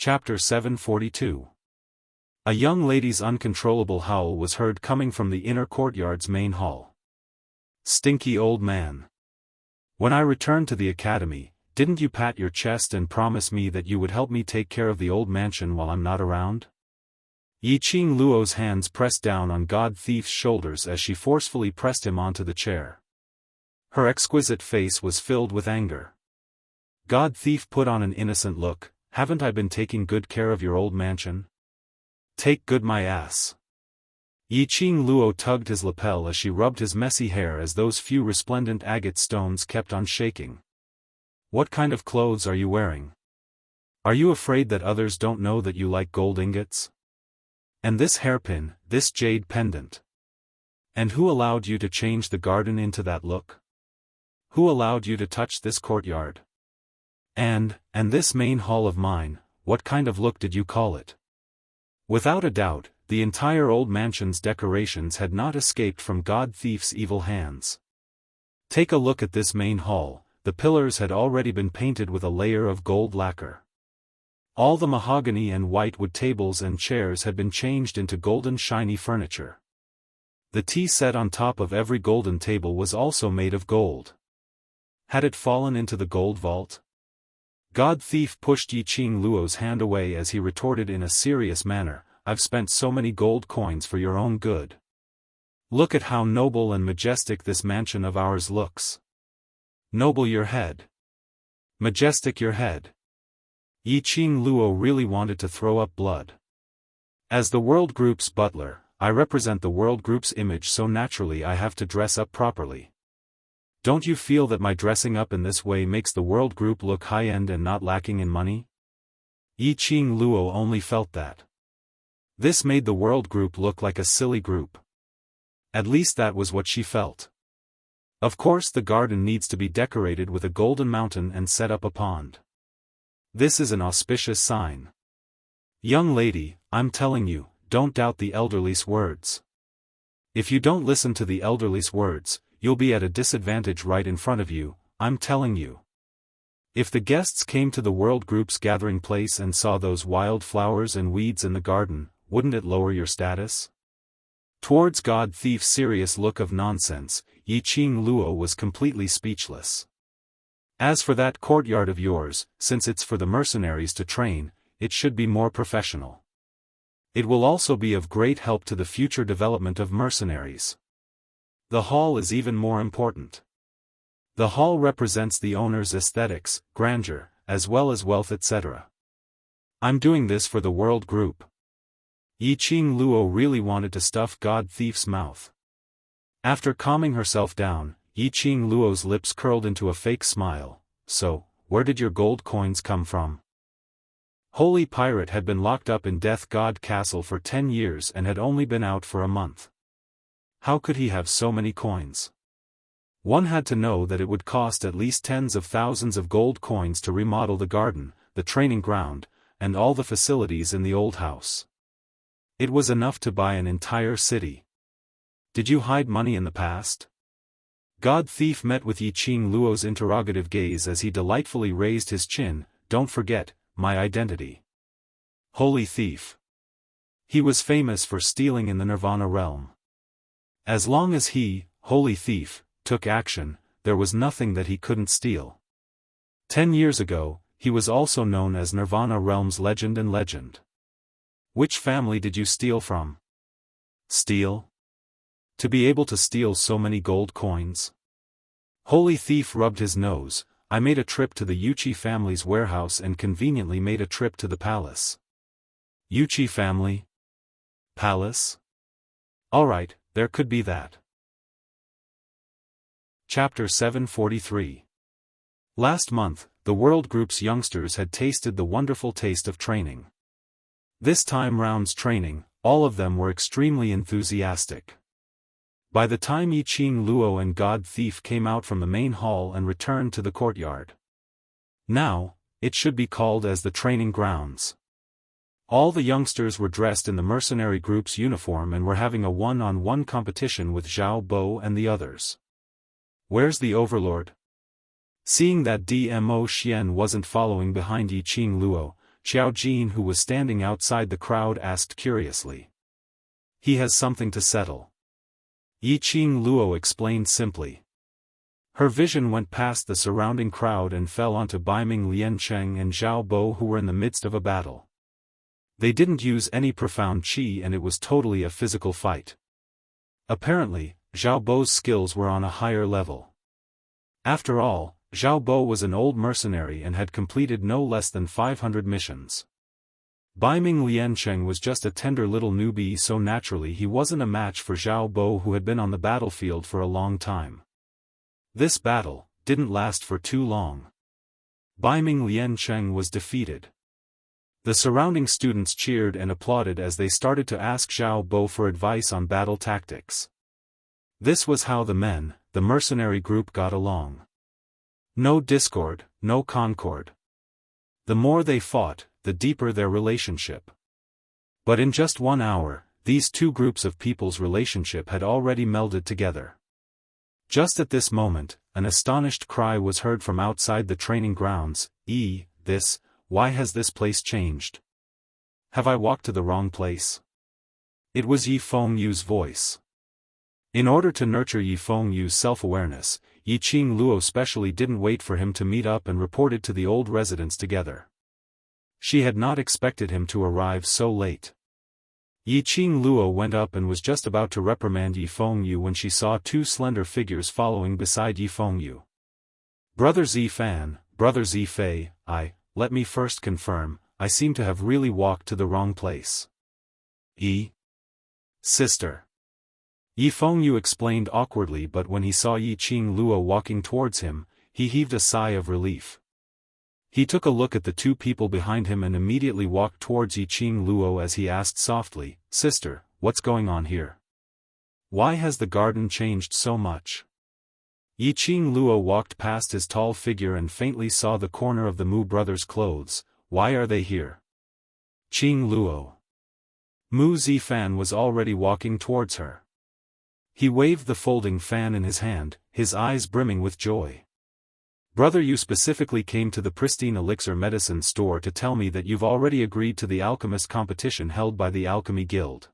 Chapter 742. A young lady's uncontrollable howl was heard coming from the inner courtyard's main hall. Stinky old man. When I returned to the academy, didn't you pat your chest and promise me that you would help me take care of the old mansion while I'm not around? Yiqing Luo's hands pressed down on God Thief's shoulders as she forcefully pressed him onto the chair. Her exquisite face was filled with anger. God Thief put on an innocent look. Haven't I been taking good care of your old mansion? Take good my ass. Yiqing Luo tugged his lapel as she rubbed his messy hair as those few resplendent agate stones kept on shaking. What kind of clothes are you wearing? Are you afraid that others don't know that you like gold ingots? And this hairpin, this jade pendant. And who allowed you to change the garden into that look? Who allowed you to touch this courtyard? And this main hall of mine, what kind of look did you call it? Without a doubt, the entire old mansion's decorations had not escaped from God Thief's evil hands. Take a look at this main hall, the pillars had already been painted with a layer of gold lacquer. All the mahogany and whitewood tables and chairs had been changed into golden shiny furniture. The tea set on top of every golden table was also made of gold. Had it fallen into the gold vault? God Thief pushed Yiqing Luo's hand away as he retorted in a serious manner, I've spent so many gold coins for your own good. Look at how noble and majestic this mansion of ours looks. Noble your head. Majestic your head. Yiqing Luo really wanted to throw up blood. As the World Group's butler, I represent the World Group's image, so naturally I have to dress up properly. Don't you feel that my dressing up in this way makes the World Group look high-end and not lacking in money? Yiqing Luo only felt that. This made the World Group look like a silly group. At least that was what she felt. Of course the garden needs to be decorated with a golden mountain and set up a pond. This is an auspicious sign. Young lady, I'm telling you, don't doubt the elderly's words. If you don't listen to the elderly's words, you'll be at a disadvantage right in front of you, I'm telling you. If the guests came to the World Group's gathering place and saw those wild flowers and weeds in the garden, wouldn't it lower your status? Towards God Thief's serious look of nonsense, Yiqing Luo was completely speechless. As for that courtyard of yours, since it's for the mercenaries to train, it should be more professional. It will also be of great help to the future development of mercenaries. The hall is even more important. The hall represents the owner's aesthetics, grandeur, as well as wealth, etc. I'm doing this for the World Group. Yiqing Luo really wanted to stuff God Thief's mouth. After calming herself down, Yiqing Luo's lips curled into a fake smile. So, where did your gold coins come from? Holy Pirate had been locked up in Death God Castle for 10 years and had only been out for a month. How could he have so many coins? One had to know that it would cost at least tens of thousands of gold coins to remodel the garden, the training ground, and all the facilities in the old house. It was enough to buy an entire city. Did you hide money in the past? God Thief met with Yiqing Luo's interrogative gaze as he delightfully raised his chin. Don't forget, my identity. Holy Thief. He was famous for stealing in the Nirvana realm. As long as he, Holy Thief, took action, there was nothing that he couldn't steal. 10 years ago, he was also known as Nirvana Realm's legend and legend. Which family did you steal from? Steal? To be able to steal so many gold coins? Holy Thief rubbed his nose. I made a trip to the Yuchi family's warehouse and conveniently made a trip to the palace. Yuchi family? Palace? Alright, there could be that. Chapter 743. Last month, the World Group's youngsters had tasted the wonderful taste of training. This time round's training, all of them were extremely enthusiastic. By the time Yiqing Luo and God Thief came out from the main hall and returned to the courtyard. Now, it should be called as the training grounds. All the youngsters were dressed in the mercenary group's uniform and were having a one-on-one competition with Xiaofan and the others. Where's the overlord? Seeing that Dmo Xian wasn't following behind Yiqing Luo, Xiao Jin, who was standing outside the crowd, asked curiously. He has something to settle. Yi Qing Luo explained simply. Her vision went past the surrounding crowd and fell onto Baiming Liancheng and Zhao Bo, who were in the midst of a battle. They didn't use any profound qi and it was totally a physical fight. Apparently, Zhao Bo's skills were on a higher level. After all, Zhao Bo was an old mercenary and had completed no less than 500 missions. Baiming Liancheng was just a tender little newbie, so naturally he wasn't a match for Zhao Bo, who had been on the battlefield for a long time. This battle didn't last for too long. Baiming Liancheng was defeated. The surrounding students cheered and applauded as they started to ask Zhao Bo for advice on battle tactics. This was how the mercenary group got along. No discord, no concord. The more they fought, the deeper their relationship. But in just 1 hour, these two groups of people's relationship had already melded together. Just at this moment, an astonished cry was heard from outside the training grounds. Why has this place changed? Have I walked to the wrong place? It was Yi Fengyu's voice. In order to nurture Yi Fengyu's self-awareness, Yi Qing Luo specially didn't wait for him to meet up and reported to the old residents together. She had not expected him to arrive so late. Yi Qing Luo went up and was just about to reprimand Yi Fengyu when she saw two slender figures following beside Yi Fengyu. Brother Zifan, Brother Zifei, let me first confirm, I seem to have really walked to the wrong place. Sister. Yi Fengyu explained awkwardly, but when he saw Yi Qing Luo walking towards him, he heaved a sigh of relief. He took a look at the two people behind him and immediately walked towards Yi Qing Luo as he asked softly, Sister, what's going on here? Why has the garden changed so much? Yi Qing Luo walked past his tall figure and faintly saw the corner of the Mu brothers' clothes. Why are they here? Qing Luo. Mu Zifan was already walking towards her. He waved the folding fan in his hand, his eyes brimming with joy. Brother, you specifically came to the pristine elixir medicine store to tell me that you've already agreed to the alchemist competition held by the Alchemy Guild.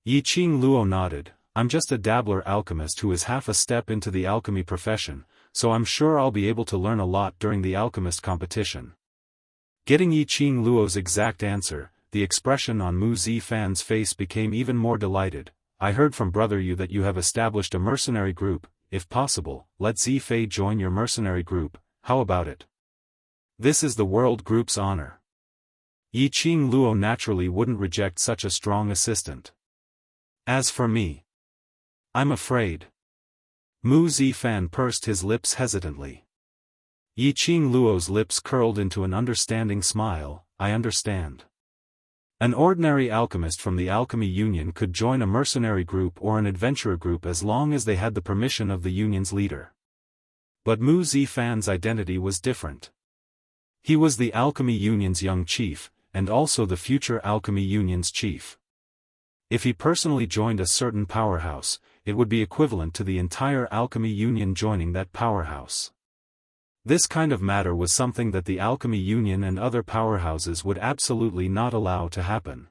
Yi Qing Luo nodded. I'm just a dabbler alchemist who is half a step into the alchemy profession, so I'm sure I'll be able to learn a lot during the alchemist competition. Getting Yi Qing Luo's exact answer, the expression on Mu Zifan's face became even more delighted. I heard from Brother Yu that you have established a mercenary group. If possible, let Zifei join your mercenary group. How about it? This is the world group's honor. Yi Qing Luo naturally wouldn't reject such a strong assistant. As for me, I'm afraid. Mu Zifan pursed his lips hesitantly. Yi Qing Luo's lips curled into an understanding smile. I understand. An ordinary alchemist from the Alchemy Union could join a mercenary group or an adventurer group as long as they had the permission of the union's leader. But Mu Zifan's identity was different. He was the Alchemy Union's young chief, and also the future Alchemy Union's chief. If he personally joined a certain powerhouse, it would be equivalent to the entire Alchemy Union joining that powerhouse. This kind of matter was something that the Alchemy Union and other powerhouses would absolutely not allow to happen.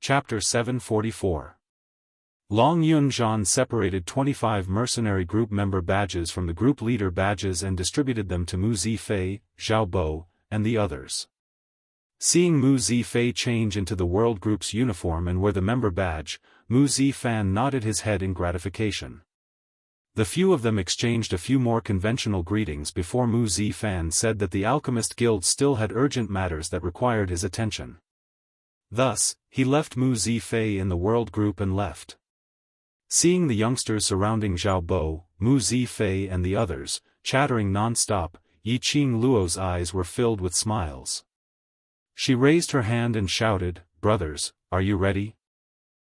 Chapter 744. Long Yunzhan separated 25 mercenary group member badges from the group leader badges and distributed them to Mu Zifei, Zhao Bo, and the others. Seeing Mu Zifei change into the world group's uniform and wear the member badge, Mu Zifan nodded his head in gratification. The few of them exchanged a few more conventional greetings before Mu Zifan said that the Alchemist Guild still had urgent matters that required his attention. Thus, he left Mu Zifei in the world group and left. Seeing the youngsters surrounding Zhao Bo, Mu Zifei and the others, chattering non-stop, Yi Qing Luo's eyes were filled with smiles. She raised her hand and shouted, Brothers, are you ready?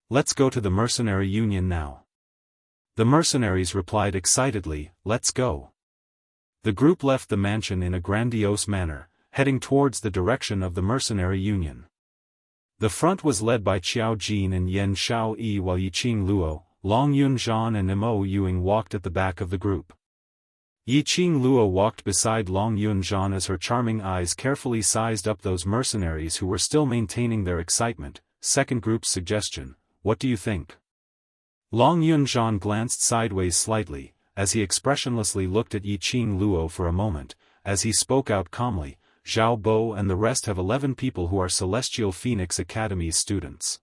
Let's go to the mercenary union now. The mercenaries replied excitedly, Let's go. The group left the mansion in a grandiose manner, heading towards the direction of the mercenary union. The front was led by Qiao Jin and Yen Shao Yi, while Yi Qing Luo, Long Yunzhan and Mo Yuing walked at the back of the group. Yiqing Luo walked beside Long Yunzhan as her charming eyes carefully sized up those mercenaries who were still maintaining their excitement. Second group's suggestion, what do you think? Long Yunzhan glanced sideways slightly, as he expressionlessly looked at Yiqing Luo for a moment, as he spoke out calmly, Xiaobo and the rest have 11 people who are Celestial Phoenix Academy's students.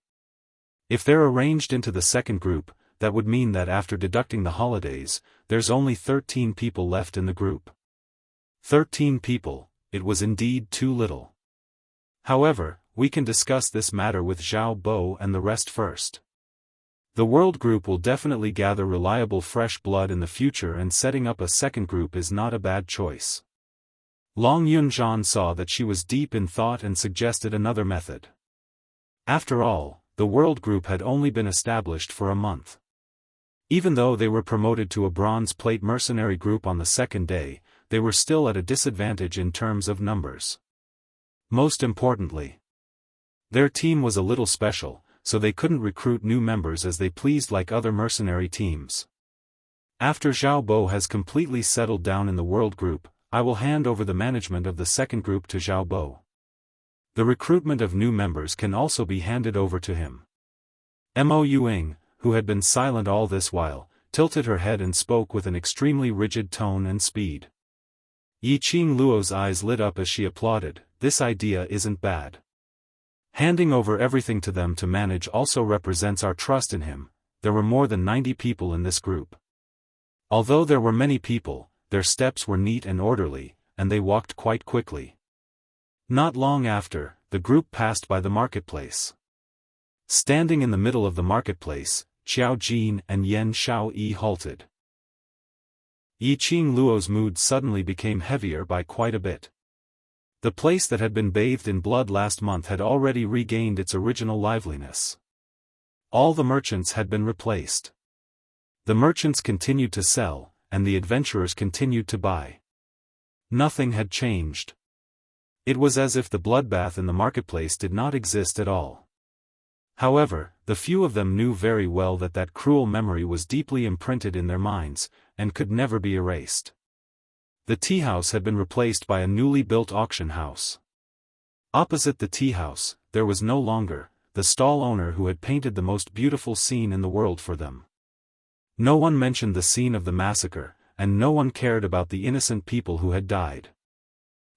If they're arranged into the second group, that would mean that after deducting the holidays, there's only 13 people left in the group. 13 people, it was indeed too little. However, we can discuss this matter with Xiao Bo and the rest first. The world group will definitely gather reliable fresh blood in the future, and setting up a second group is not a bad choice. Long Yunzhan saw that she was deep in thought and suggested another method. After all, the world group had only been established for a month. Even though they were promoted to a bronze plate mercenary group on the second day, they were still at a disadvantage in terms of numbers. Most importantly, their team was a little special, so they couldn't recruit new members as they pleased like other mercenary teams. After Xiao Bo has completely settled down in the world group, I will hand over the management of the second group to Xiao Bo. The recruitment of new members can also be handed over to him. Mo Yuing, who had been silent all this while, tilted her head and spoke with an extremely rigid tone and speed. Yiqing Luo's eyes lit up as she applauded. This idea isn't bad. Handing over everything to them to manage also represents our trust in him. There were more than 90 people in this group. Although there were many people, their steps were neat and orderly, and they walked quite quickly. Not long after, the group passed by the marketplace. Standing in the middle of the marketplace, Qiao Jin and Yen Xiaoyi halted. Yiqing Luo's mood suddenly became heavier by quite a bit. The place that had been bathed in blood last month had already regained its original liveliness. All the merchants had been replaced. The merchants continued to sell, and the adventurers continued to buy. Nothing had changed. It was as if the bloodbath in the marketplace did not exist at all. However, the few of them knew very well that that cruel memory was deeply imprinted in their minds, and could never be erased. The tea house had been replaced by a newly built auction house. Opposite the tea house, there was no longer the stall owner who had painted the most beautiful scene in the world for them. No one mentioned the scene of the massacre, and no one cared about the innocent people who had died.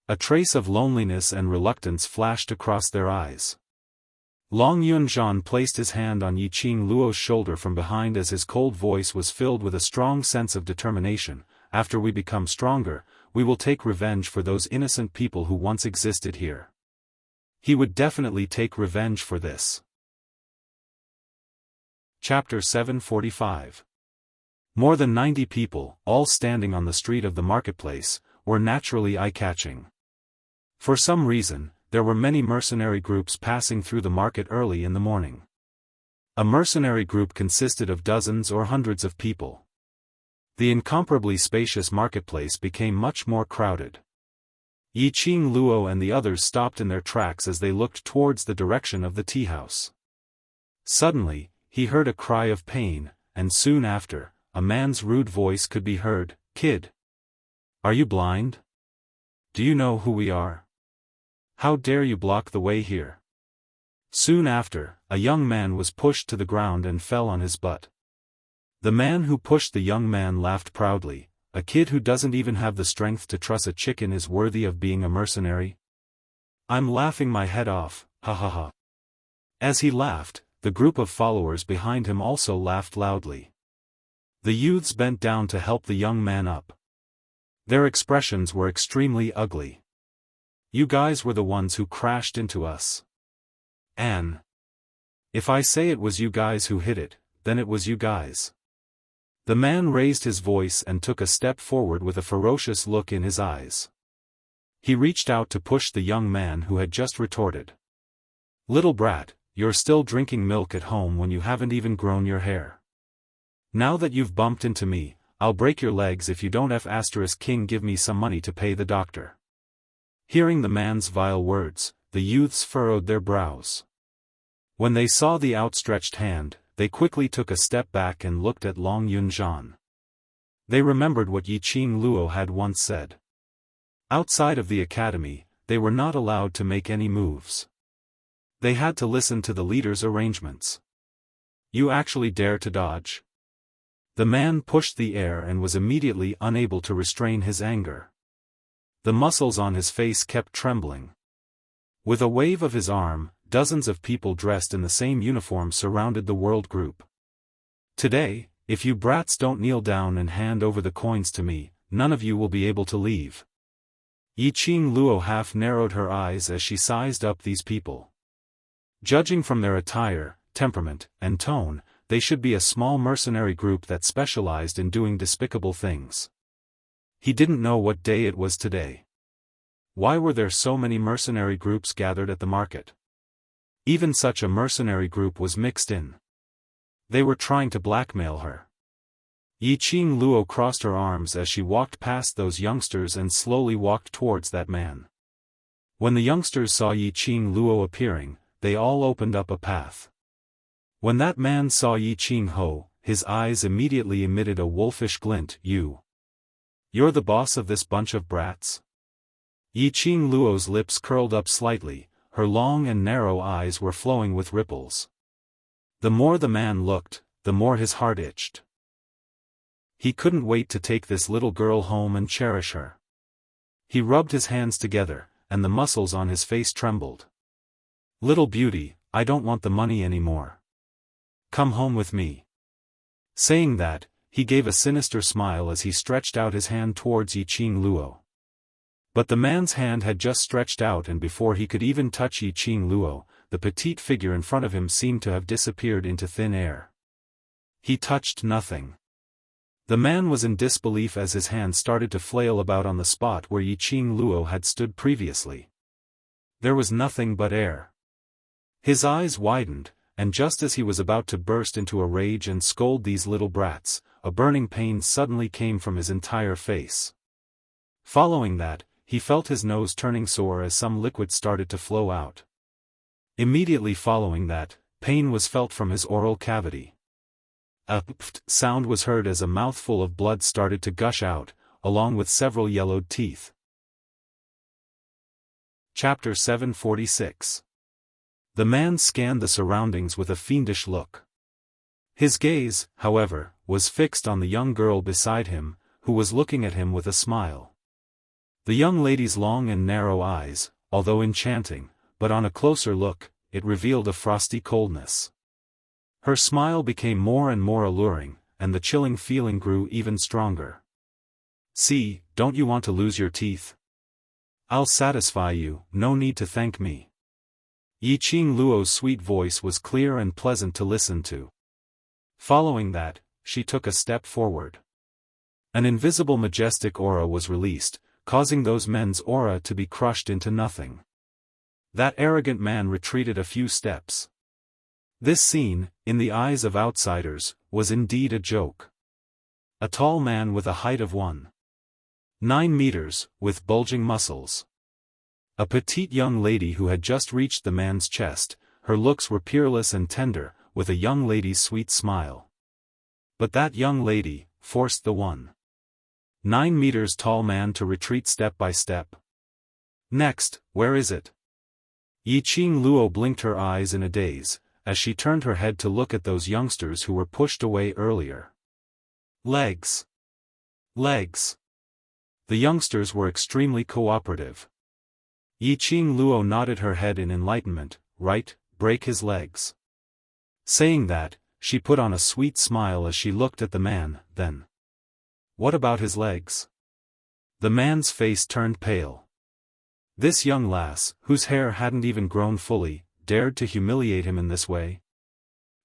A trace of loneliness and reluctance flashed across their eyes. Long Yunzhan placed his hand on Yiqing Luo's shoulder from behind as his cold voice was filled with a strong sense of determination. After we become stronger, we will take revenge for those innocent people who once existed here. He would definitely take revenge for this. Chapter 745. More than 90 people, all standing on the street of the marketplace, were naturally eye-catching. For some reason, there were many mercenary groups passing through the market early in the morning. A mercenary group consisted of dozens or hundreds of people. The incomparably spacious marketplace became much more crowded. Yiqing Luo and the others stopped in their tracks as they looked towards the direction of the tea house. Suddenly, he heard a cry of pain, and soon after, a man's rude voice could be heard. "Kid! Are you blind? Do you know who we are? How dare you block the way here?" Soon after, a young man was pushed to the ground and fell on his butt. The man who pushed the young man laughed proudly. "A kid who doesn't even have the strength to truss a chicken is worthy of being a mercenary? I'm laughing my head off, ha ha ha." As he laughed, the group of followers behind him also laughed loudly. The youths bent down to help the young man up. Their expressions were extremely ugly. "You guys were the ones who crashed into us. And if I say it was you guys who hit it, then it was you guys." The man raised his voice and took a step forward with a ferocious look in his eyes. He reached out to push the young man who had just retorted. "Little brat, you're still drinking milk at home when you haven't even grown your hair. Now that you've bumped into me, I'll break your legs if you don't *King give me some money to pay the doctor." Hearing the man's vile words, the youths furrowed their brows. When they saw the outstretched hand, they quickly took a step back and looked at Long Yunzhan. They remembered what Yi Qing Luo had once said. Outside of the academy, they were not allowed to make any moves. They had to listen to the leader's arrangements. You actually dare to dodge? The man pushed the air and was immediately unable to restrain his anger. The muscles on his face kept trembling. With a wave of his arm, dozens of people dressed in the same uniform surrounded the world group. Today, if you brats don't kneel down and hand over the coins to me, none of you will be able to leave. Yi Qing Luo half narrowed her eyes as she sized up these people. Judging from their attire, temperament, and tone, they should be a small mercenary group that specialized in doing despicable things. He didn't know what day it was today. Why were there so many mercenary groups gathered at the market? Even such a mercenary group was mixed in. They were trying to blackmail her. Yi Qing Luo crossed her arms as she walked past those youngsters and slowly walked towards that man. When the youngsters saw Yi Qing Luo appearing, they all opened up a path. When that man saw Yi Qing Ho, his eyes immediately emitted a wolfish glint. You're the boss of this bunch of brats? Yi Qing Luo's lips curled up slightly, her long and narrow eyes were flowing with ripples. The more the man looked, the more his heart itched. He couldn't wait to take this little girl home and cherish her. He rubbed his hands together, and the muscles on his face trembled. Little beauty, I don't want the money anymore. Come home with me. Saying that, he gave a sinister smile as he stretched out his hand towards Yi Qing Luo. But the man's hand had just stretched out, and before he could even touch Yi Qing Luo, the petite figure in front of him seemed to have disappeared into thin air. He touched nothing. The man was in disbelief as his hand started to flail about on the spot where Yi Qing Luo had stood previously. There was nothing but air. His eyes widened, and just as he was about to burst into a rage and scold these little brats, a burning pain suddenly came from his entire face. Following that, he felt his nose turning sore as some liquid started to flow out. Immediately following that, pain was felt from his oral cavity. A pft sound was heard as a mouthful of blood started to gush out, along with several yellowed teeth. Chapter 746. The man scanned the surroundings with a fiendish look. His gaze, however, was fixed on the young girl beside him, who was looking at him with a smile. The young lady's long and narrow eyes, although enchanting, but on a closer look, it revealed a frosty coldness. Her smile became more and more alluring, and the chilling feeling grew even stronger. See, don't you want to lose your teeth? I'll satisfy you, no need to thank me. Yi Qing Luo's sweet voice was clear and pleasant to listen to. Following that, she took a step forward. An invisible majestic aura was released, causing those men's aura to be crushed into nothing. That arrogant man retreated a few steps. This scene, in the eyes of outsiders, was indeed a joke. A tall man with a height of 1.9 meters, with bulging muscles. A petite young lady who had just reached the man's chest, her looks were peerless and tender, with a young lady's sweet smile. But that young lady forced the 1.9 meters tall man to retreat step by step. Next, where is it? Yi Qing Luo blinked her eyes in a daze, as she turned her head to look at those youngsters who were pushed away earlier. Legs. Legs. The youngsters were extremely cooperative. Yi Qing Luo nodded her head in enlightenment. Right, break his legs. Saying that, she put on a sweet smile as she looked at the man. Then, what about his legs? The man's face turned pale. This young lass, whose hair hadn't even grown fully, dared to humiliate him in this way?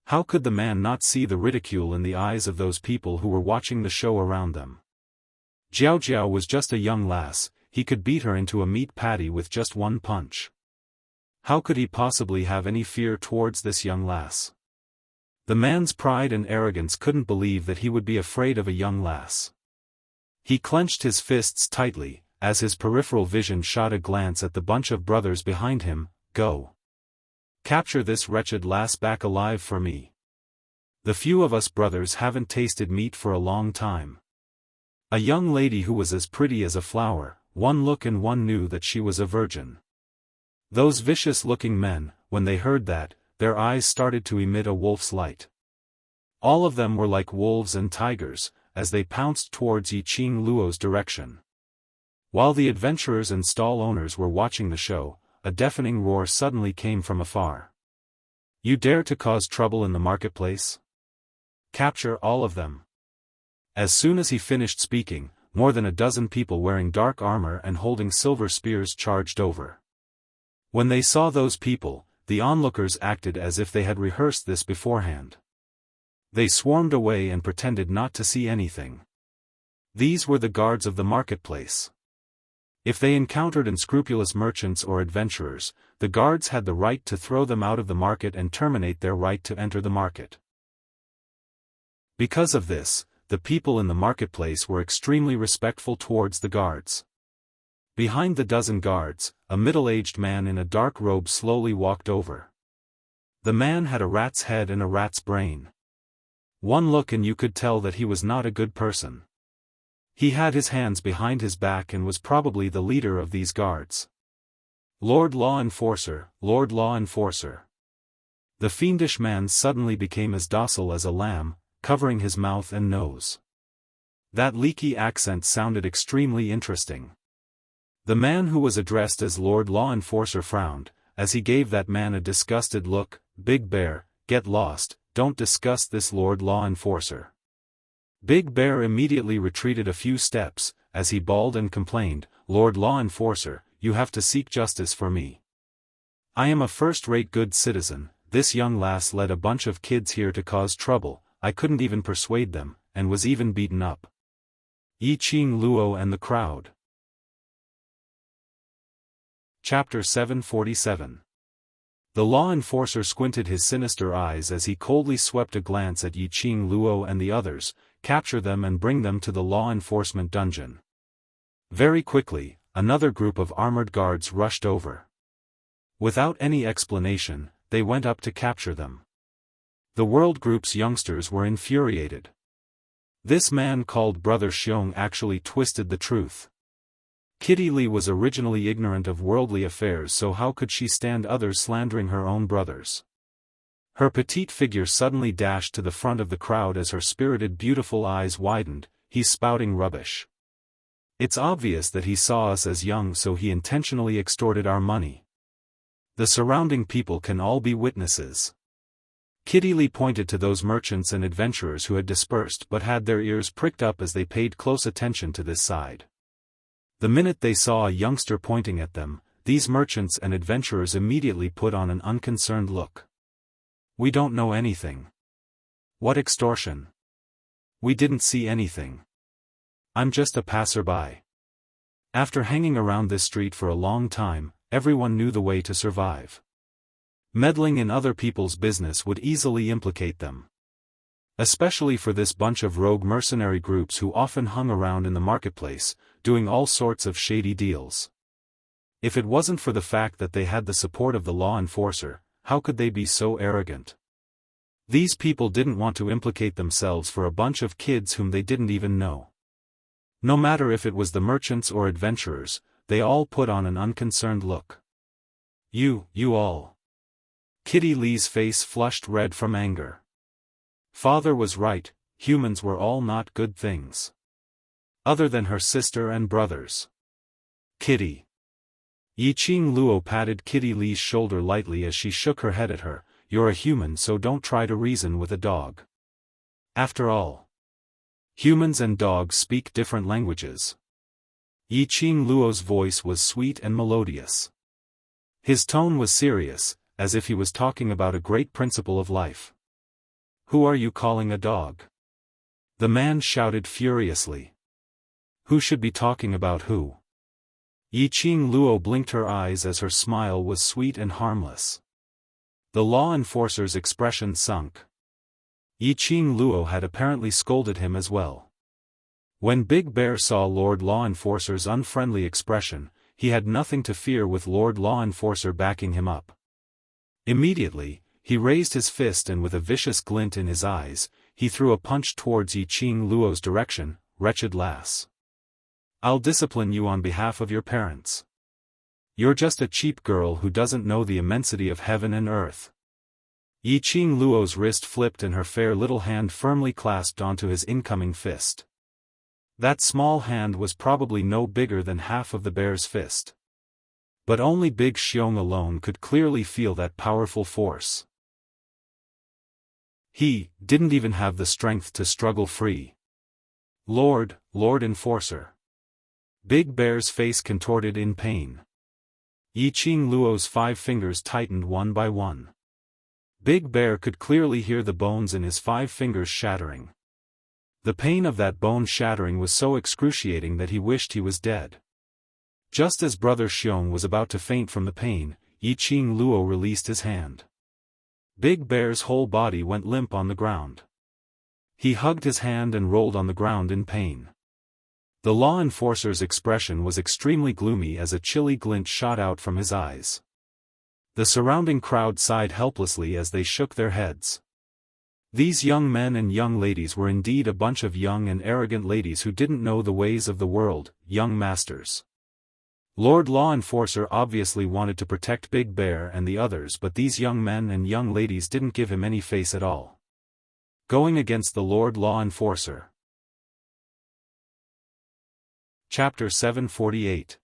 How could the man not see the ridicule in the eyes of those people who were watching the show around them? Jiao Jiao was just a young lass, he could beat her into a meat patty with just one punch. How could he possibly have any fear towards this young lass? The man's pride and arrogance couldn't believe that he would be afraid of a young lass. He clenched his fists tightly, as his peripheral vision shot a glance at the bunch of brothers behind him. Go. Capture this wretched lass back alive for me. The few of us brothers haven't tasted meat for a long time. A young lady who was as pretty as a flower, one look and one knew that she was a virgin. Those vicious-looking men, when they heard that, their eyes started to emit a wolf's light. All of them were like wolves and tigers, as they pounced towards Yi Qing Luo's direction. While the adventurers and stall owners were watching the show, a deafening roar suddenly came from afar. You dare to cause trouble in the marketplace? Capture all of them. As soon as he finished speaking, more than a dozen people wearing dark armor and holding silver spears charged over. When they saw those people, the onlookers acted as if they had rehearsed this beforehand. They swarmed away and pretended not to see anything. These were the guards of the marketplace. If they encountered unscrupulous merchants or adventurers, the guards had the right to throw them out of the market and terminate their right to enter the market. Because of this, the people in the marketplace were extremely respectful towards the guards. Behind the dozen guards, a middle-aged man in a dark robe slowly walked over. The man had a rat's head and a rat's brain. One look and you could tell that he was not a good person. He had his hands behind his back and was probably the leader of these guards. Lord Law Enforcer, Lord Law Enforcer. The fiendish man suddenly became as docile as a lamb, covering his mouth and nose. That leaky accent sounded extremely interesting. The man who was addressed as Lord Law Enforcer frowned, as he gave that man a disgusted look. Big Bear, get lost, don't discuss this Lord Law Enforcer. Big Bear immediately retreated a few steps, as he bawled and complained, Lord Law Enforcer, you have to seek justice for me. I am a first-rate good citizen, this young lass led a bunch of kids here to cause trouble, I couldn't even persuade them, and was even beaten up. Yi Qing Luo and the crowd. Chapter 747. The law enforcer squinted his sinister eyes as he coldly swept a glance at Yi Qing Luo and the others, capture them and bring them to the law enforcement dungeon. Very quickly, another group of armored guards rushed over. Without any explanation, they went up to capture them. The World Group's youngsters were infuriated. This man called Brother Xiong actually twisted the truth. Kitty Lee was originally ignorant of worldly affairs, so how could she stand others slandering her own brothers? Her petite figure suddenly dashed to the front of the crowd as her spirited beautiful eyes widened. He's spouting rubbish. It's obvious that he saw us as young, so he intentionally extorted our money. The surrounding people can all be witnesses. Kitty Lee pointed to those merchants and adventurers who had dispersed but had their ears pricked up as they paid close attention to this side. The minute they saw a youngster pointing at them, these merchants and adventurers immediately put on an unconcerned look. We don't know anything. What extortion? We didn't see anything. I'm just a passerby. After hanging around this street for a long time, everyone knew the way to survive. Meddling in other people's business would easily implicate them. Especially for this bunch of rogue mercenary groups who often hung around in the marketplace, doing all sorts of shady deals. If it wasn't for the fact that they had the support of the law enforcer, how could they be so arrogant? These people didn't want to implicate themselves for a bunch of kids whom they didn't even know. No matter if it was the merchants or adventurers, they all put on an unconcerned look. You all. Kitty Lee's face flushed red from anger. Father was right, humans were all not good things. Other than her sister and brothers. Kitty. Yi Qing Luo patted Kitty Lee's shoulder lightly as she shook her head at her. You're a human, so don't try to reason with a dog. After all, humans and dogs speak different languages. Yi Qing Luo's voice was sweet and melodious. His tone was serious, as if he was talking about a great principle of life. Who are you calling a dog? The man shouted furiously. Who should be talking about who? Yi Qing Luo blinked her eyes as her smile was sweet and harmless. The law enforcer's expression sunk. Yi Qing Luo had apparently scolded him as well. When Big Bear saw Lord Law Enforcer's unfriendly expression, he had nothing to fear with Lord Law Enforcer backing him up. Immediately, he raised his fist and with a vicious glint in his eyes, he threw a punch towards Yi Qing Luo's direction. wretched lass. I'll discipline you on behalf of your parents. You're just a cheap girl who doesn't know the immensity of heaven and earth." Yi Qing Luo's wrist flipped and her fair little hand firmly clasped onto his incoming fist. That small hand was probably no bigger than half of the bear's fist. But only Big Xiong alone could clearly feel that powerful force. He didn't even have the strength to struggle free. Lord Enforcer." Big Bear's face contorted in pain. Yi Qing Luo's 5 fingers tightened one by one. Big Bear could clearly hear the bones in his 5 fingers shattering. The pain of that bone shattering was so excruciating that he wished he was dead. Just as Brother Xiong was about to faint from the pain, Yi Qing Luo released his hand. Big Bear's whole body went limp on the ground. He hugged his hand and rolled on the ground in pain. The law enforcer's expression was extremely gloomy as a chilly glint shot out from his eyes. The surrounding crowd sighed helplessly as they shook their heads. These young men and young ladies were indeed a bunch of young and arrogant ladies who didn't know the ways of the world, young masters. Lord Law Enforcer obviously wanted to protect Big Bear and the others, but these young men and young ladies didn't give him any face at all. Going against the Lord Law Enforcer. Chapter 748.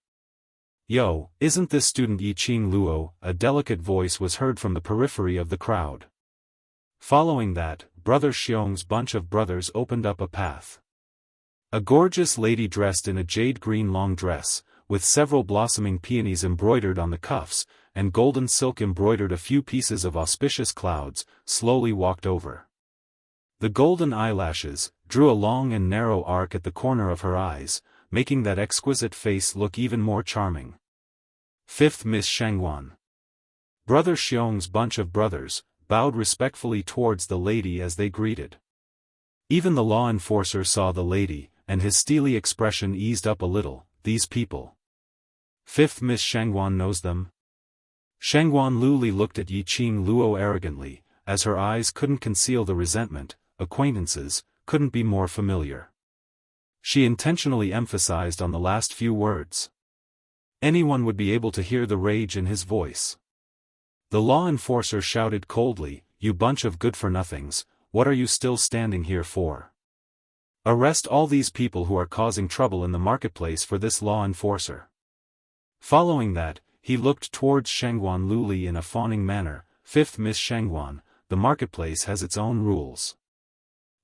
"Yo, isn't this student Yi Qing Luo?" A delicate voice was heard from the periphery of the crowd. Following that, Brother Xiong's bunch of brothers opened up a path. A gorgeous lady dressed in a jade green long dress, with several blossoming peonies embroidered on the cuffs, and golden silk embroidered a few pieces of auspicious clouds, slowly walked over. The golden eyelashes drew a long and narrow arc at the corner of her eyes, making that exquisite face look even more charming. 5th Miss Shangwan. Brother Xiong's bunch of brothers bowed respectfully towards the lady as they greeted. Even the law enforcer saw the lady, and his steely expression eased up a little. These people. 5th Miss Shangwan knows them? Shangwan Luli looked at Yi Qing Luo arrogantly, as her eyes couldn't conceal the resentment. Acquaintances couldn't be more familiar. She intentionally emphasized on the last few words. Anyone would be able to hear the rage in his voice. The law enforcer shouted coldly, "You bunch of good-for-nothings, what are you still standing here for? Arrest all these people who are causing trouble in the marketplace for this law enforcer." Following that, he looked towards Shangwan Luli in a fawning manner. 5th Miss Shangwan, the marketplace has its own rules.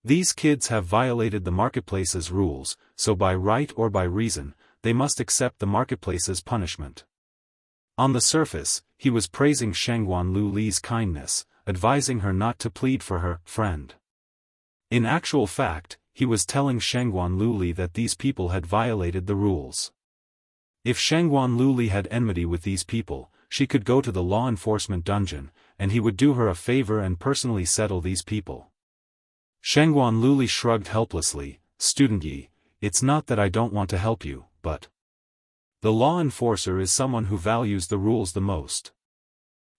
These kids have violated the marketplace's rules, so by right or by reason, they must accept the marketplace's punishment. On the surface, he was praising Shangwan Luli's kindness, advising her not to plead for her friend. In actual fact, he was telling Shangwan Luli that these people had violated the rules. If Shangwan Luli had enmity with these people, she could go to the law enforcement dungeon, and he would do her a favor and personally settle these people. Shangwan Luli shrugged helplessly. "Student Yi, it's not that I don't want to help you, but the law enforcer is someone who values the rules the most.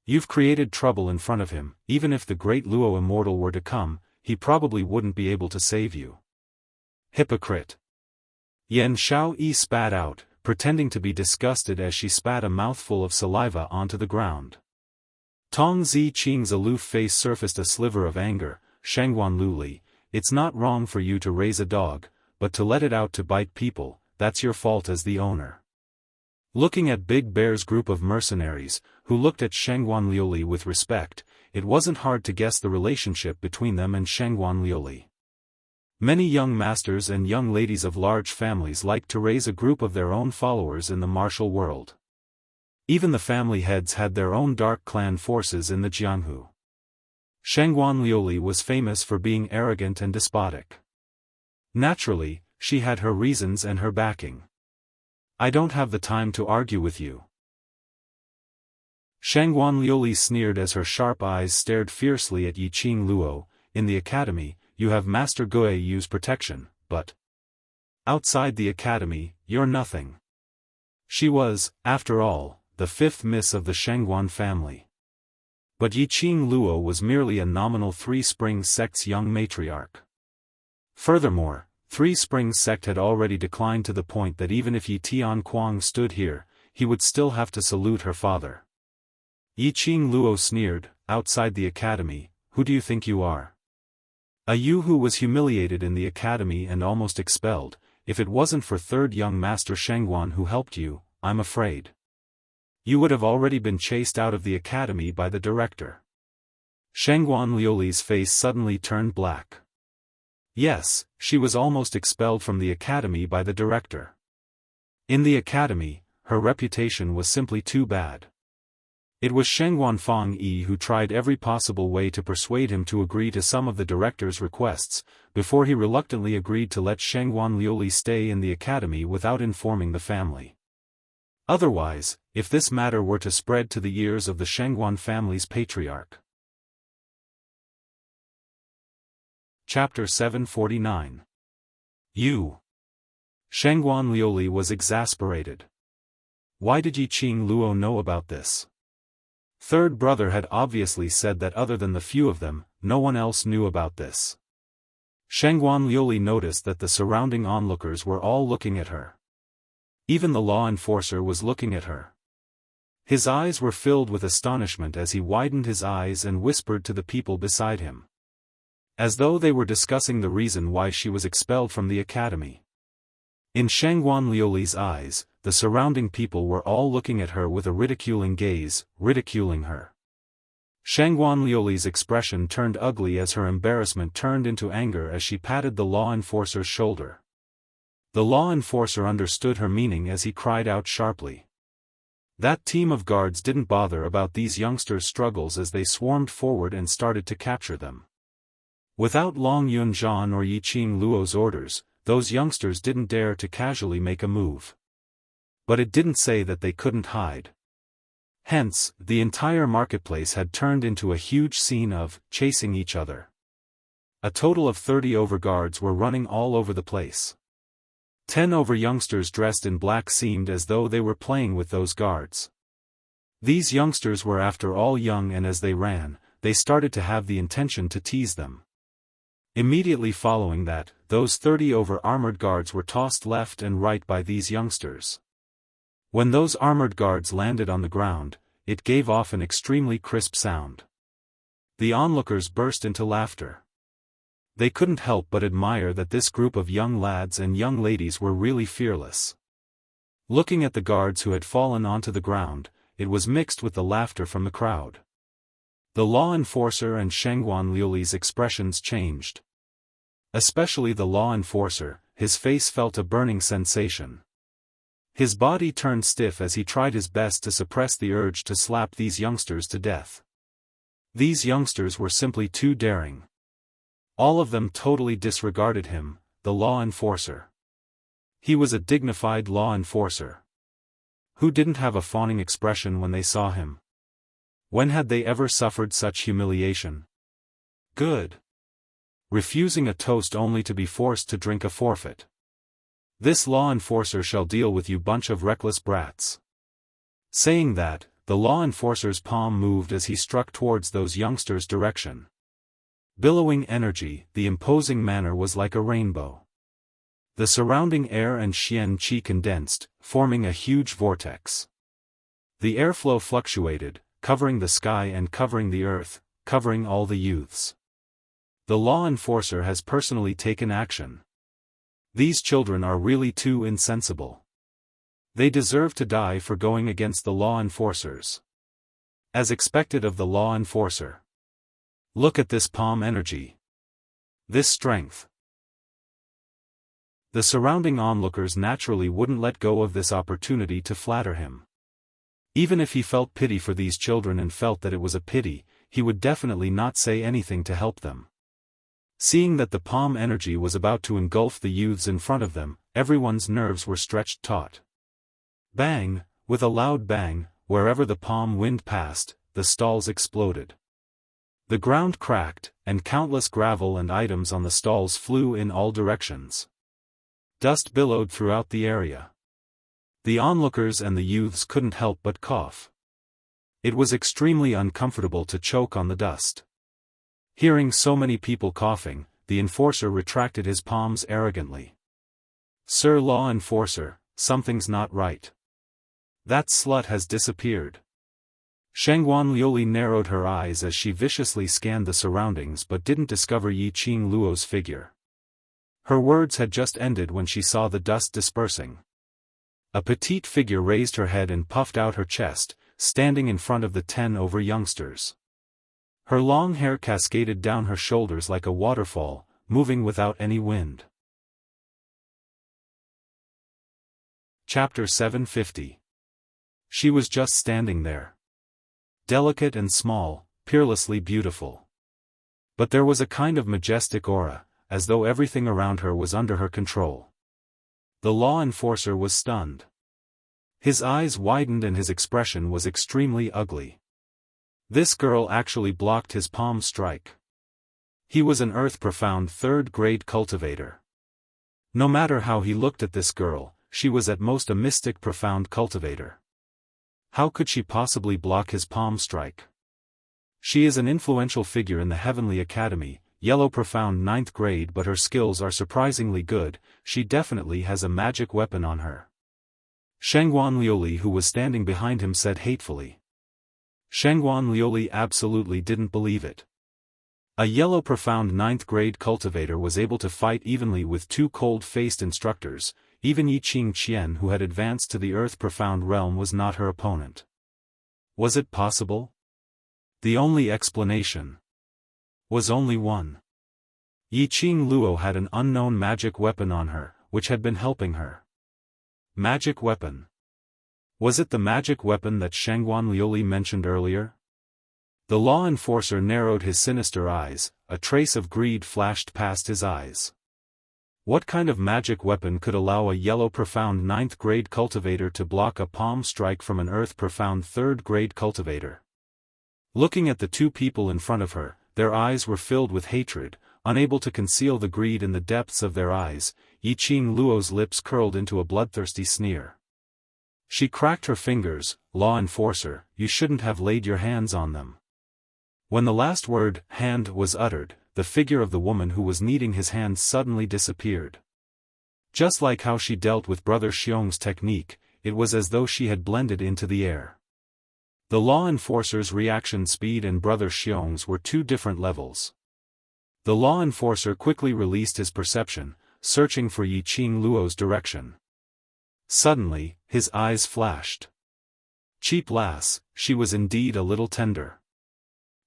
You've created trouble in front of him. Even if the great Luo Immortal were to come, he probably wouldn't be able to save you." Hypocrite. Yan Xiao Yi spat out, pretending to be disgusted as she spat a mouthful of saliva onto the ground. Tong Zi Qing's aloof face surfaced a sliver of anger. "Shangwan Luli, it's not wrong for you to raise a dog, but to let it out to bite people, that's your fault as the owner." Looking at Big Bear's group of mercenaries, who looked at Shangwan Liuli with respect, it wasn't hard to guess the relationship between them and Shangwan Liuli. Many young masters and young ladies of large families like to raise a group of their own followers in the martial world. Even the family heads had their own dark clan forces in the Jianghu. Shangwan Liuli was famous for being arrogant and despotic. Naturally, she had her reasons and her backing. "I don't have the time to argue with you." Shangwan Liuli sneered as her sharp eyes stared fiercely at Yi Qing Luo. "In the academy, you have Master Guo Yu's protection, but outside the academy, you're nothing." She was, after all, the 5th miss of the Shangwan family. But Yi Qing Luo was merely a nominal Three Springs sect's young matriarch. Furthermore, Three Springs sect had already declined to the point that even if Yi Tianquang stood here, he would still have to salute her father. Yi Qing Luo sneered, outside the academy, who do you think you are? A you who was humiliated in the academy and almost expelled. If it wasn't for third young master Shengguan who helped you, I'm afraid you would have already been chased out of the academy by the director. Shengguan Liuli's face suddenly turned black. Yes, she was almost expelled from the academy by the director. In the academy, her reputation was simply too bad. It was Shengguan Fang Yi who tried every possible way to persuade him to agree to some of the director's requests, before he reluctantly agreed to let Shengguan Liuli stay in the academy without informing the family. Otherwise, if this matter were to spread to the ears of the Shengguan family's patriarch. Chapter 749. You. Shengguan Liuli was exasperated. Why did Yi Qing Luo know about this? Third brother had obviously said that other than the few of them, no one else knew about this. Shengguan Liuli noticed that the surrounding onlookers were all looking at her. Even the law enforcer was looking at her. His eyes were filled with astonishment as he widened his eyes and whispered to the people beside him, as though they were discussing the reason why she was expelled from the academy. In Shengguan Liuli's eyes, the surrounding people were all looking at her with a ridiculing gaze, ridiculing her. Shengguan Liuli's expression turned ugly as her embarrassment turned into anger as she patted the law enforcer's shoulder. The law enforcer understood her meaning as he cried out sharply. That team of guards didn't bother about these youngsters' struggles as they swarmed forward and started to capture them. Without Long Yunzhan or Yi Qing Luo's orders, those youngsters didn't dare to casually make a move. But it didn't say that they couldn't hide. Hence, the entire marketplace had turned into a huge scene of chasing each other. A total of 30 overguards were running all over the place. 10 over youngsters dressed in black seemed as though they were playing with those guards. These youngsters were after all young, and as they ran, they started to have the intention to tease them. Immediately following that, those 30 over armored guards were tossed left and right by these youngsters. When those armored guards landed on the ground, it gave off an extremely crisp sound. The onlookers burst into laughter. They couldn't help but admire that this group of young lads and young ladies were really fearless. Looking at the guards who had fallen onto the ground, it was mixed with the laughter from the crowd. The law enforcer and Shengguan Liuli's expressions changed. Especially the law enforcer, his face felt a burning sensation. His body turned stiff as he tried his best to suppress the urge to slap these youngsters to death. These youngsters were simply too daring. All of them totally disregarded him, the law enforcer. He was a dignified law enforcer. Who didn't have a fawning expression when they saw him? When had they ever suffered such humiliation? Good. Refusing a toast only to be forced to drink a forfeit. This law enforcer shall deal with you bunch of reckless brats. Saying that, the law enforcer's palm moved as he struck towards those youngsters' direction. Billowing energy, the imposing manner was like a rainbow. The surrounding air and Xian Qi condensed, forming a huge vortex. The airflow fluctuated, covering the sky and covering the earth, covering all the youths. The law enforcer has personally taken action. These children are really too insensible. They deserve to die for going against the law enforcers. As expected of the law enforcer. Look at this palm energy. This strength. The surrounding onlookers naturally wouldn't let go of this opportunity to flatter him. Even if he felt pity for these children and felt that it was a pity, he would definitely not say anything to help them. Seeing that the palm energy was about to engulf the youths in front of them, everyone's nerves were stretched taut. Bang, with a loud bang, wherever the palm wind passed, the stalls exploded. The ground cracked, and countless gravel and items on the stalls flew in all directions. Dust billowed throughout the area. The onlookers and the youths couldn't help but cough. It was extremely uncomfortable to choke on the dust. Hearing so many people coughing, the enforcer retracted his palms arrogantly. "Sir Law Enforcer, something's not right. That slut has disappeared." Shangguan Liuli narrowed her eyes as she viciously scanned the surroundings but didn't discover Yi Qing Luo's figure. Her words had just ended when she saw the dust dispersing. A petite figure raised her head and puffed out her chest, standing in front of the 10 over youngsters. Her long hair cascaded down her shoulders like a waterfall, moving without any wind. Chapter 750. She was just standing there. Delicate and small, peerlessly beautiful. But there was a kind of majestic aura, as though everything around her was under her control. The law enforcer was stunned. His eyes widened and his expression was extremely ugly. This girl actually blocked his palm strike. He was an earth-profound third-grade cultivator. No matter how he looked at this girl, she was at most a mystic profound cultivator. How could she possibly block his palm strike? She is an influential figure in the Heavenly Academy, yellow profound 9th grade, but her skills are surprisingly good. She definitely has a magic weapon on her. Shangguan Liuli, who was standing behind him, said hatefully. Shangguan Liuli absolutely didn't believe it. A yellow profound 9th grade cultivator was able to fight evenly with two cold-faced instructors. Even Yi Qing Qian, who had advanced to the earth profound realm, was not her opponent. Was it possible? The only explanation was only one. Yi Qing Luo had an unknown magic weapon on her, which had been helping her. Magic weapon. Was it the magic weapon that Shangguan Liuli mentioned earlier? The law enforcer narrowed his sinister eyes, a trace of greed flashed past his eyes. What kind of magic weapon could allow a yellow profound 9th grade cultivator to block a palm strike from an earth profound 3rd grade cultivator? Looking at the two people in front of her, their eyes were filled with hatred. Unable to conceal the greed in the depths of their eyes, Yi Qing Luo's lips curled into a bloodthirsty sneer. She cracked her fingers. "Law enforcer, you shouldn't have laid your hands on them." When the last word, hand, was uttered, the figure of the woman who was kneading his hands suddenly disappeared. Just like how she dealt with Brother Xiong's technique, it was as though she had blended into the air. The law enforcer's reaction speed and Brother Xiong's were two different levels. The law enforcer quickly released his perception, searching for Yi Qing Luo's direction. Suddenly, his eyes flashed. Cheap lass, she was indeed a little tender.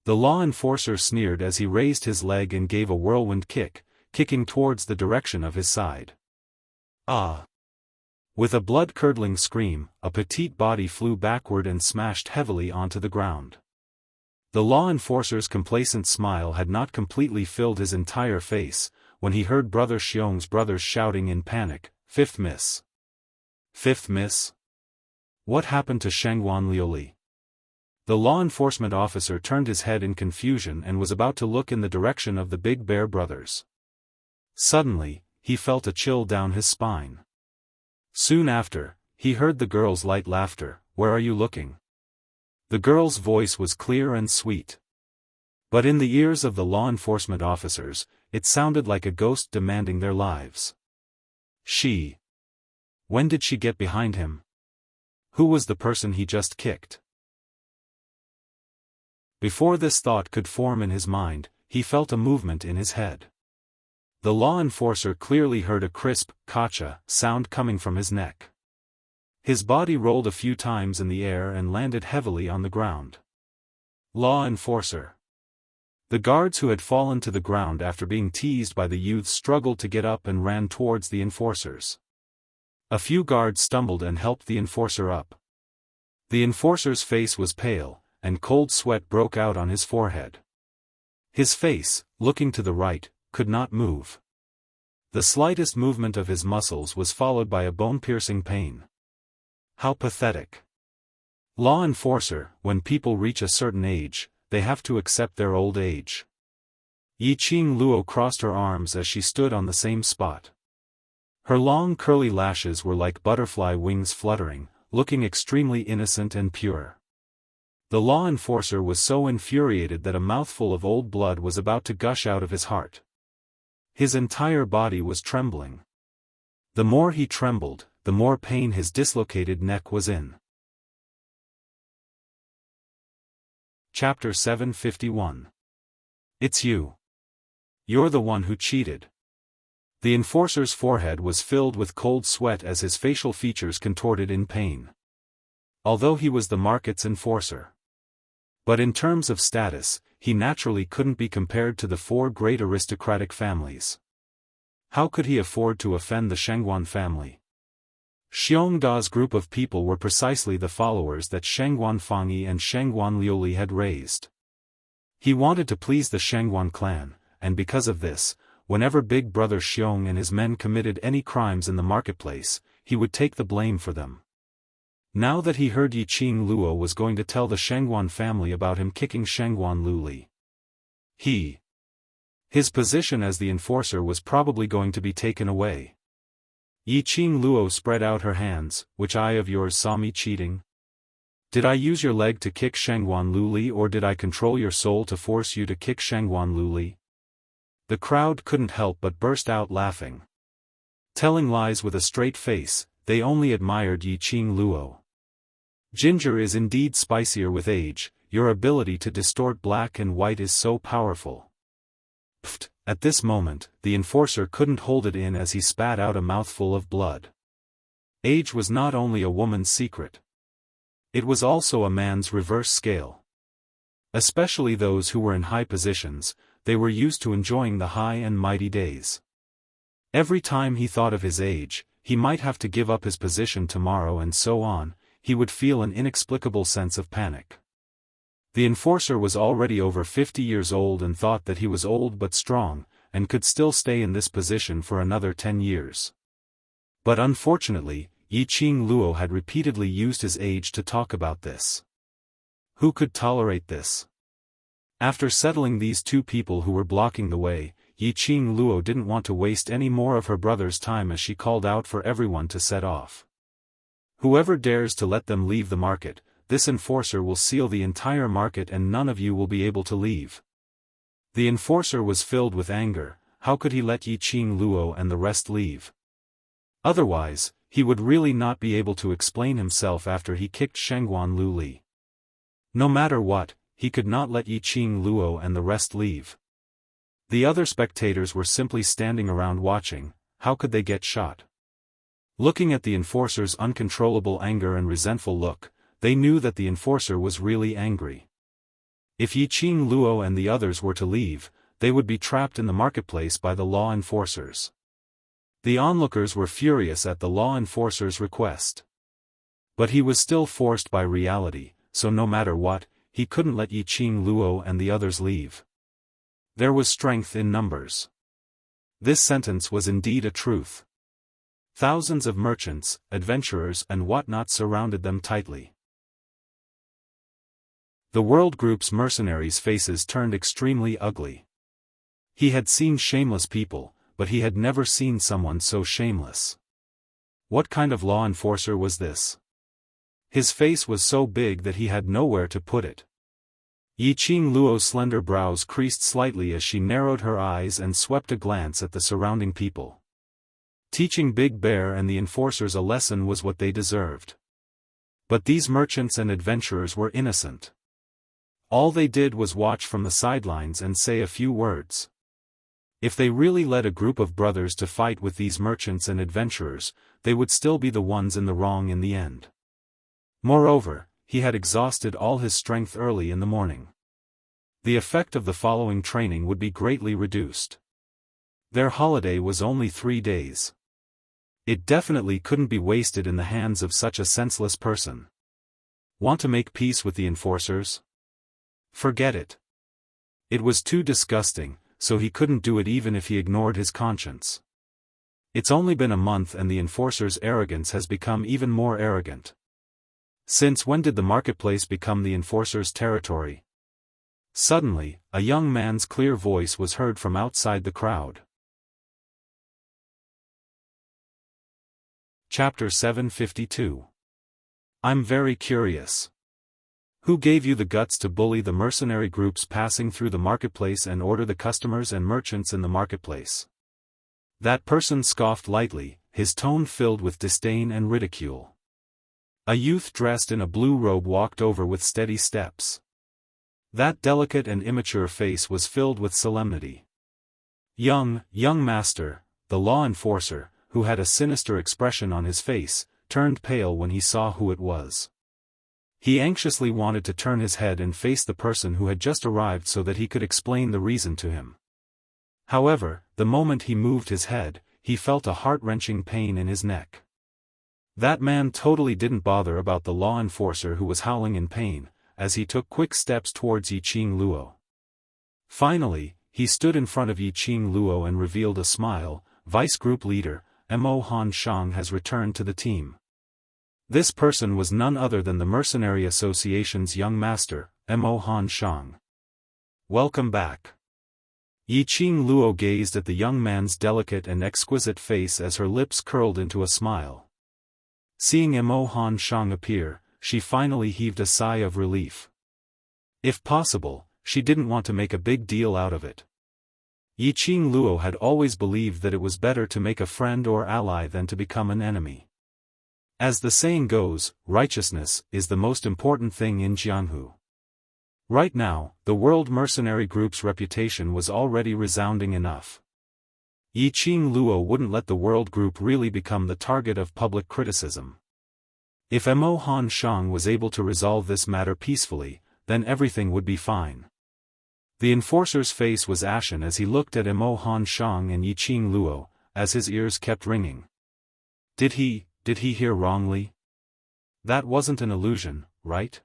The law enforcer sneered as he raised his leg and gave a whirlwind kick, kicking towards the direction of his side. Ah! With a blood-curdling scream, a petite body flew backward and smashed heavily onto the ground. The law enforcer's complacent smile had not completely filled his entire face, when he heard Brother Xiong's brothers shouting in panic, "Fifth miss! Fifth miss? What happened to Shangguan Liuli?" The law enforcement officer turned his head in confusion and was about to look in the direction of the Big Bear brothers. Suddenly, he felt a chill down his spine. Soon after, he heard the girl's light laughter. "Where are you looking?" The girl's voice was clear and sweet. But in the ears of the law enforcement officers, it sounded like a ghost demanding their lives. She. When did she get behind him? Who was the person he just kicked? Before this thought could form in his mind, he felt a movement in his head. The law enforcer clearly heard a crisp, "Kacha" sound coming from his neck. His body rolled a few times in the air and landed heavily on the ground. Law enforcer. The guards who had fallen to the ground after being teased by the youths struggled to get up and ran towards the enforcers. A few guards stumbled and helped the enforcer up. The enforcer's face was pale, and cold sweat broke out on his forehead. His face, looking to the right, could not move. The slightest movement of his muscles was followed by a bone-piercing pain. How pathetic. Law enforcer, when people reach a certain age, they have to accept their old age. Yi Qing Luo crossed her arms as she stood on the same spot. Her long curly lashes were like butterfly wings fluttering, looking extremely innocent and pure. The law enforcer was so infuriated that a mouthful of old blood was about to gush out of his heart. His entire body was trembling. The more he trembled, the more pain his dislocated neck was in. Chapter 751. It's you. You're the one who cheated. The enforcer's forehead was filled with cold sweat as his facial features contorted in pain. Although he was the market's enforcer. But in terms of status, he naturally couldn't be compared to the four great aristocratic families. How could he afford to offend the Shengguan family? Xiongda's group of people were precisely the followers that Shengguan Fangyi and Shengguan Liuli had raised. He wanted to please the Shengguan clan, and because of this, whenever Big Brother Xiong and his men committed any crimes in the marketplace, he would take the blame for them. Now that he heard Yiqing Luo was going to tell the Shengguan family about him kicking Shengguan Luli, his position as the enforcer was probably going to be taken away. Yiqing Luo spread out her hands. Which eye of yours saw me cheating? Did I use your leg to kick Shengguan Luli, or did I control your soul to force you to kick Shengguan Luli? The crowd couldn't help but burst out laughing. Telling lies with a straight face, they only admired Yiqing Luo. Ginger is indeed spicier with age, your ability to distort black and white is so powerful. Pfft, at this moment, the enforcer couldn't hold it in as he spat out a mouthful of blood. Age was not only a woman's secret. It was also a man's reverse scale. Especially those who were in high positions, they were used to enjoying the high and mighty days. Every time he thought of his age, he might have to give up his position tomorrow and so on, he would feel an inexplicable sense of panic. The enforcer was already over 50 years old and thought that he was old but strong, and could still stay in this position for another 10 years. But unfortunately, Yiqing Luo had repeatedly used his age to talk about this. Who could tolerate this? After settling these two people who were blocking the way, Yiqing Luo didn't want to waste any more of her brother's time as she called out for everyone to set off. Whoever dares to let them leave the market, this enforcer will seal the entire market and none of you will be able to leave. The enforcer was filled with anger. How could he let Yiqing Luo and the rest leave? Otherwise, he would really not be able to explain himself after he kicked Shengguan Luli. No matter what, he could not let Yiqing Luo and the rest leave. The other spectators were simply standing around watching. How could they get shot? Looking at the enforcer's uncontrollable anger and resentful look, they knew that the enforcer was really angry. If Yiqing Luo and the others were to leave, they would be trapped in the marketplace by the law enforcers. The onlookers were furious at the law enforcer's request. But he was still forced by reality, so no matter what, he couldn't let Yiqing Luo and the others leave. There was strength in numbers. This sentence was indeed a truth. Thousands of merchants, adventurers and whatnot surrounded them tightly. The World Group's mercenaries' faces turned extremely ugly. He had seen shameless people, but he had never seen someone so shameless. What kind of law enforcer was this? His face was so big that he had nowhere to put it. Yiqing Luo's slender brows creased slightly as she narrowed her eyes and swept a glance at the surrounding people. Teaching Big Bear and the enforcers a lesson was what they deserved. But these merchants and adventurers were innocent. All they did was watch from the sidelines and say a few words. If they really led a group of brothers to fight with these merchants and adventurers, they would still be the ones in the wrong in the end. Moreover, he had exhausted all his strength early in the morning. The effect of the following training would be greatly reduced. Their holiday was only 3 days. It definitely couldn't be wasted in the hands of such a senseless person. Want to make peace with the enforcers? Forget it. It was too disgusting, so he couldn't do it even if he ignored his conscience. It's only been a month and the enforcer's arrogance has become even more arrogant. Since when did the marketplace become the enforcer's territory? Suddenly, a young man's clear voice was heard from outside the crowd. Chapter 752. I'm very curious. Who gave you the guts to bully the mercenary groups passing through the marketplace and order the customers and merchants in the marketplace? That person scoffed lightly, his tone filled with disdain and ridicule. A youth dressed in a blue robe walked over with steady steps. That delicate and immature face was filled with solemnity. Young master, the law enforcer, who had a sinister expression on his face, turned pale when he saw who it was. He anxiously wanted to turn his head and face the person who had just arrived so that he could explain the reason to him. However, the moment he moved his head, he felt a heart-wrenching pain in his neck. That man totally didn't bother about the law enforcer who was howling in pain, as he took quick steps towards Yiqing Luo. Finally, he stood in front of Yiqing Luo and revealed a smile. Vice Group Leader, Mo Han Shang has returned to the team. This person was none other than the Mercenary Association's young master, Mo Han Shang. Welcome back. Yiqing Luo gazed at the young man's delicate and exquisite face as her lips curled into a smile. Seeing Mo Han Shang appear, she finally heaved a sigh of relief. If possible, she didn't want to make a big deal out of it. Yiqing Luo had always believed that it was better to make a friend or ally than to become an enemy. As the saying goes, righteousness is the most important thing in Jianghu. Right now, the World Mercenary Group's reputation was already resounding enough. Yiqing Luo wouldn't let the World Group really become the target of public criticism. If Mo Han Shang was able to resolve this matter peacefully, then everything would be fine. The enforcer's face was ashen as he looked at Mo Han Shang and Yiqing Luo, as his ears kept ringing. Did he hear wrongly? That wasn't an illusion, right?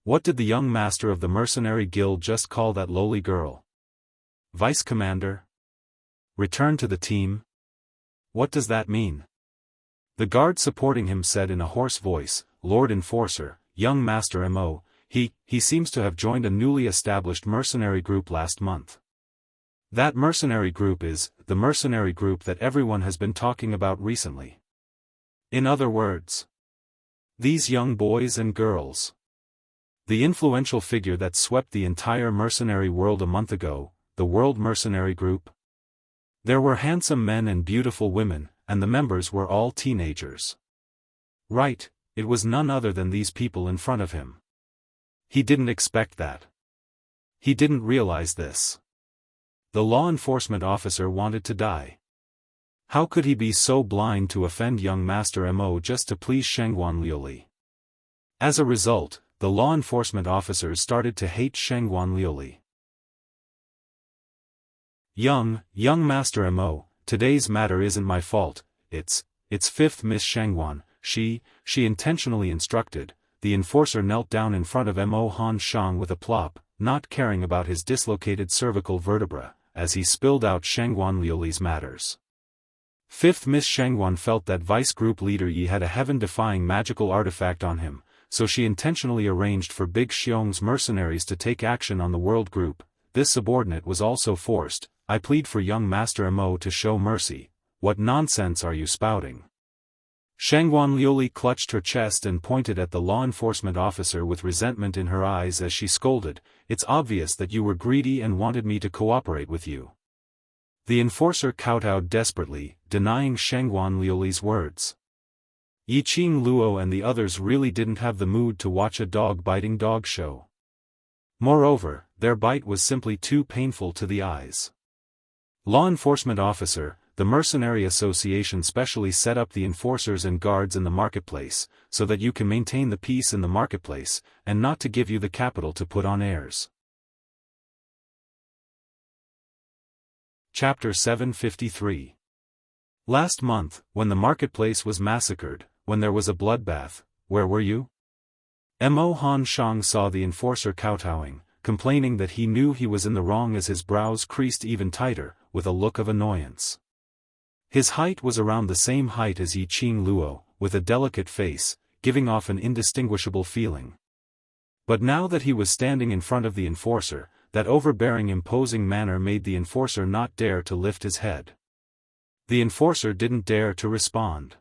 What did the young master of the mercenary guild just call that lowly girl? Vice Commander? Return to the team? What does that mean? The guard supporting him said in a hoarse voice, Lord Enforcer, young Master Mo, he seems to have joined a newly established mercenary group last month. That mercenary group is the mercenary group that everyone has been talking about recently. In other words, these young boys and girls. The influential figure that swept the entire mercenary world a month ago, the World Mercenary Group. There were handsome men and beautiful women, and the members were all teenagers. Right, it was none other than these people in front of him. He didn't expect that. He didn't realize this. The law enforcement officer wanted to die. How could he be so blind to offend young Master Mo just to please Shengguan Liuli? As a result, the law enforcement officers started to hate Shengguan Liuli. Young Master Mo, today's matter isn't my fault, it's Fifth Miss Shengguan, she intentionally instructed. The enforcer knelt down in front of Mo Han Shang with a plop, not caring about his dislocated cervical vertebra, as he spilled out Shengguan Liuli's matters. Fifth Miss Shengguan felt that Vice Group Leader Yi had a heaven-defying magical artifact on him, so she intentionally arranged for Big Xiong's mercenaries to take action on the World Group. This subordinate was also forced. I plead for young Master Mo to show mercy. What nonsense are you spouting? Shengguan Liuli clutched her chest and pointed at the law enforcement officer with resentment in her eyes as she scolded, It's obvious that you were greedy and wanted me to cooperate with you. The enforcer kowtowed desperately, denying Shengguan Liuli's words. Yiqing Luo and the others really didn't have the mood to watch a dog-biting dog show. Moreover, their bite was simply too painful to the eyes. Law enforcement officer, the Mercenary Association specially set up the enforcers and guards in the marketplace, so that you can maintain the peace in the marketplace, and not to give you the capital to put on airs. Chapter 753. Last month, when the marketplace was massacred, when there was a bloodbath, where were you? Mo Han Shang saw the enforcer kowtowing, complaining that he knew he was in the wrong as his brows creased even tighter, with a look of annoyance. His height was around the same height as Yiqing Luo, with a delicate face, giving off an indistinguishable feeling. But now that he was standing in front of the enforcer, that overbearing imposing manner made the enforcer not dare to lift his head. The enforcer didn't dare to respond.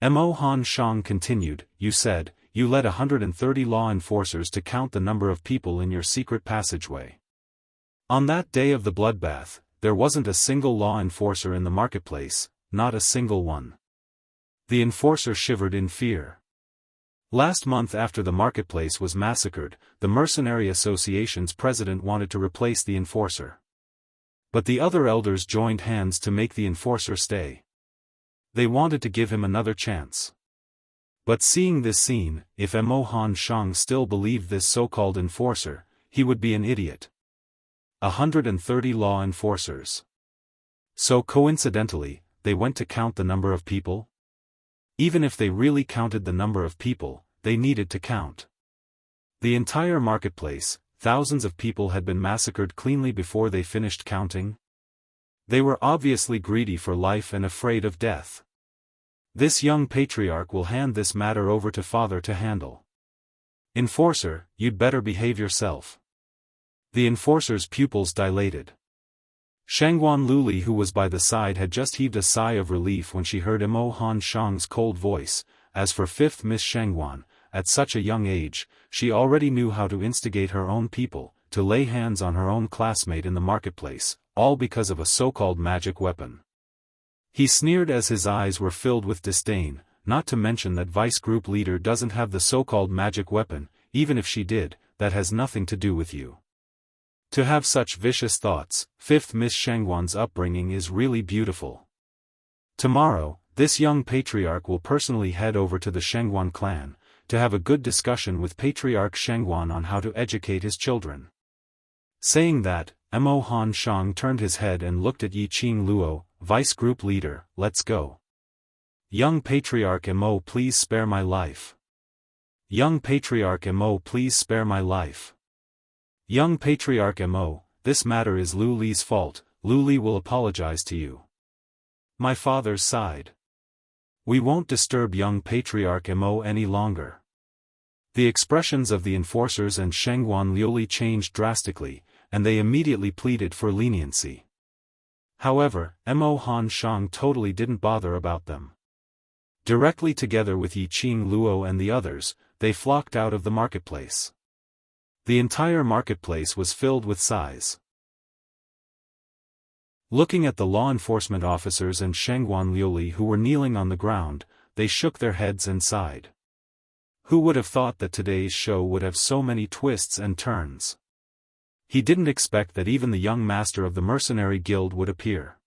Mo Han Shang continued, You said, you led 130 law enforcers to count the number of people in your secret passageway. On that day of the bloodbath, there wasn't a single law enforcer in the marketplace, not a single one. The enforcer shivered in fear. Last month after the marketplace was massacred, the Mercenary Association's president wanted to replace the enforcer. But the other elders joined hands to make the enforcer stay. They wanted to give him another chance. But seeing this scene, if Mo Han Shang still believed this so-called enforcer, he would be an idiot. 130 law enforcers. So coincidentally, they went to count the number of people? Even if they really counted the number of people, they needed to count. The entire marketplace, thousands of people had been massacred cleanly before they finished counting. They were obviously greedy for life and afraid of death. This young patriarch will hand this matter over to father to handle. Enforcer, you'd better behave yourself. The enforcer's pupils dilated. Shangguan Luli, who was by the side, had just heaved a sigh of relief when she heard Mo Han Shang's cold voice. As for fifth Miss Shangguan, at such a young age, she already knew how to instigate her own people, to lay hands on her own classmate in the marketplace, all because of a so-called magic weapon. He sneered as his eyes were filled with disdain, not to mention that vice group leader doesn't have the so-called magic weapon. Even if she did, that has nothing to do with you. To have such vicious thoughts, fifth Miss Shangguan's upbringing is really beautiful. Tomorrow, this young patriarch will personally head over to the Shangguan clan, to have a good discussion with Patriarch Shangguan on how to educate his children. Saying that, Mo Han Shang turned his head and looked at Yi Qing Luo, vice group leader. Let's go. Young Patriarch Mo, please spare my life. Young Patriarch Mo, please spare my life. Young Patriarch Mo, this matter is Lu Li's fault. Lu Li will apologize to you. My father sighed. We won't disturb young Patriarch Mo any longer. The expressions of the enforcers and Shangguan Liuli changed drastically, and they immediately pleaded for leniency. However, Mo Han Shang totally didn't bother about them. Directly together with Yi Qing Luo and the others, they flocked out of the marketplace. The entire marketplace was filled with sighs. Looking at the law enforcement officers and Shangguan Liuli who were kneeling on the ground, they shook their heads and sighed. Who would have thought that today's show would have so many twists and turns? He didn't expect that even the young master of the mercenary guild would appear.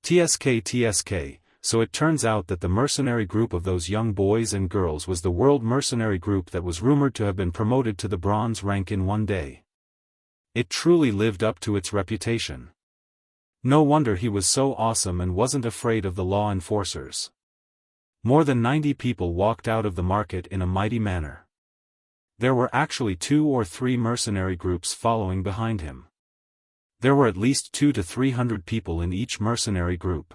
TSK, so it turns out that the mercenary group of those young boys and girls was the world mercenary group that was rumored to have been promoted to the bronze rank in one day. It truly lived up to its reputation. No wonder he was so awesome and wasn't afraid of the law enforcers. More than 90 people walked out of the market in a mighty manner. There were actually 2 or 3 mercenary groups following behind him. There were at least 200 to 300 people in each mercenary group.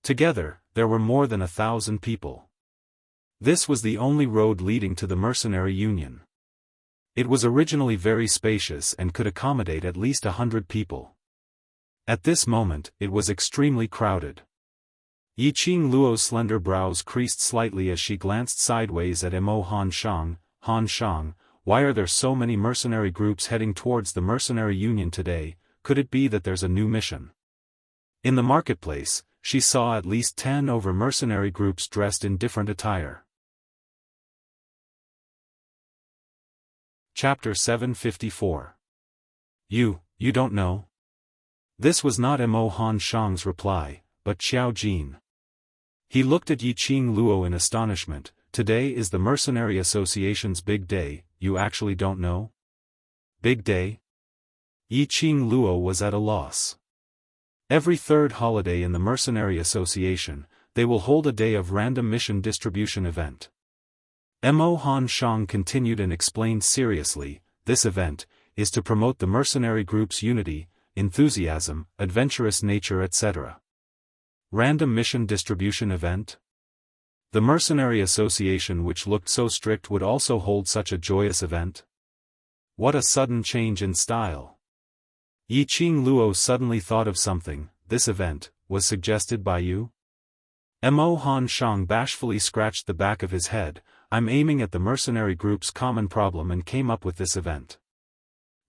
Together, there were more than 1,000 people. This was the only road leading to the mercenary union. It was originally very spacious and could accommodate at least 100 people. At this moment, it was extremely crowded. Yi Qing Luo's slender brows creased slightly as she glanced sideways at Mo Han Shang. Han Shang, why are there so many mercenary groups heading towards the mercenary union today? Could it be that there's a new mission? In the marketplace, she saw at least 10 over mercenary groups dressed in different attire. Chapter 754. You don't know? This was not Mo Han Shang's reply, but Xiao Jin. He looked at Yi Qing Luo in astonishment. Today is the Mercenary Association's big day, you actually don't know? Big day? Yi Qing Luo was at a loss. Every third holiday in the Mercenary Association, they will hold a day of random mission distribution event. Mo Han Shang continued and explained seriously, this event is to promote the mercenary group's unity, enthusiasm, adventurous nature, etc. Random mission distribution event? The Mercenary Association, which looked so strict, would also hold such a joyous event? What a sudden change in style! Yi Qing Luo suddenly thought of something. This event was suggested by you? Mo Han Shang bashfully scratched the back of his head. I'm aiming at the mercenary group's common problem and came up with this event.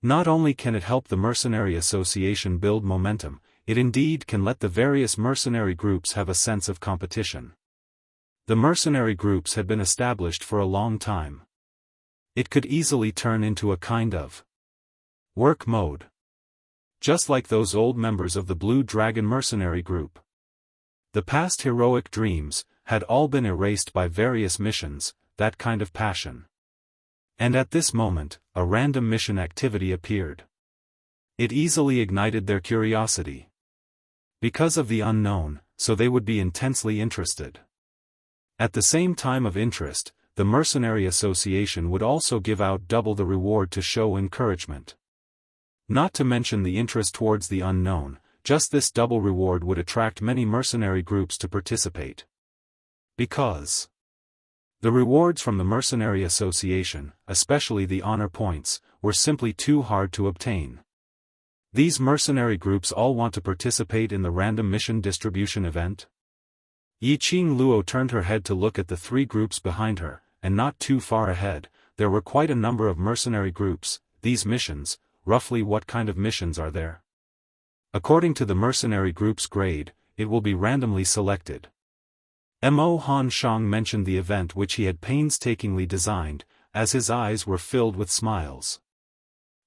Not only can it help the mercenary association build momentum, it indeed can let the various mercenary groups have a sense of competition. The mercenary groups had been established for a long time. It could easily turn into a kind of work mode. Just like those old members of the Blue Dragon mercenary group. The past heroic dreams had all been erased by various missions, that kind of passion. And at this moment, a random mission activity appeared. It easily ignited their curiosity. Because of the unknown, so they would be intensely interested. At the same time of interest, the Mercenary Association would also give out double the reward to show encouragement. Not to mention the interest towards the unknown, just this double reward would attract many mercenary groups to participate. Because the rewards from the Mercenary Association, especially the honor points, were simply too hard to obtain. These mercenary groups all want to participate in the random mission distribution event. Yiqing Luo turned her head to look at the three groups behind her, and not too far ahead, there were quite a number of mercenary groups. These missions, roughly what kind of missions are there? According to the mercenary group's grade, it will be randomly selected. Mo Han Shang mentioned the event which he had painstakingly designed, as his eyes were filled with smiles.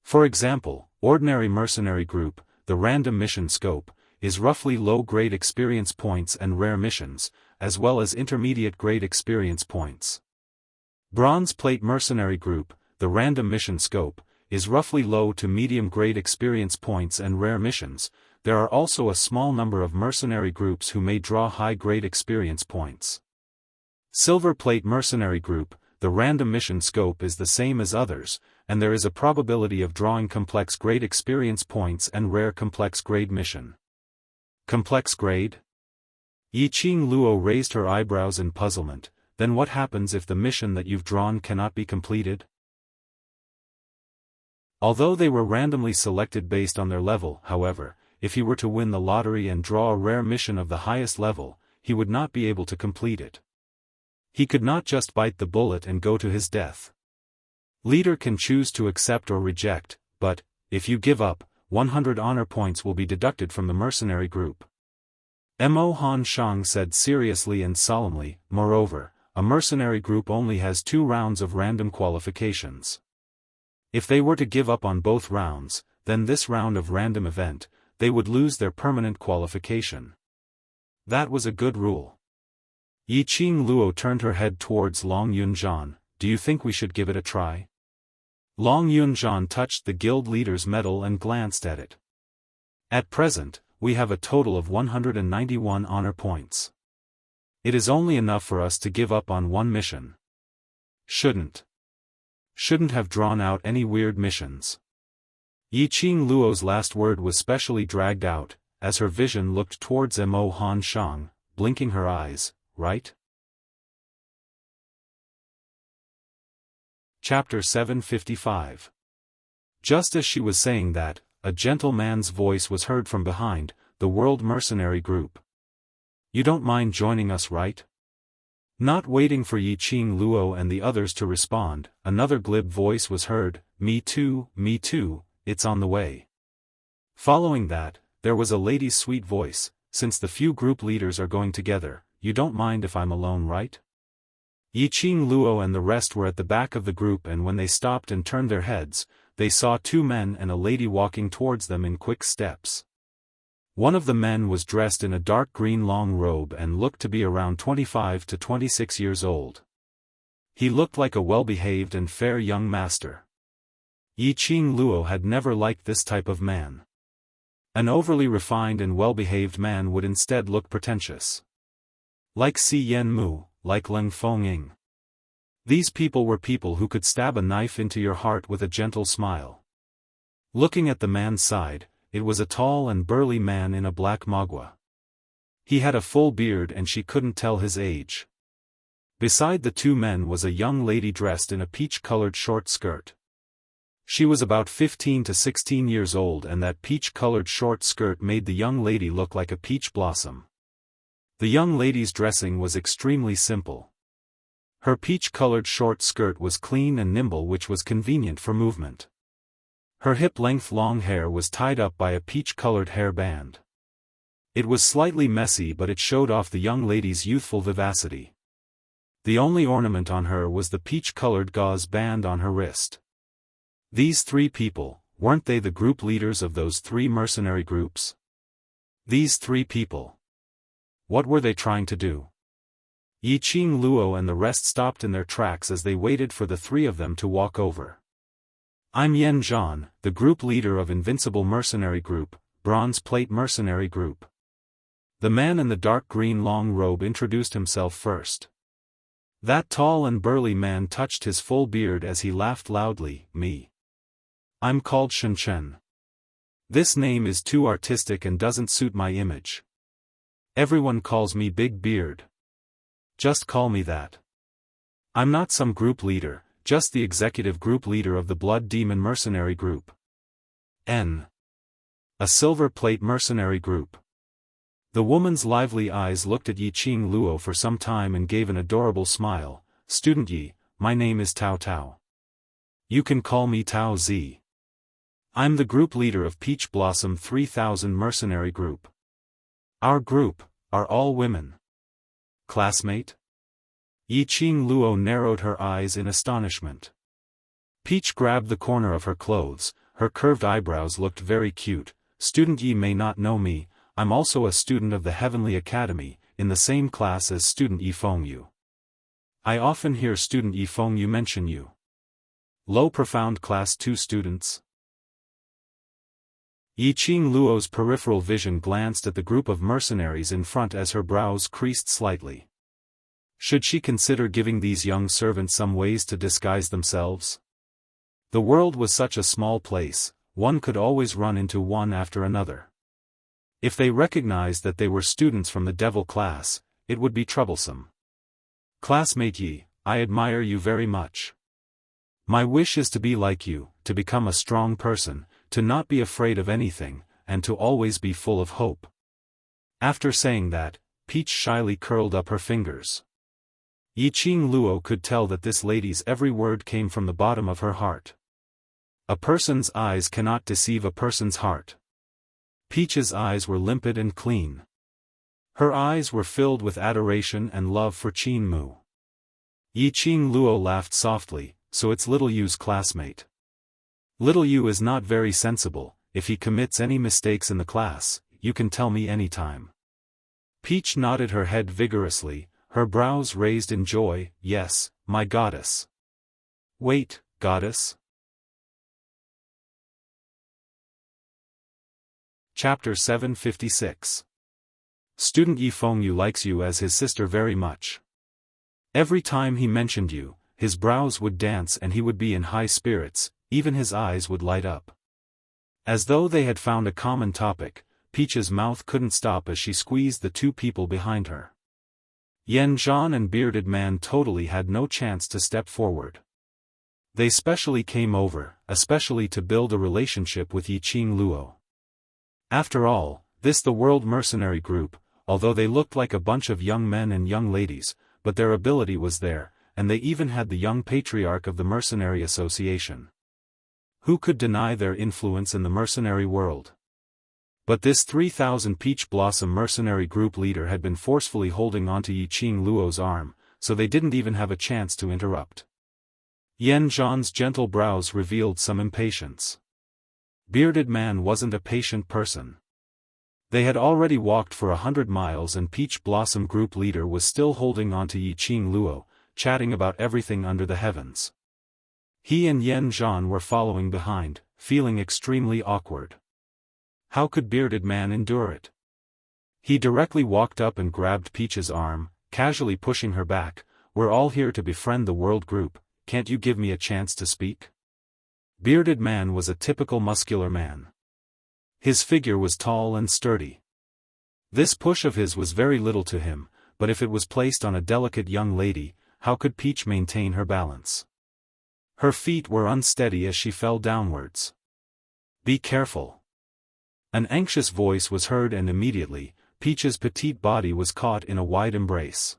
For example, ordinary mercenary group, the random mission scope, is roughly low-grade experience points and rare missions, as well as intermediate-grade experience points. Bronze Plate Mercenary Group, the random mission scope, is roughly low to medium-grade experience points and rare missions. There are also a small number of mercenary groups who may draw high-grade experience points. Silver Plate Mercenary Group, the random mission scope is the same as others, and there is a probability of drawing complex grade experience points and rare complex grade mission. Complex grade? Yiqing Luo raised her eyebrows in puzzlement. Then what happens if the mission that you've drawn cannot be completed? Although they were randomly selected based on their level, however, if he were to win the lottery and draw a rare mission of the highest level, he would not be able to complete it. He could not just bite the bullet and go to his death. Leader can choose to accept or reject, but, if you give up, 100 honor points will be deducted from the mercenary group. Mo Han Shang said seriously and solemnly. Moreover, a mercenary group only has 2 rounds of random qualifications. If they were to give up on both rounds, then this round of random event, they would lose their permanent qualification. That was a good rule. Yiqing Luo turned her head towards Long Yunzhan. Do you think we should give it a try? Long Yunzhan touched the guild leader's medal and glanced at it. At present, we have a total of 191 honor points. It is only enough for us to give up on one mission. Shouldn't have drawn out any weird missions. Yiqing Luo's last word was specially dragged out, as her vision looked towards Mo Han Shang, blinking her eyes, right? Chapter 755. Just as she was saying that, a gentleman's voice was heard from behind, the World Mercenary Group. You don't mind joining us, right? Not waiting for Yiqing Luo and the others to respond, another glib voice was heard, me too, it's on the way. Following that, there was a lady's sweet voice, since the few group leaders are going together, you don't mind if I'm alone, right? Yiqing Luo and the rest were at the back of the group, and when they stopped and turned their heads, they saw 2 men and a lady walking towards them in quick steps. One of the men was dressed in a dark green long robe and looked to be around 25 to 26 years old. He looked like a well-behaved and fair young master. Yiqing Luo had never liked this type of man. An overly refined and well-behaved man would instead look pretentious. Like Si Yen Mu, like Leng Fengying. These people were people who could stab a knife into your heart with a gentle smile. Looking at the man's side, it was a tall and burly man in a black magua. He had a full beard and she couldn't tell his age. Beside the 2 men was a young lady dressed in a peach-colored short skirt. She was about 15 to 16 years old, and that peach-colored short skirt made the young lady look like a peach blossom. The young lady's dressing was extremely simple. Her peach-colored short skirt was clean and nimble, which was convenient for movement. Her hip-length long hair was tied up by a peach-colored hair band. It was slightly messy, but it showed off the young lady's youthful vivacity. The only ornament on her was the peach-colored gauze band on her wrist. These three people, weren't they the group leaders of those three mercenary groups? These three people. What were they trying to do? Yiqing Luo and the rest stopped in their tracks as they waited for the three of them to walk over. I'm Yan Zhan, the group leader of Invincible Mercenary Group, Bronze Plate Mercenary Group. The man in the dark green long robe introduced himself first. That tall and burly man touched his full beard as he laughed loudly. Me. I'm called Shen Chen. This name is too artistic and doesn't suit my image. Everyone calls me Big Beard. Just call me that. I'm not some group leader, just the executive group leader of the Blood Demon Mercenary Group. A Silver Plate Mercenary Group. The woman's lively eyes looked at Yiqing Luo for some time and gave an adorable smile. Student Yi, my name is Tao Tao. You can call me Tao Z. I'm the group leader of Peach Blossom 3000 Mercenary Group. Our group are all women. Classmate? Yiqing Luo narrowed her eyes in astonishment. Peach grabbed the corner of her clothes, her curved eyebrows looked very cute. Student Yi may not know me, I'm also a student of the Heavenly Academy, in the same class as Student Yi Fengyu. I often hear Student Yi Fengyu mention you. Low Profound Class 2 students. Yiqing Luo's peripheral vision glanced at the group of mercenaries in front as her brows creased slightly. Should she consider giving these young servants some ways to disguise themselves? The world was such a small place, one could always run into one after another. If they recognized that they were students from the devil class, it would be troublesome. Classmate Yi, I admire you very much. My wish is to be like you, to become a strong person, to not be afraid of anything, and to always be full of hope. After saying that, Peach shyly curled up her fingers. Yiqing Luo could tell that this lady's every word came from the bottom of her heart. A person's eyes cannot deceive a person's heart. Peach's eyes were limpid and clean. Her eyes were filled with adoration and love for Qin Mu. Yiqing Luo laughed softly, so it's Little Yu's classmate. Little Yu is not very sensible, if he commits any mistakes in the class, you can tell me anytime. Peach nodded her head vigorously, her brows raised in joy. Yes, my goddess. Wait, goddess? Chapter 756. Student Yi Fengyu likes you as his sister very much. Every time he mentioned you, his brows would dance and he would be in high spirits, even his eyes would light up. As though they had found a common topic, Peach's mouth couldn't stop as she squeezed the two people behind her. Yan Zhan and Bearded Man totally had no chance to step forward. They specially came over, especially to build a relationship with Yiqing Luo. After all, this the World Mercenary Group, although they looked like a bunch of young men and young ladies, but their ability was there, and they even had the young patriarch of the Mercenary Association. Who could deny their influence in the mercenary world? But this 3000 Peach Blossom Mercenary Group leader had been forcefully holding onto Yiqing Luo's arm, so they didn't even have a chance to interrupt. Yan Zhan's gentle brows revealed some impatience. Bearded Man wasn't a patient person. They had already walked for 100 miles and Peach Blossom Group leader was still holding onto Yiqing Luo, chatting about everything under the heavens. He and Yan Zhan were following behind, feeling extremely awkward. How could Bearded Man endure it? He directly walked up and grabbed Peach's arm, casually pushing her back. We're all here to befriend the world group, can't you give me a chance to speak? Bearded Man was a typical muscular man. His figure was tall and sturdy. This push of his was very little to him, but if it was placed on a delicate young lady, how could Peach maintain her balance? Her feet were unsteady as she fell downwards. Be careful. An anxious voice was heard and immediately, Peach's petite body was caught in a wide embrace.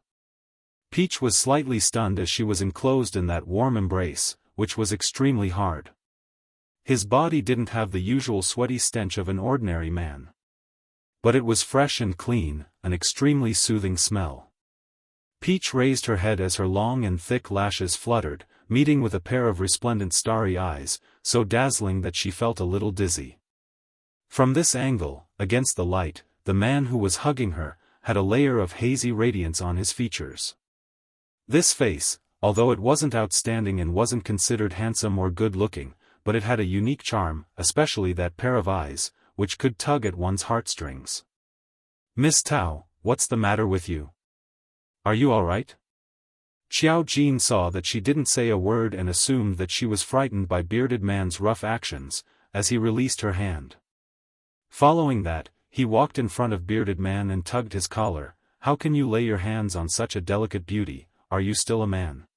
Peach was slightly stunned as she was enclosed in that warm embrace, which was extremely hard. His body didn't have the usual sweaty stench of an ordinary man. But it was fresh and clean, an extremely soothing smell. Peach raised her head as her long and thick lashes fluttered, meeting with a pair of resplendent starry eyes, so dazzling that she felt a little dizzy. From this angle, against the light, the man who was hugging her had a layer of hazy radiance on his features. This face, although it wasn't outstanding and wasn't considered handsome or good-looking, but it had a unique charm, especially that pair of eyes, which could tug at one's heartstrings. "Miss Tao, what's the matter with you? Are you all right?" Xiao Jin saw that she didn't say a word and assumed that she was frightened by bearded man's rough actions, as he released her hand. Following that, he walked in front of bearded man and tugged his collar. "How can you lay your hands on such a delicate beauty? Are you still a man?"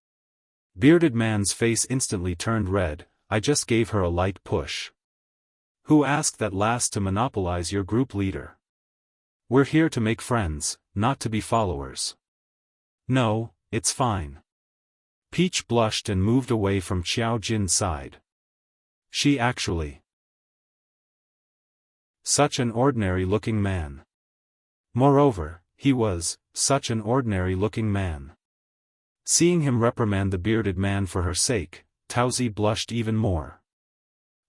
Bearded man's face instantly turned red. "I just gave her a light push." "Who asked that last to monopolize your group leader? We're here to make friends, not to be followers." "No, it's fine." Peach blushed and moved away from Xiao Jin's side. She actually. Such an ordinary-looking man. Moreover, he was such an ordinary-looking man. Seeing him reprimand the bearded man for her sake, Taozi blushed even more.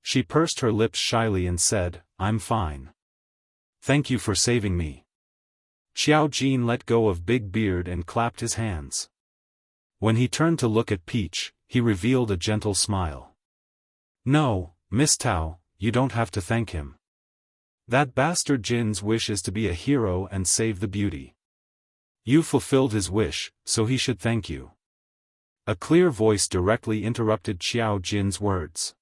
She pursed her lips shyly and said, "I'm fine. Thank you for saving me." Xiao Jin let go of Big Beard and clapped his hands. When he turned to look at Peach, he revealed a gentle smile. "No, Miss Tao, you don't have to thank him. That bastard Jin's wish is to be a hero and save the beauty. You fulfilled his wish, so he should thank you." A clear voice directly interrupted Xiao Jin's words.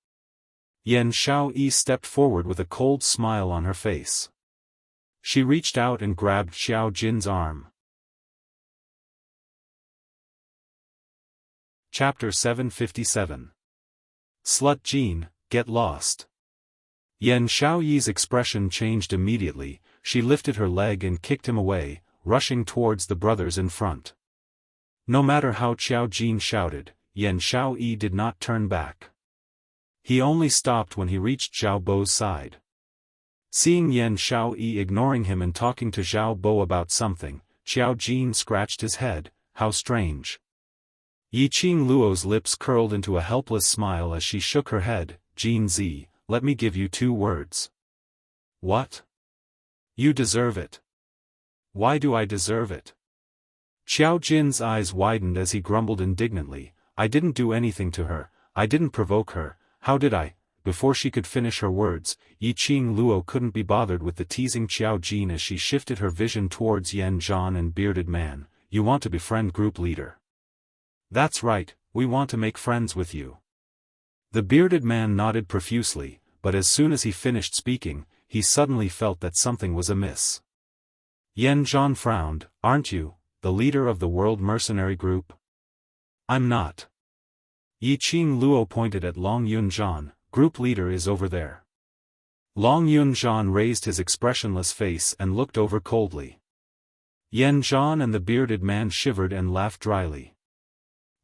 Yan Xiaoyi stepped forward with a cold smile on her face. She reached out and grabbed Xiao Jin's arm. Chapter 757. Slut Jin, get lost. Yan Xiaoyi's expression changed immediately. She lifted her leg and kicked him away, rushing towards the brothers in front. No matter how Xiao Jin shouted, Yan Xiaoyi did not turn back. He only stopped when he reached Xiao Bo's side. Seeing Yan Xiaoyi ignoring him and talking to Xiao Bo about something, Xiao Jin scratched his head. How strange. Yiqing Luo's lips curled into a helpless smile as she shook her head. "Jin Z, let me give you 2 words. "What?" "You deserve it." "Why do I deserve it?" Xiao Jin's eyes widened as he grumbled indignantly. "I didn't do anything to her, I didn't provoke her, how did I?" Before she could finish her words, Yiqing Luo couldn't be bothered with the teasing Xiao Jin as she shifted her vision towards Yan Zhan and Bearded Man. "You want to befriend group leader?" "That's right, we want to make friends with you." The bearded man nodded profusely, but as soon as he finished speaking, he suddenly felt that something was amiss. Yan Zhan frowned. "Aren't you the leader of the World Mercenary Group?" "I'm not." Yiqing Luo pointed at Long Yunzhan. "Group leader is over there." Long Yunzhan raised his expressionless face and looked over coldly. Yan Zhan and the bearded man shivered and laughed dryly.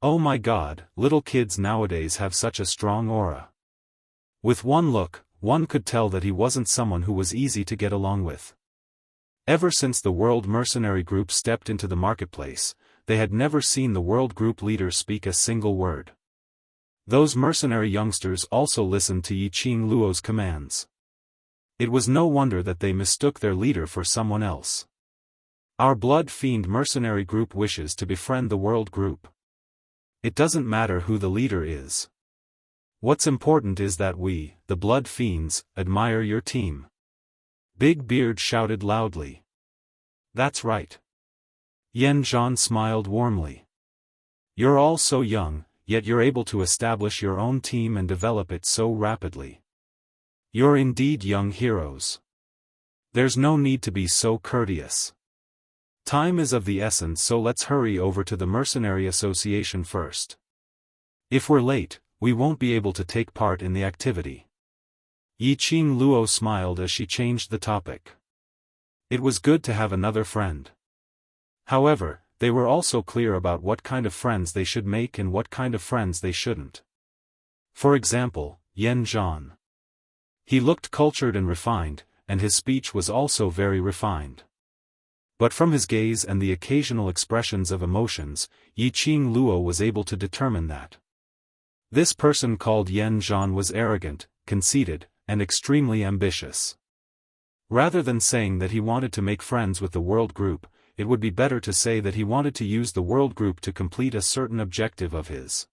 Oh my god, little kids nowadays have such a strong aura. With one look, one could tell that he wasn't someone who was easy to get along with. Ever since the World Mercenary Group stepped into the marketplace, they had never seen the World Group leader speak a single word. Those mercenary youngsters also listened to Yiqing Luo's commands. It was no wonder that they mistook their leader for someone else. Our Blood Fiend Mercenary Group wishes to befriend the World Group. It doesn't matter who the leader is. What's important is that we, the Blood Fiends, admire your team. Big Beard shouted loudly. That's right. Yan Zhan smiled warmly. You're all so young, yet you're able to establish your own team and develop it so rapidly. You're indeed young heroes. There's no need to be so courteous. Time is of the essence, so let's hurry over to the Mercenary Association first. If we're late, we won't be able to take part in the activity. Yiqing Luo smiled as she changed the topic. It was good to have another friend. However, they were also clear about what kind of friends they should make and what kind of friends they shouldn't. For example, Yan Zhan. He looked cultured and refined, and his speech was also very refined. But from his gaze and the occasional expressions of emotions, Yiqing Luo was able to determine that this person called Yan Zhan was arrogant, conceited, and extremely ambitious. Rather than saying that he wanted to make friends with the world group, it would be better to say that he wanted to use the world group to complete a certain objective of his.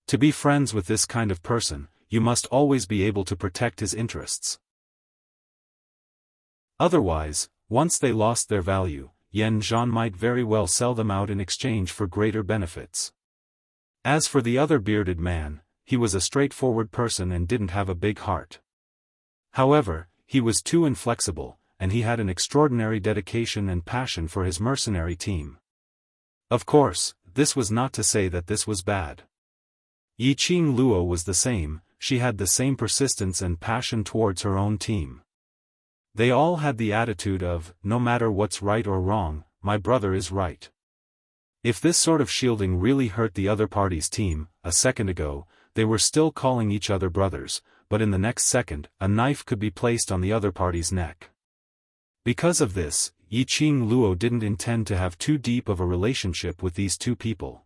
To be friends with this kind of person, you must always be able to protect his interests. Otherwise, once they lost their value, Yan Zhan might very well sell them out in exchange for greater benefits. As for the other bearded man, he was a straightforward person and didn't have a big heart. However, he was too inflexible, and he had an extraordinary dedication and passion for his mercenary team. Of course, this was not to say that this was bad. Yiqing Luo was the same, she had the same persistence and passion towards her own team. They all had the attitude of, no matter what's right or wrong, my brother is right. If this sort of shielding really hurt the other party's team, a second ago, they were still calling each other brothers, but in the next second, a knife could be placed on the other party's neck. Because of this, Yiqing Luo didn't intend to have too deep of a relationship with these two people.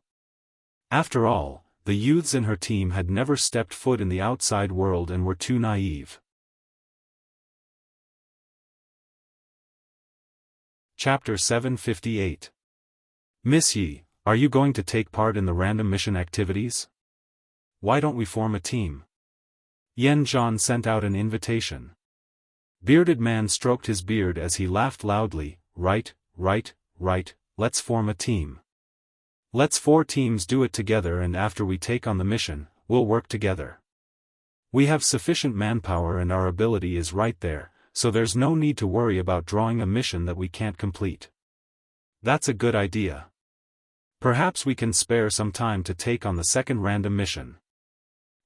After all, the youths in her team had never stepped foot in the outside world and were too naive. Chapter 758. Miss Yi, are you going to take part in the random mission activities? Why don't we form a team? Yan Zhan sent out an invitation. Bearded man stroked his beard as he laughed loudly. Right, let's form a team. Let's 4 teams do it together, and after we take on the mission, we'll work together. We have sufficient manpower and our ability is right there, so there's no need to worry about drawing a mission that we can't complete. That's a good idea. Perhaps we can spare some time to take on the second random mission.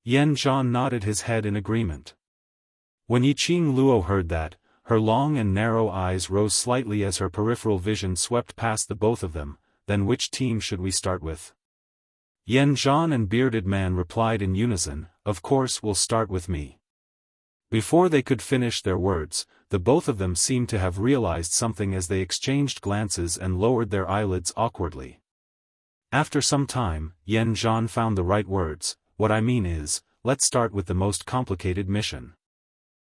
Yan Zhan nodded his head in agreement. When Yiqing Luo heard that, her long and narrow eyes rose slightly as her peripheral vision swept past the both of them. Then which team should we start with? Yan Zhan and Bearded Man replied in unison, of course we'll start with me. Before they could finish their words, the both of them seemed to have realized something as they exchanged glances and lowered their eyelids awkwardly. After some time, Yan Zhan found the right words. What I mean is, let's start with the most complicated mission.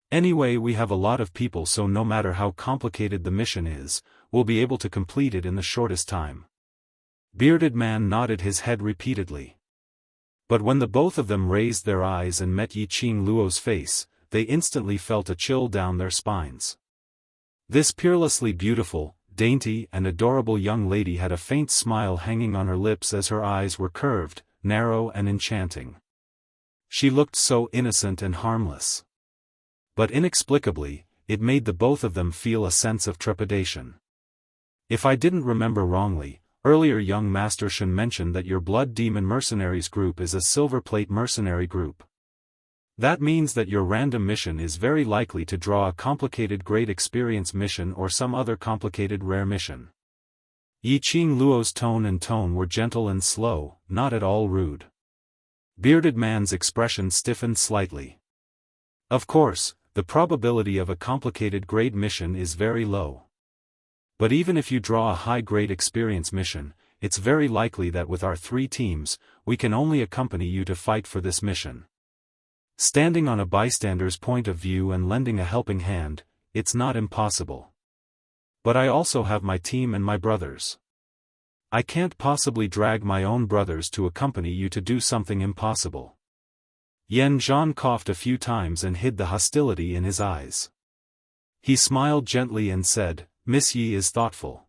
Anyway, we have a lot of people, so no matter how complicated the mission is, we'll be able to complete it in the shortest time. Bearded Man nodded his head repeatedly. But when the both of them raised their eyes and met Yiqing Luo's face, they instantly felt a chill down their spines. This peerlessly beautiful, dainty and adorable young lady had a faint smile hanging on her lips as her eyes were curved, narrow and enchanting. She looked so innocent and harmless. But inexplicably, it made the both of them feel a sense of trepidation. If I didn't remember wrongly, earlier young Master Shen mentioned that your Blood Demon Mercenaries group is a Silver Plate mercenary group. That means that your random mission is very likely to draw a complicated great experience mission or some other complicated rare mission. Yiqing Luo's tone were gentle and slow, not at all rude. Bearded Man's expression stiffened slightly. Of course, the probability of a complicated grade mission is very low. But even if you draw a high-grade experience mission, it's very likely that with our 3 teams, we can only accompany you to fight for this mission. Standing on a bystander's point of view and lending a helping hand, it's not impossible. But I also have my team and my brothers. I can't possibly drag my own brothers to accompany you to do something impossible. Yan Zhan coughed a few times and hid the hostility in his eyes. He smiled gently and said, Miss Yi is thoughtful.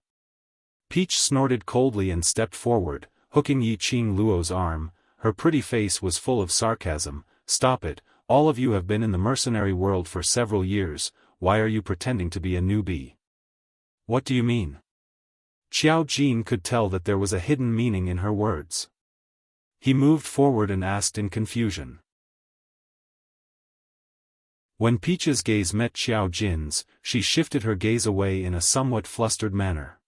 Peach snorted coldly and stepped forward, hooking Yiqing Luo's arm. Her pretty face was full of sarcasm. Stop it, all of you have been in the mercenary world for several years, why are you pretending to be a newbie? What do you mean? Xiao Jin could tell that there was a hidden meaning in her words. He moved forward and asked in confusion. When Peach's gaze met Xiao Jin's, she shifted her gaze away in a somewhat flustered manner.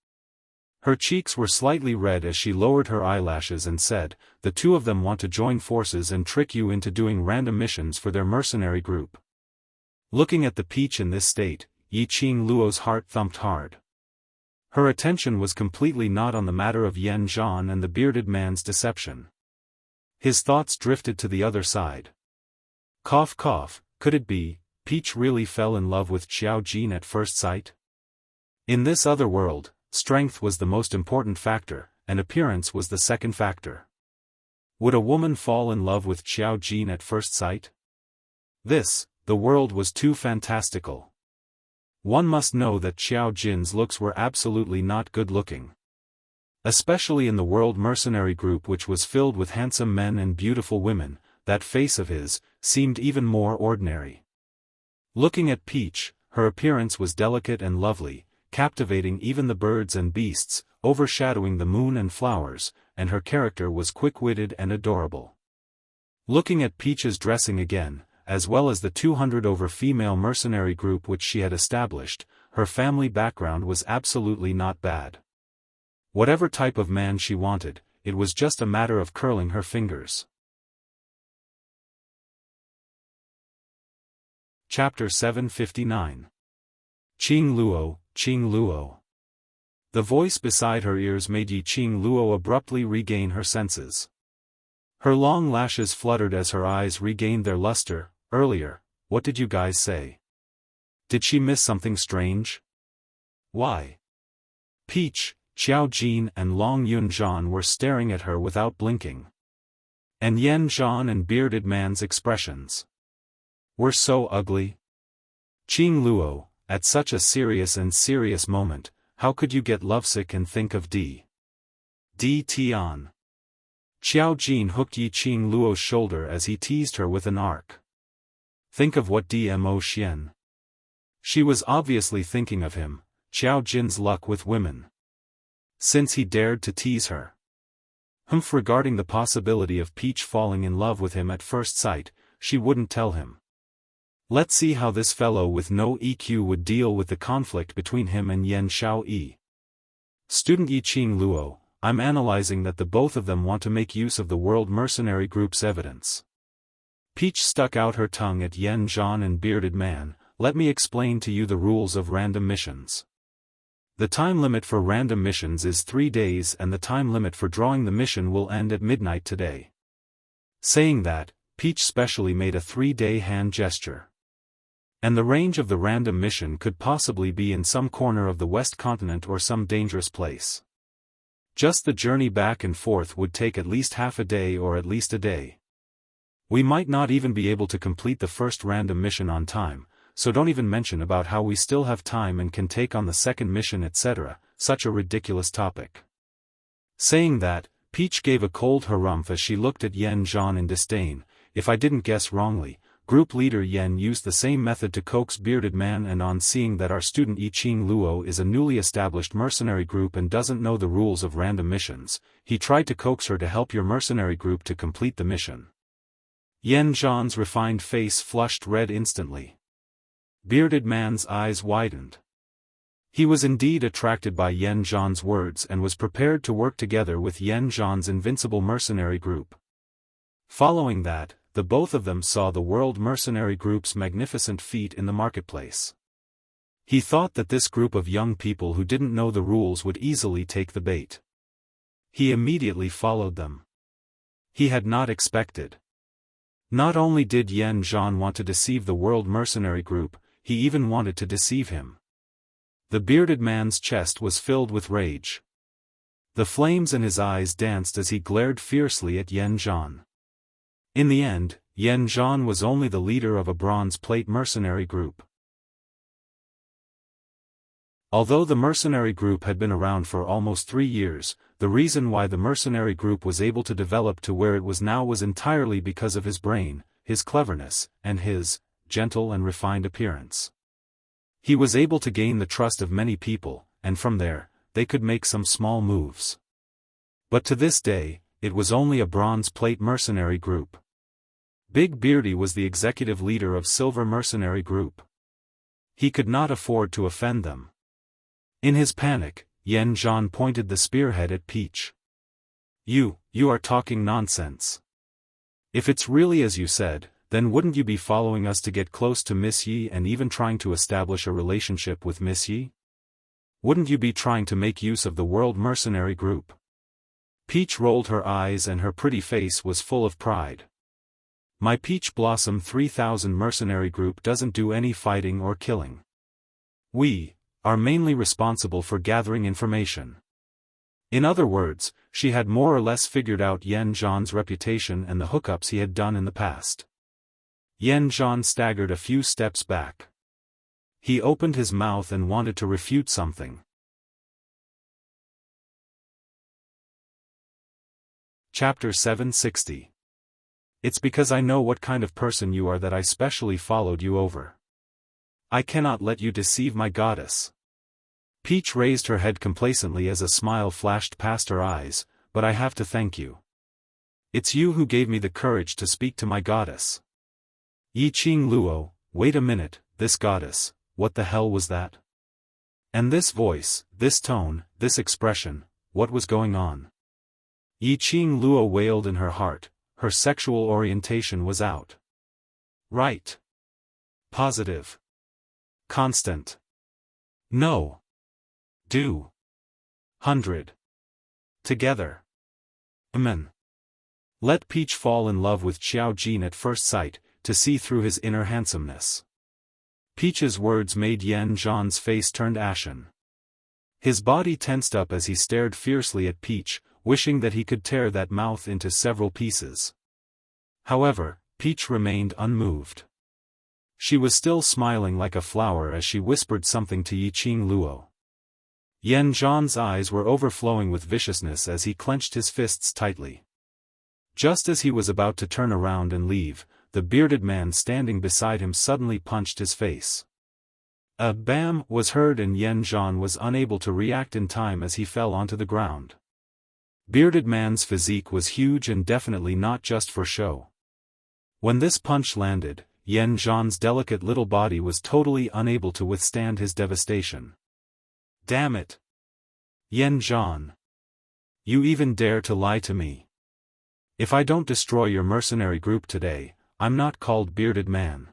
Her cheeks were slightly red as she lowered her eyelashes and said, the two of them want to join forces and trick you into doing random missions for their mercenary group. Looking at the Peach in this state, Yi Qing Luo's heart thumped hard. Her attention was completely not on the matter of Yan Zhan and the bearded man's deception. His thoughts drifted to the other side. Cough cough, could it be, Peach really fell in love with Xiao Jin at first sight? In this other world, strength was the most important factor, and appearance was the second factor. Would a woman fall in love with Xiao Jin at first sight? The world was too fantastical. One must know that Xiao Jin's looks were absolutely not good-looking. Especially in the world mercenary group, which was filled with handsome men and beautiful women, that face of his seemed even more ordinary. Looking at Peach, her appearance was delicate and lovely, captivating even the birds and beasts, overshadowing the moon and flowers, and her character was quick-witted and adorable. Looking at Peach's dressing again, as well as the 200 over female mercenary group which she had established, her family background was absolutely not bad. Whatever type of man she wanted, it was just a matter of curling her fingers. Chapter 759. Qing Luo, Qing Luo. The voice beside her ears made Yi Qing Luo abruptly regain her senses. Her long lashes fluttered as her eyes regained their luster. Earlier, what did you guys say? Did she miss something strange? Why? Peach, Xiao Jin and Long Yun Zhan were staring at her without blinking. And Yan Zhan and bearded man's expressions were so ugly. Qing Luo, at such a serious moment, how could you get lovesick and think of D. Tian? Xiao Jin hooked Yi Qing Luo's shoulder as he teased her with an arc. Think of what Dmo Xian. She was obviously thinking of him, Xiao Jin's luck with women. Since he dared to tease her. Regarding the possibility of Peach falling in love with him at first sight, she wouldn't tell him. Let's see how this fellow with no EQ would deal with the conflict between him and Yan Xiaoyi. Student Yi Qing Luo, I'm analyzing that the both of them want to make use of the World Mercenary Group's evidence. Peach stuck out her tongue at Yan Zhan and bearded man. Let me explain to you the rules of random missions. The time limit for random missions is 3 days and the time limit for drawing the mission will end at midnight today. Saying that, Peach specially made a 3-day hand gesture. And the range of the random mission could possibly be in some corner of the West Continent or some dangerous place. Just the journey back and forth would take at least half a day or at least a day. We might not even be able to complete the first random mission on time, so don't even mention about how we still have time and can take on the second mission etc., such a ridiculous topic. Saying that, Peach gave a cold harumph as she looked at Yan Zhan in disdain. If I didn't guess wrongly, group leader Yan used the same method to coax bearded man, and on seeing that our student Yi Qing Luo is a newly established mercenary group and doesn't know the rules of random missions, he tried to coax her to help your mercenary group to complete the mission. Yan Zhan's refined face flushed red instantly. Bearded man's eyes widened. He was indeed attracted by Yan Zhan's words and was prepared to work together with Yan Zhan's invincible mercenary group. Following that, the both of them saw the World Mercenary Group's magnificent feat in the marketplace. He thought that this group of young people who didn't know the rules would easily take the bait. He immediately followed them. He had not expected. Not only did Yan Zhan want to deceive the World Mercenary Group, he even wanted to deceive him. The bearded man's chest was filled with rage. The flames in his eyes danced as he glared fiercely at Yan Zhan. In the end, Yan Zhan was only the leader of a bronze plate mercenary group. Although the mercenary group had been around for almost 3 years, the reason why the mercenary group was able to develop to where it was now was entirely because of his brain, his cleverness, and his gentle and refined appearance. He was able to gain the trust of many people, and from there, they could make some small moves. But to this day, it was only a bronze plate mercenary group. Big Beardy was the executive leader of Silver Mercenary Group. He could not afford to offend them. In his panic, Yan Zhan pointed the spearhead at Peach. You are talking nonsense. If it's really as you said, then wouldn't you be following us to get close to Miss Yi and even trying to establish a relationship with Miss Yi? Wouldn't you be trying to make use of the World Mercenary Group? Peach rolled her eyes and her pretty face was full of pride. My Peach Blossom 3000 Mercenary Group doesn't do any fighting or killing. We are mainly responsible for gathering information. In other words, she had more or less figured out Yan Zhan's reputation and the hookups he had done in the past. Yan Zhan staggered a few steps back. He opened his mouth and wanted to refute something. Chapter 760. It's because I know what kind of person you are that I specially followed you over. I cannot let you deceive my goddess. Peach raised her head complacently as a smile flashed past her eyes, but I have to thank you. It's you who gave me the courage to speak to my goddess. Yi Qing Luo, wait a minute, this goddess, what the hell was that? And this voice, this tone, this expression, what was going on? Yi Qing Luo wailed in her heart, her sexual orientation was out. Right. Positive. Constant. No. Do. 100. Together. Amen. Let Peach fall in love with Xiao Jin at first sight, to see through his inner handsomeness. Peach's words made Yan Zhan's face turn ashen. His body tensed up as he stared fiercely at Peach, wishing that he could tear that mouth into several pieces. However, Peach remained unmoved. She was still smiling like a flower as she whispered something to Yi Qing Luo. Yan Zhan's eyes were overflowing with viciousness as he clenched his fists tightly. Just as he was about to turn around and leave, the bearded man standing beside him suddenly punched his face. A bam was heard and Yan Zhan was unable to react in time as he fell onto the ground. Bearded man's physique was huge and definitely not just for show. When this punch landed, Yan Zhan's delicate little body was totally unable to withstand his devastation. Damn it! Yan Zhan. You even dare to lie to me. If I don't destroy your mercenary group today, I'm not called Bearded Man.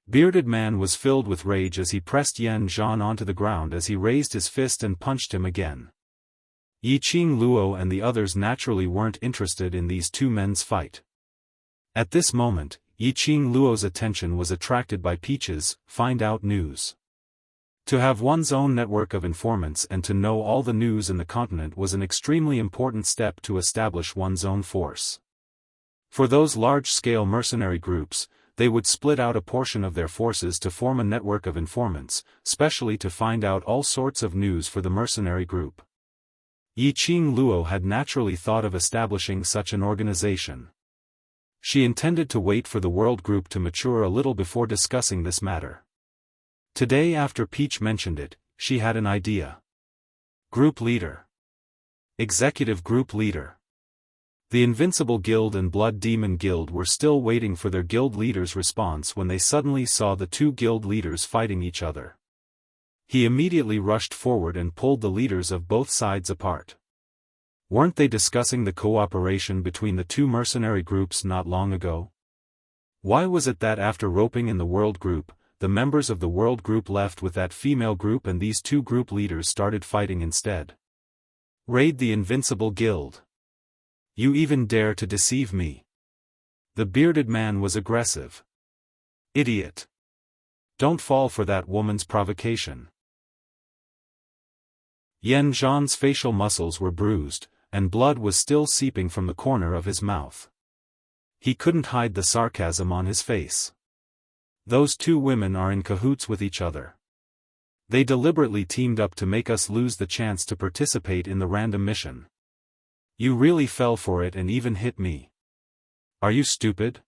Bearded Man was filled with rage as he pressed Yan Zhan onto the ground as he raised his fist and punched him again. Yi Qing Luo and the others naturally weren't interested in these two men's fight. At this moment, Yi Qing Luo's attention was attracted by Peach's find out news. To have one's own network of informants and to know all the news in the continent was an extremely important step to establish one's own force. For those large-scale mercenary groups, they would split out a portion of their forces to form a network of informants, specially to find out all sorts of news for the mercenary group. Yi Qing Luo had naturally thought of establishing such an organization. She intended to wait for the world group to mature a little before discussing this matter. Today after Peach mentioned it, she had an idea. Group Leader. Executive Group Leader. The Invincible Guild and Blood Demon Guild were still waiting for their guild leader's response when they suddenly saw the two guild leaders fighting each other. He immediately rushed forward and pulled the leaders of both sides apart. Weren't they discussing the cooperation between the two mercenary groups not long ago? Why was it that after roping in the world group, the members of the world group left with that female group and these two group leaders started fighting instead? Raid the Invincible Guild. You even dare to deceive me. The bearded man was aggressive. Idiot. Don't fall for that woman's provocation. Yan Zhan's facial muscles were bruised, and blood was still seeping from the corner of his mouth. He couldn't hide the sarcasm on his face. Those two women are in cahoots with each other. They deliberately teamed up to make us lose the chance to participate in the random mission. You really fell for it and even hit me. Are you stupid?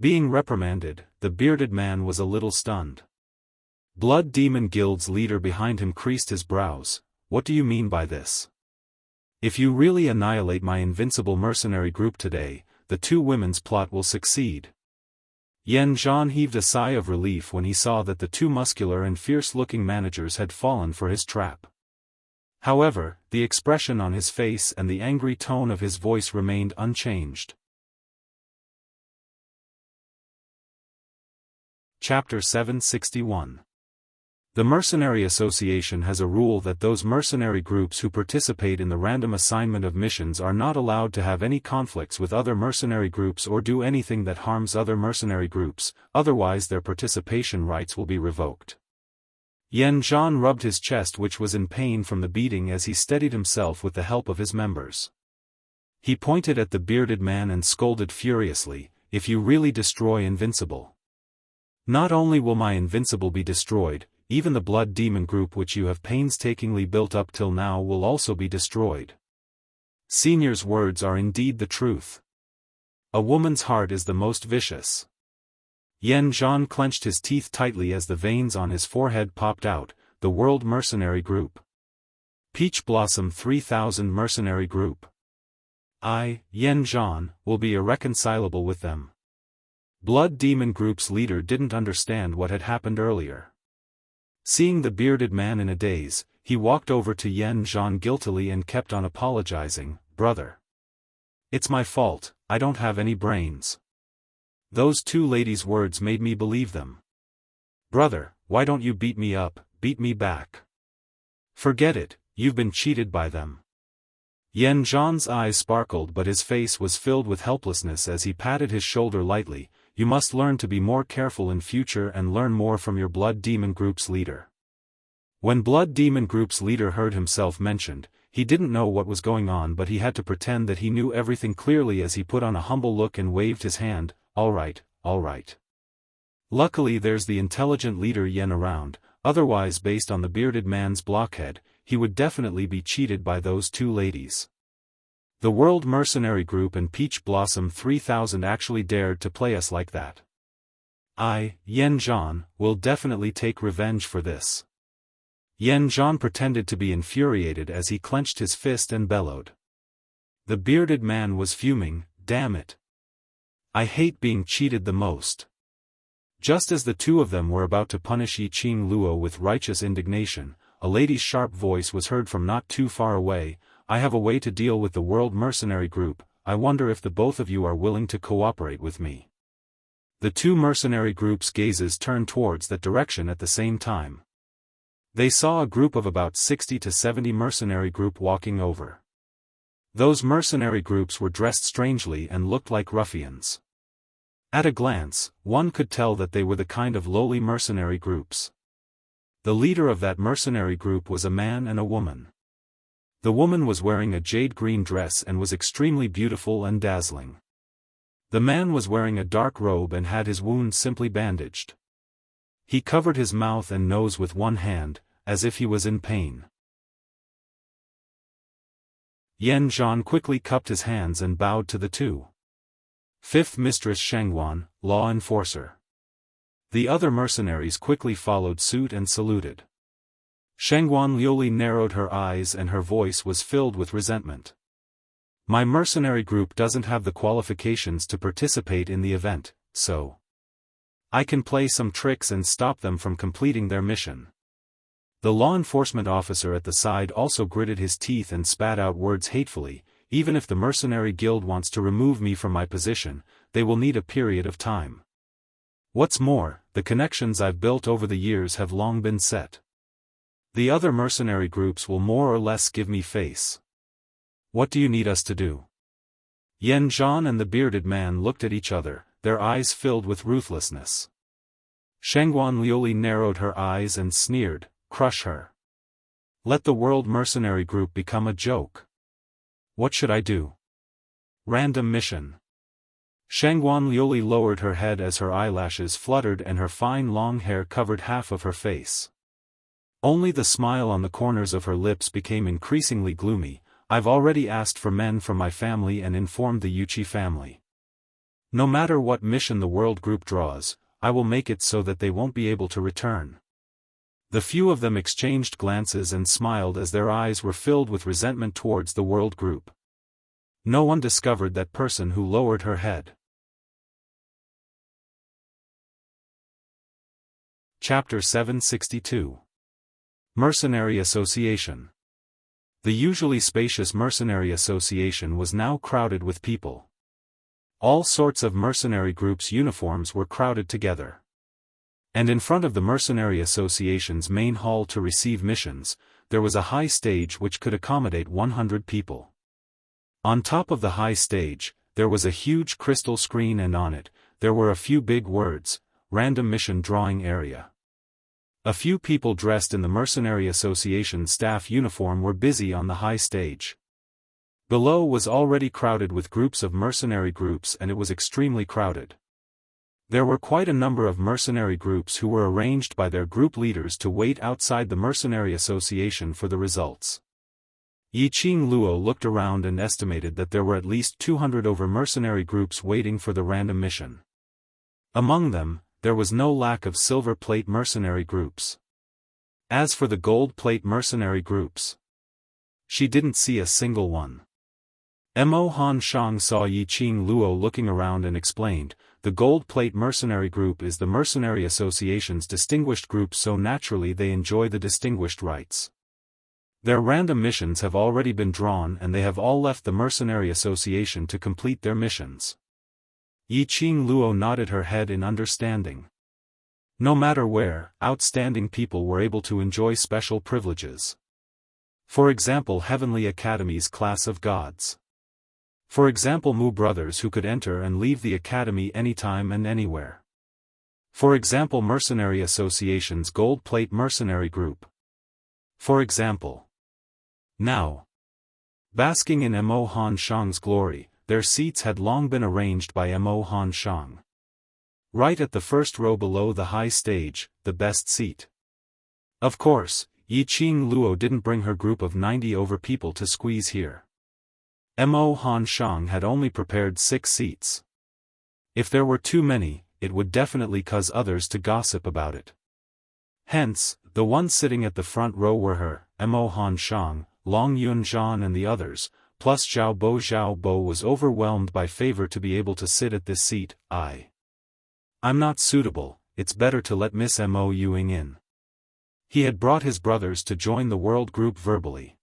Being reprimanded, the bearded man was a little stunned. Blood Demon Guild's leader behind him creased his brows. What do you mean by this? If you really annihilate my invincible mercenary group today, the two women's plot will succeed. Yan Zhan heaved a sigh of relief when he saw that the two muscular and fierce-looking managers had fallen for his trap. However, the expression on his face and the angry tone of his voice remained unchanged. Chapter 761. The Mercenary Association has a rule that those mercenary groups who participate in the random assignment of missions are not allowed to have any conflicts with other mercenary groups or do anything that harms other mercenary groups, otherwise their participation rights will be revoked. Yan Zhan rubbed his chest, which was in pain from the beating, as he steadied himself with the help of his members. He pointed at the bearded man and scolded furiously, "If you really destroy Invincible, not only will my Invincible be destroyed, even the Blood Demon group which you have painstakingly built up till now will also be destroyed." Senior's words are indeed the truth. A woman's heart is the most vicious. Yan Zhan clenched his teeth tightly as the veins on his forehead popped out. The World Mercenary Group. Peach Blossom 3000 Mercenary Group. I, Yan Zhan, will be irreconcilable with them. Blood Demon Group's leader didn't understand what had happened earlier. Seeing the bearded man in a daze, he walked over to Yan Zhan guiltily and kept on apologizing, "Brother. It's my fault, I don't have any brains." Those two ladies' words made me believe them. "Brother, why don't you beat me up, beat me back?" "Forget it, you've been cheated by them." Yan Zhan's eyes sparkled, but his face was filled with helplessness as he patted his shoulder lightly. "You must learn to be more careful in future and learn more from your Blood Demon Group's leader." When Blood Demon Group's leader heard himself mentioned, he didn't know what was going on, but he had to pretend that he knew everything clearly as he put on a humble look and waved his hand. All right. Luckily there's the intelligent leader Yen around, otherwise based on the bearded man's blockhead, he would definitely be cheated by those two ladies. The World Mercenary Group and Peach Blossom 3000 actually dared to play us like that. I, Yan Zhan, will definitely take revenge for this. Yan Zhan pretended to be infuriated as he clenched his fist and bellowed. The bearded man was fuming. "Damn it. I hate being cheated the most." Just as the two of them were about to punish Yi Qing Luo with righteous indignation, a lady's sharp voice was heard from not too far away. "I have a way to deal with the World Mercenary Group. I wonder if the both of you are willing to cooperate with me." The two mercenary groups' gazes turned towards that direction at the same time. They saw a group of about 60 to 70 mercenary group walking over. Those mercenary groups were dressed strangely and looked like ruffians. At a glance, one could tell that they were the kind of lowly mercenary groups. The leader of that mercenary group was a man and a woman. The woman was wearing a jade green dress and was extremely beautiful and dazzling. The man was wearing a dark robe and had his wound simply bandaged. He covered his mouth and nose with one hand, as if he was in pain. Yan Zhan quickly cupped his hands and bowed to the two. "Fifth Mistress Shangguan, Law Enforcer." The other mercenaries quickly followed suit and saluted. Shangguan Liuli narrowed her eyes and her voice was filled with resentment. "My mercenary group doesn't have the qualifications to participate in the event, so I can play some tricks and stop them from completing their mission." The law enforcement officer at the side also gritted his teeth and spat out words hatefully. "Even if the mercenary guild wants to remove me from my position, they will need a period of time. What's more, the connections I've built over the years have long been set. The other mercenary groups will more or less give me face. What do you need us to do?" Yan Zhan and the bearded man looked at each other, their eyes filled with ruthlessness. Shangguan Liuli narrowed her eyes and sneered, "Crush her. Let the World Mercenary Group become a joke. What should I do?" "Random mission." Shangguan Liuli lowered her head as her eyelashes fluttered and her fine long hair covered half of her face. Only the smile on the corners of her lips became increasingly gloomy. "I've already asked for men from my family and informed the Yuchi family. No matter what mission the World Group draws, I will make it so that they won't be able to return." The few of them exchanged glances and smiled as their eyes were filled with resentment towards the World Group. No one discovered that person who lowered her head. Chapter 762. Mercenary Association. The usually spacious Mercenary Association was now crowded with people. All sorts of mercenary groups' uniforms were crowded together. And in front of the Mercenary Association's main hall to receive missions, there was a high stage which could accommodate 100 people. On top of the high stage, there was a huge crystal screen, and on it, there were a few big words, Random Mission Drawing Area. A few people dressed in the Mercenary Association staff uniform were busy on the high stage. Below was already crowded with groups of mercenary groups, and it was extremely crowded. There were quite a number of mercenary groups who were arranged by their group leaders to wait outside the Mercenary Association for the results. Yiqing Luo looked around and estimated that there were at least 200 over mercenary groups waiting for the random mission. Among them, there was no lack of silver plate mercenary groups. As for the gold plate mercenary groups, she didn't see a single one. Mo Han Shang saw Yiqing Luo looking around and explained, the gold plate mercenary group is the Mercenary Association's distinguished group, so naturally they enjoy the distinguished rights. Their random missions have already been drawn and they have all left the Mercenary Association to complete their missions. Yiqing Luo nodded her head in understanding. No matter where, outstanding people were able to enjoy special privileges. For example, Heavenly Academy's class of gods. For example, Mu brothers who could enter and leave the academy anytime and anywhere. For example, Mercenary Association's gold plate mercenary group. For example. Now, basking in Mo Han Shang's glory, their seats had long been arranged by Mo Han Shang. Right at the first row below the high stage, the best seat. Of course, Yiqing Luo didn't bring her group of 90 over people to squeeze here. Mo Han Shang had only prepared 6 seats. If there were too many, it would definitely cause others to gossip about it. Hence, the ones sitting at the front row were her, Mo Han Shang, Long Yun Zhan and the others, plus Xiaobo. Xiaobo was overwhelmed by favor to be able to sit at this seat. I'm not suitable, it's better to let Miss Mo Yuing in. He had brought his brothers to join the world group verbally.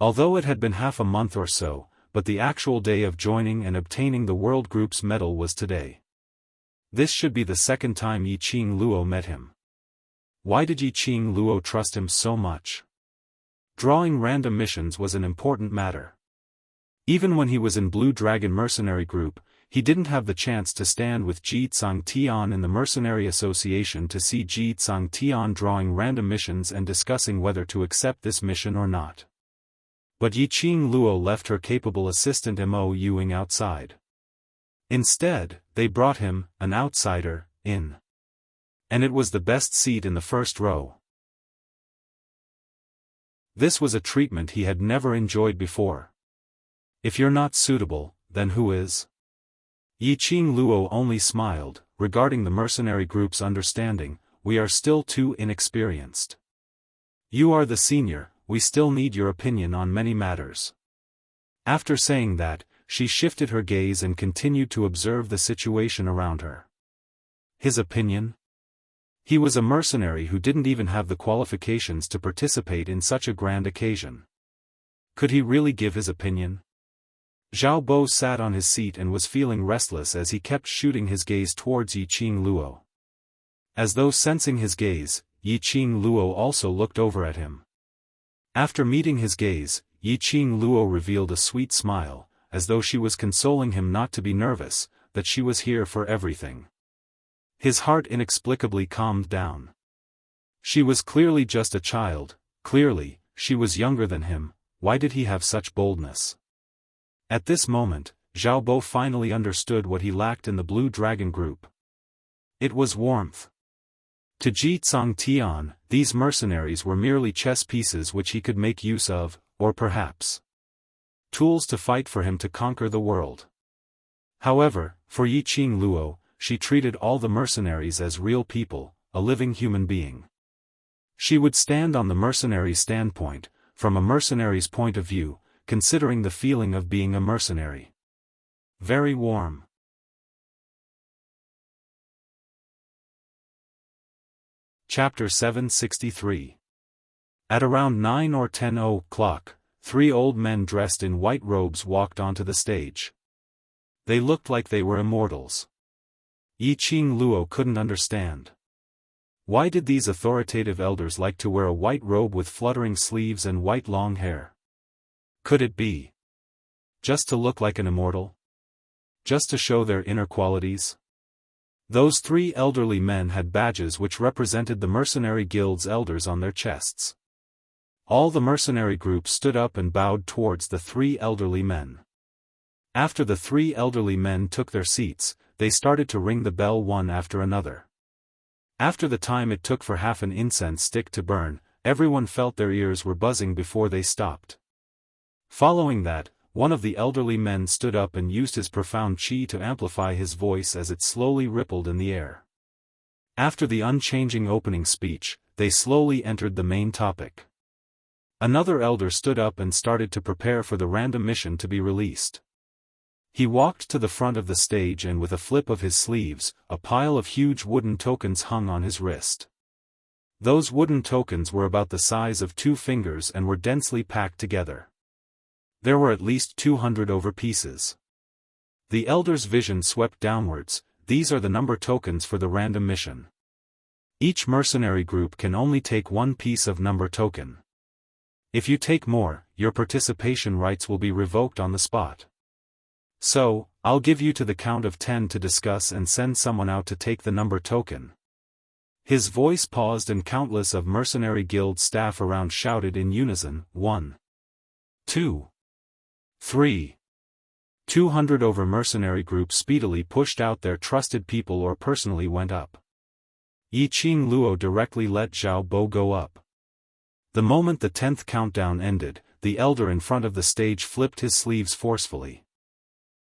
Although it had been half a month or so, but the actual day of joining and obtaining the world group's medal was today. This should be the second time Yiqing Luo met him. Why did Yiqing Luo trust him so much? Drawing random missions was an important matter. Even when he was in Blue Dragon Mercenary Group, he didn't have the chance to stand with Ji Tsangtian in the Mercenary Association to see Ji Tsangtian drawing random missions and discussing whether to accept this mission or not. But Yiqing Luo left her capable assistant Mo Yuing outside. Instead, they brought him, an outsider, in. And it was the best seat in the first row. This was a treatment he had never enjoyed before. If you're not suitable, then who is? Yiqing Luo only smiled, regarding the mercenary group's understanding, we are still too inexperienced. You are the senior, we still need your opinion on many matters. After saying that, she shifted her gaze and continued to observe the situation around her. His opinion? He was a mercenary who didn't even have the qualifications to participate in such a grand occasion. Could he really give his opinion? Zhao Bo sat on his seat and was feeling restless as he kept shooting his gaze towards Yiqing Luo. As though sensing his gaze, Yiqing Luo also looked over at him. After meeting his gaze, Yiqing Luo revealed a sweet smile, as though she was consoling him not to be nervous, that she was here for everything. His heart inexplicably calmed down. She was clearly just a child, clearly, she was younger than him, why did he have such boldness? At this moment, Zhao Bo finally understood what he lacked in the Blue Dragon group. It was warmth. To Ji Tsangtian, these mercenaries were merely chess pieces which he could make use of, or perhaps tools to fight for him to conquer the world. However, for Yiqing Luo, she treated all the mercenaries as real people, a living human being. She would stand on the mercenary standpoint, from a mercenary's point of view, considering the feeling of being a mercenary. Very warm. Chapter 763. At around 9 or 10 o'clock, 3 old men dressed in white robes walked onto the stage. They looked like they were immortals. Yiqing Luo couldn't understand. Why did these authoritative elders like to wear a white robe with fluttering sleeves and white long hair? Could it be just to look like an immortal? Just to show their inner qualities? Those 3 elderly men had badges which represented the mercenary guild's elders on their chests. All the mercenary groups stood up and bowed towards the 3 elderly men. After the 3 elderly men took their seats, they started to ring the bell one after another. After the time it took for half an incense stick to burn, everyone felt their ears were buzzing before they stopped. Following that, one of the elderly men stood up and used his profound chi to amplify his voice as it slowly rippled in the air. After the unchanging opening speech, they slowly entered the main topic. Another elder stood up and started to prepare for the random mission to be released. He walked to the front of the stage and with a flip of his sleeves, a pile of huge wooden tokens hung on his wrist. Those wooden tokens were about the size of 2 fingers and were densely packed together. There were at least 200 over pieces. The elder's vision swept downwards. These are the number tokens for the random mission. Each mercenary group can only take 1 piece of number token. If you take more, your participation rights will be revoked on the spot. So, I'll give you to the count of 10 to discuss and send someone out to take the number token. His voice paused and countless of mercenary guild staff around shouted in unison, 1, 2, 3. 200 over mercenary groups speedily pushed out their trusted people or personally went up. Yi Qing Luo directly let Xiaobo go up. The moment the 10th countdown ended, the elder in front of the stage flipped his sleeves forcefully.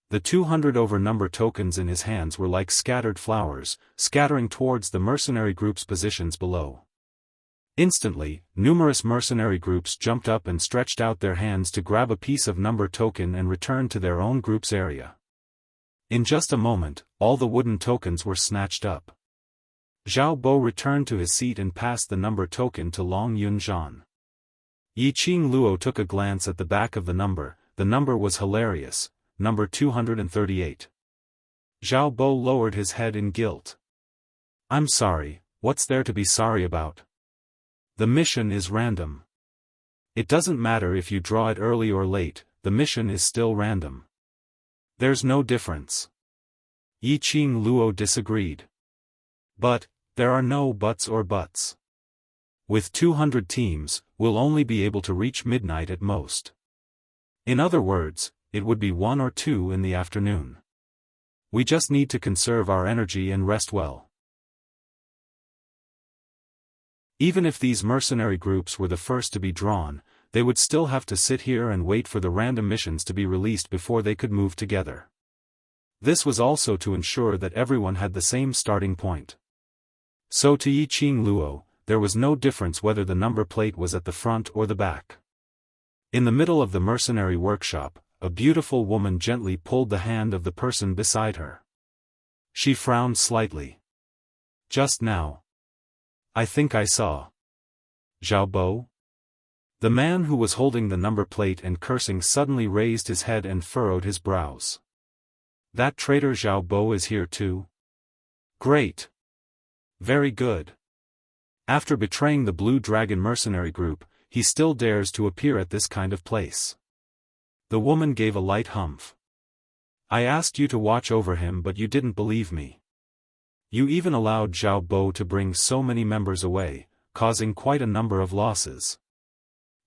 The 200 over number tokens in his hands were like scattered flowers, scattering towards the mercenary group's positions below. Instantly, numerous mercenary groups jumped up and stretched out their hands to grab a piece of number token and return to their own group's area. In just a moment, all the wooden tokens were snatched up. Zhao Bo returned to his seat and passed the number token to Long Yunzhan. Yi Qing Luo took a glance at the back of the number was hilarious, number 238. Zhao Bo lowered his head in guilt. I'm sorry, what's there to be sorry about? The mission is random. It doesn't matter if you draw it early or late, the mission is still random. There's no difference. Yi Qing Luo disagreed. But, there are no buts or buts. With 200 teams, we'll only be able to reach midnight at most. In other words, it would be 1 or 2 in the afternoon. We just need to conserve our energy and rest well. Even if these mercenary groups were the first to be drawn, they would still have to sit here and wait for the random missions to be released before they could move together. This was also to ensure that everyone had the same starting point. So to Yi Qing Luo, there was no difference whether the number plate was at the front or the back. In the middle of the mercenary workshop, a beautiful woman gently pulled the hand of the person beside her. She frowned slightly. Just now, I think I saw Zhao Bo? The man who was holding the number plate and cursing suddenly raised his head and furrowed his brows. That traitor Zhao Bo is here too? Great. Very good. After betraying the Blue Dragon mercenary group, he still dares to appear at this kind of place. The woman gave a light humph. I asked you to watch over him but you didn't believe me. You even allowed Zhao Bo to bring so many members away, causing quite a number of losses.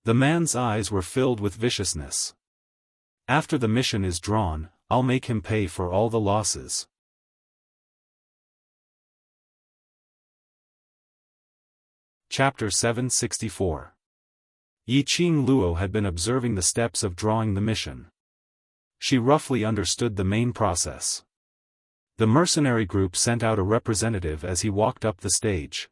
The man's eyes were filled with viciousness. After the mission is drawn, I'll make him pay for all the losses. Chapter 764. Yi Qing Luo had been observing the steps of drawing the mission. She roughly understood the main process. The mercenary group sent out a representative as he walked up the stage.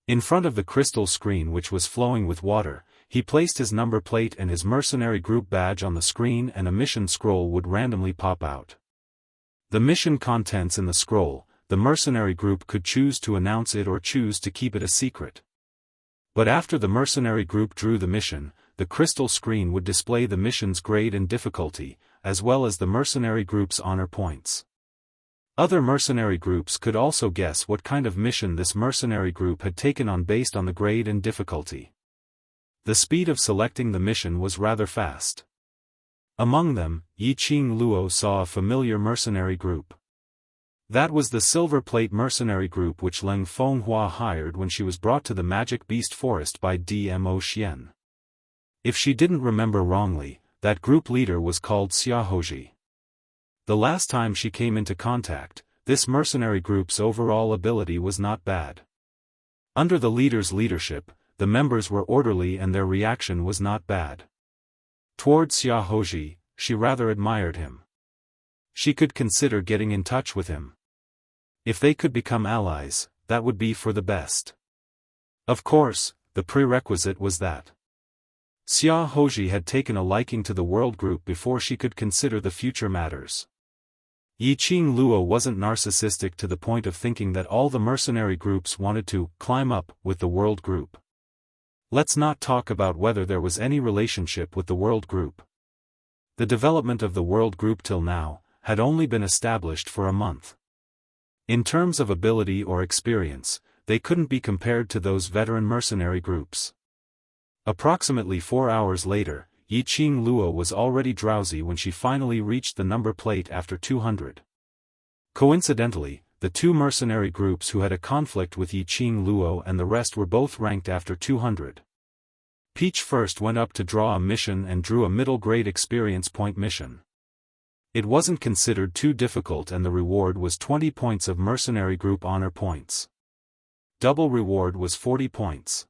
In front of the crystal screen which was flowing with water, he placed his number plate and his mercenary group badge on the screen and a mission scroll would randomly pop out. The mission contents in the scroll, the mercenary group could choose to announce it or choose to keep it a secret. But after the mercenary group drew the mission, the crystal screen would display the mission's grade and difficulty, as well as the mercenary group's honor points. Other mercenary groups could also guess what kind of mission this mercenary group had taken on based on the grade and difficulty. The speed of selecting the mission was rather fast. Among them, Yi Qing Luo saw a familiar mercenary group. That was the Silver Plate mercenary group which Leng Fenghua hired when she was brought to the Magic Beast Forest by Dmo Xian. If she didn't remember wrongly, that group leader was called Xiaohoji. The last time she came into contact, this mercenary group's overall ability was not bad. Under the leader's leadership, the members were orderly and their reaction was not bad. Toward Xiaohoji, she rather admired him. She could consider getting in touch with him. If they could become allies, that would be for the best. Of course, the prerequisite was that Xiaohoji had taken a liking to the world group before she could consider the future matters. Yi Qing Luo wasn't narcissistic to the point of thinking that all the mercenary groups wanted to climb up with the world group. Let's not talk about whether there was any relationship with the world group. The development of the world group till now had only been established for a month. In terms of ability or experience, they couldn't be compared to those veteran mercenary groups. Approximately 4 hours later, Yi Qing Luo was already drowsy when she finally reached the number plate after 200. Coincidentally, the two mercenary groups who had a conflict with Yi Qing Luo and the rest were both ranked after 200. Peach first went up to draw a mission and drew a middle-grade experience point mission. It wasn't considered too difficult and the reward was 20 points of mercenary group honor points. Double reward was 40 points.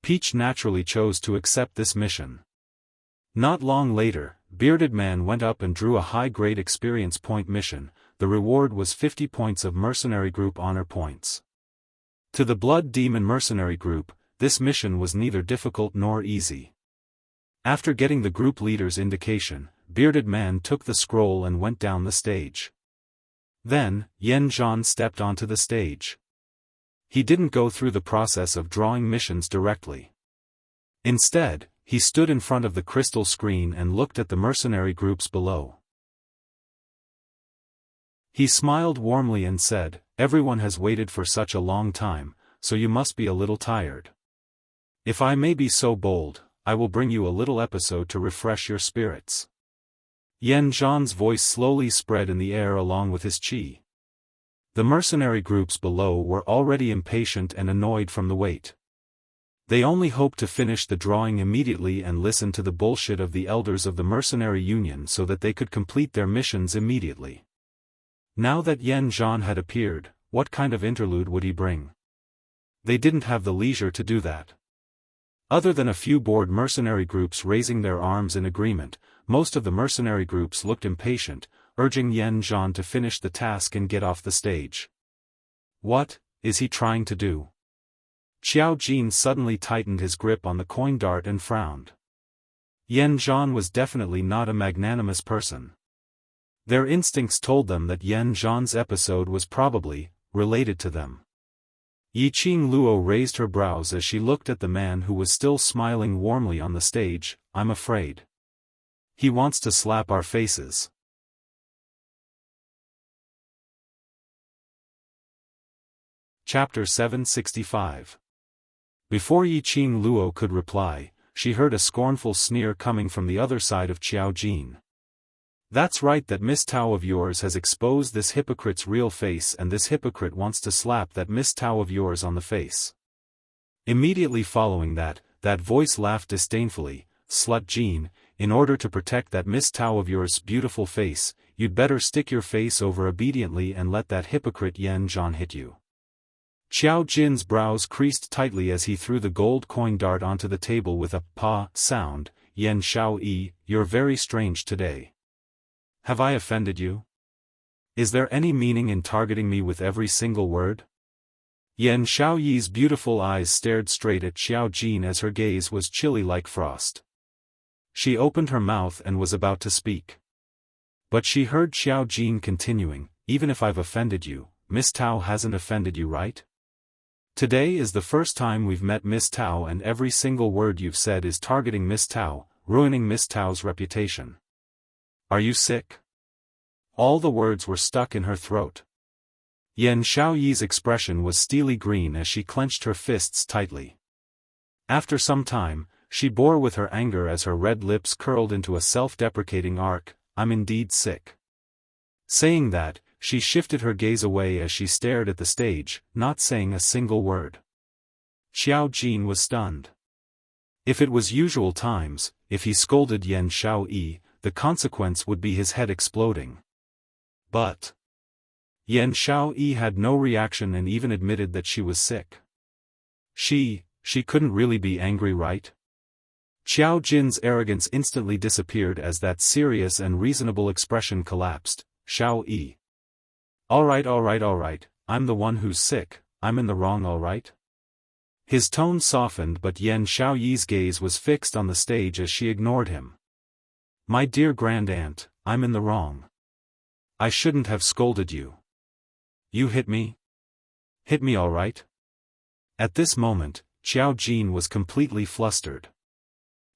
Peach naturally chose to accept this mission. Not long later, Bearded Man went up and drew a high-grade experience point mission. The reward was 50 points of mercenary group honor points. To the Blood Demon mercenary group, this mission was neither difficult nor easy. After getting the group leader's indication, Bearded Man took the scroll and went down the stage. Then, Yan Zhan stepped onto the stage. He didn't go through the process of drawing missions directly. Instead, he stood in front of the crystal screen and looked at the mercenary groups below. He smiled warmly and said, "Everyone has waited for such a long time, so you must be a little tired. If I may be so bold, I will bring you a little episode to refresh your spirits." Yan Zhan's voice slowly spread in the air along with his qi. The mercenary groups below were already impatient and annoyed from the wait. They only hoped to finish the drawing immediately and listen to the bullshit of the elders of the mercenary union so that they could complete their missions immediately. Now that Yan Zhan had appeared, what kind of interlude would he bring? They didn't have the leisure to do that. Other than a few bored mercenary groups raising their arms in agreement, most of the mercenary groups looked impatient, urging Yan Zhan to finish the task and get off the stage. What is he trying to do? Xiao Jin suddenly tightened his grip on the coin dart and frowned. Yan Zhan was definitely not a magnanimous person. Their instincts told them that Yan Zhan's episode was probably related to them. Yi Qing Luo raised her brows as she looked at the man who was still smiling warmly on the stage. "I'm afraid he wants to slap our faces." Chapter 765. Before Yi Qing Luo could reply, she heard a scornful sneer coming from the other side of Xiao Jin. "That's right, that Miss Tao of yours has exposed this hypocrite's real face and this hypocrite wants to slap that Miss Tao of yours on the face." Immediately following that voice laughed disdainfully, "Slut Jin, in order to protect that Miss Tao of yours' beautiful face, you'd better stick your face over obediently and let that hypocrite Yan Zhan hit you." Xiao Jin's brows creased tightly as he threw the gold coin dart onto the table with a "pa" sound. "Yan Xiao Yi, you're very strange today. Have I offended you? Is there any meaning in targeting me with every single word?" Yan Xiaoyi's beautiful eyes stared straight at Xiao Jin as her gaze was chilly like frost. She opened her mouth and was about to speak. But she heard Xiao Jin continuing, "Even if I've offended you, Miss Tao hasn't offended you, right? Today is the first time we've met Miss Tao and every single word you've said is targeting Miss Tao, ruining Miss Tao's reputation. Are you sick? All the words were stuck in her throat. Yan Xiaoyi's expression was steely green as she clenched her fists tightly. After some time, she bore with her anger as her red lips curled into a self-deprecating arc. I'm indeed sick. Saying that, she shifted her gaze away as she stared at the stage, not saying a single word. Xiao Jin was stunned. If it was usual times, if he scolded Yan Xiaoyi, the consequence would be his head exploding. But Yan Xiaoyi had no reaction and even admitted that she was sick. She couldn't really be angry, right? Xiao Jin's arrogance instantly disappeared as that serious and reasonable expression collapsed. Xiaoyi. Alright, I'm the one who's sick, I'm in the wrong alright? His tone softened but Yan Xiaoyi's gaze was fixed on the stage as she ignored him. My dear grand aunt, I'm in the wrong. I shouldn't have scolded you. You hit me? Hit me alright? At this moment, Xiao Jin was completely flustered.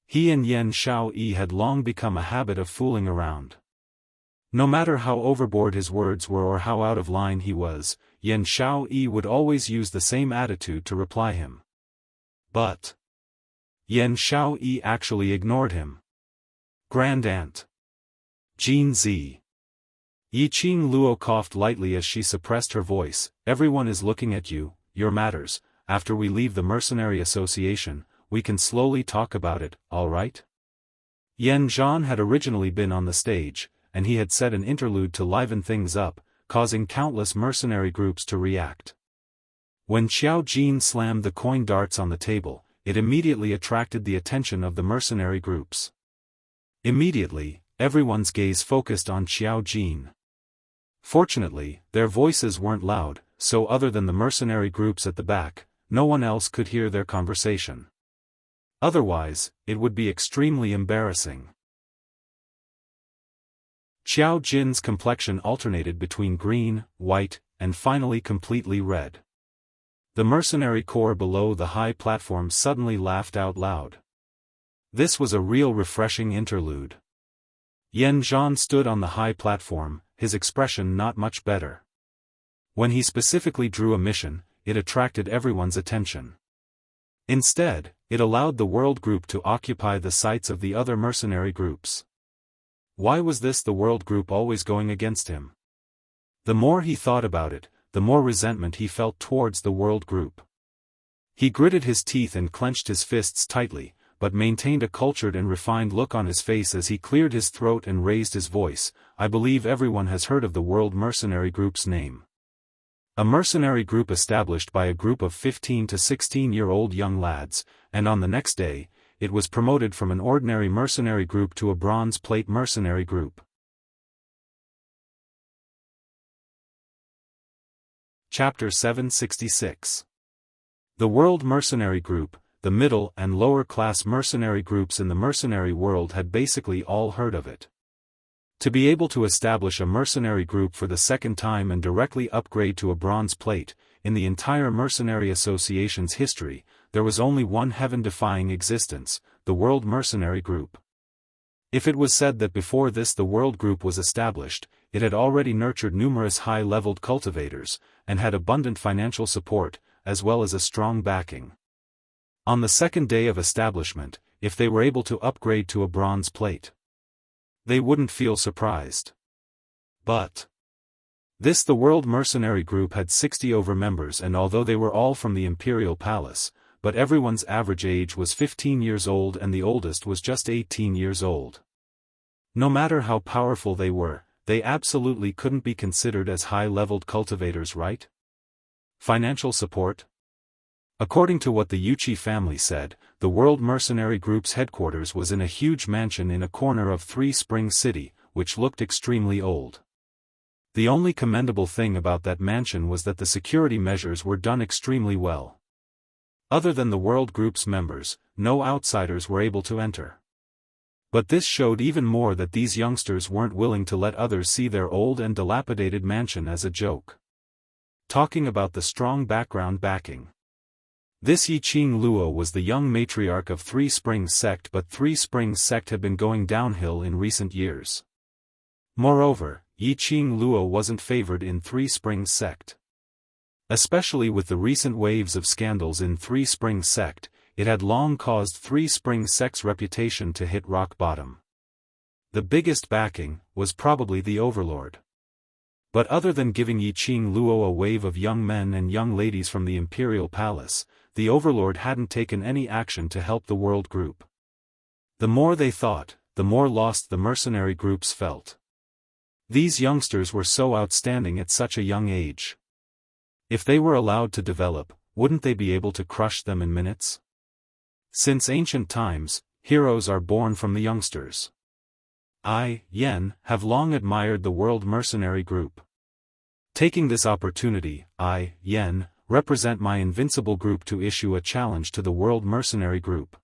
He and Yan Xiaoyi had long become a habit of fooling around. No matter how overboard his words were or how out of line he was, Yan Xiaoyi would always use the same attitude to reply him. But Yan Xiaoyi actually ignored him. Grand aunt. Jin Zi. Yiqing Luo coughed lightly as she suppressed her voice. Everyone is looking at you, your matters. After we leave the Mercenary Association, we can slowly talk about it, alright? Yan Zhan had originally been on the stage, and he had set an interlude to liven things up, causing countless mercenary groups to react. When Xiao Jin slammed the coin darts on the table, it immediately attracted the attention of the mercenary groups. Immediately, everyone's gaze focused on Xiao Jin. Fortunately, their voices weren't loud, so other than the mercenary groups at the back, no one else could hear their conversation. Otherwise, it would be extremely embarrassing. Xiao Jin's complexion alternated between green, white, and finally completely red. The mercenary corps below the high platform suddenly laughed out loud. This was a real refreshing interlude. Yan Zhan stood on the high platform, his expression not much better. When he specifically drew a mission, it attracted everyone's attention. Instead, it allowed the world group to occupy the sites of the other mercenary groups. Why was this the world group always going against him? The more he thought about it, the more resentment he felt towards the world group. He gritted his teeth and clenched his fists tightly, but maintained a cultured and refined look on his face as he cleared his throat and raised his voice. I believe everyone has heard of the World Mercenary Group's name. A mercenary group established by a group of 15 to 16-year-old young lads, and on the next day, it was promoted from an ordinary mercenary group to a bronze plate mercenary group. Chapter 766. The World Mercenary Group, the middle and lower class mercenary groups in the mercenary world had basically all heard of it. To be able to establish a mercenary group for the second time and directly upgrade to a bronze plate, in the entire Mercenary Association's history, there was only one heaven-defying existence, the World Mercenary Group. If it was said that before this the World Group was established, it had already nurtured numerous high-leveled cultivators, and had abundant financial support, as well as a strong backing. On the second day of establishment, if they were able to upgrade to a bronze plate, they wouldn't feel surprised. But the World Mercenary Group had 60 over members, and although they were all from the Imperial Palace, but everyone's average age was 15 years old and the oldest was just 18 years old. No matter how powerful they were, they absolutely couldn't be considered as high-leveled cultivators, right? Financial support? According to what the Yuchi family said, the World Mercenary Group's headquarters was in a huge mansion in a corner of Three Springs City, which looked extremely old. The only commendable thing about that mansion was that the security measures were done extremely well. Other than the World Group's members, no outsiders were able to enter. But this showed even more that these youngsters weren't willing to let others see their old and dilapidated mansion as a joke. Talking about the strong background backing. This Yiqing Luo was the young matriarch of Three Springs Sect, but Three Springs Sect had been going downhill in recent years. Moreover, Yiqing Luo wasn't favored in Three Springs sect. Especially with the recent waves of scandals in Three Springs sect, it had long caused Three Springs sect's reputation to hit rock bottom. The biggest backing was probably the Overlord. But other than giving Yiqing Luo a wave of young men and young ladies from the Imperial Palace, the Overlord hadn't taken any action to help the world group. The more they thought, the more lost the mercenary groups felt. These youngsters were so outstanding at such a young age. If they were allowed to develop, wouldn't they be able to crush them in minutes? Since ancient times, heroes are born from the youngsters. I, Yen, have long admired the World Mercenary Group. Taking this opportunity, I, Yen, represent my invincible group to issue a challenge to the World Mercenary Group.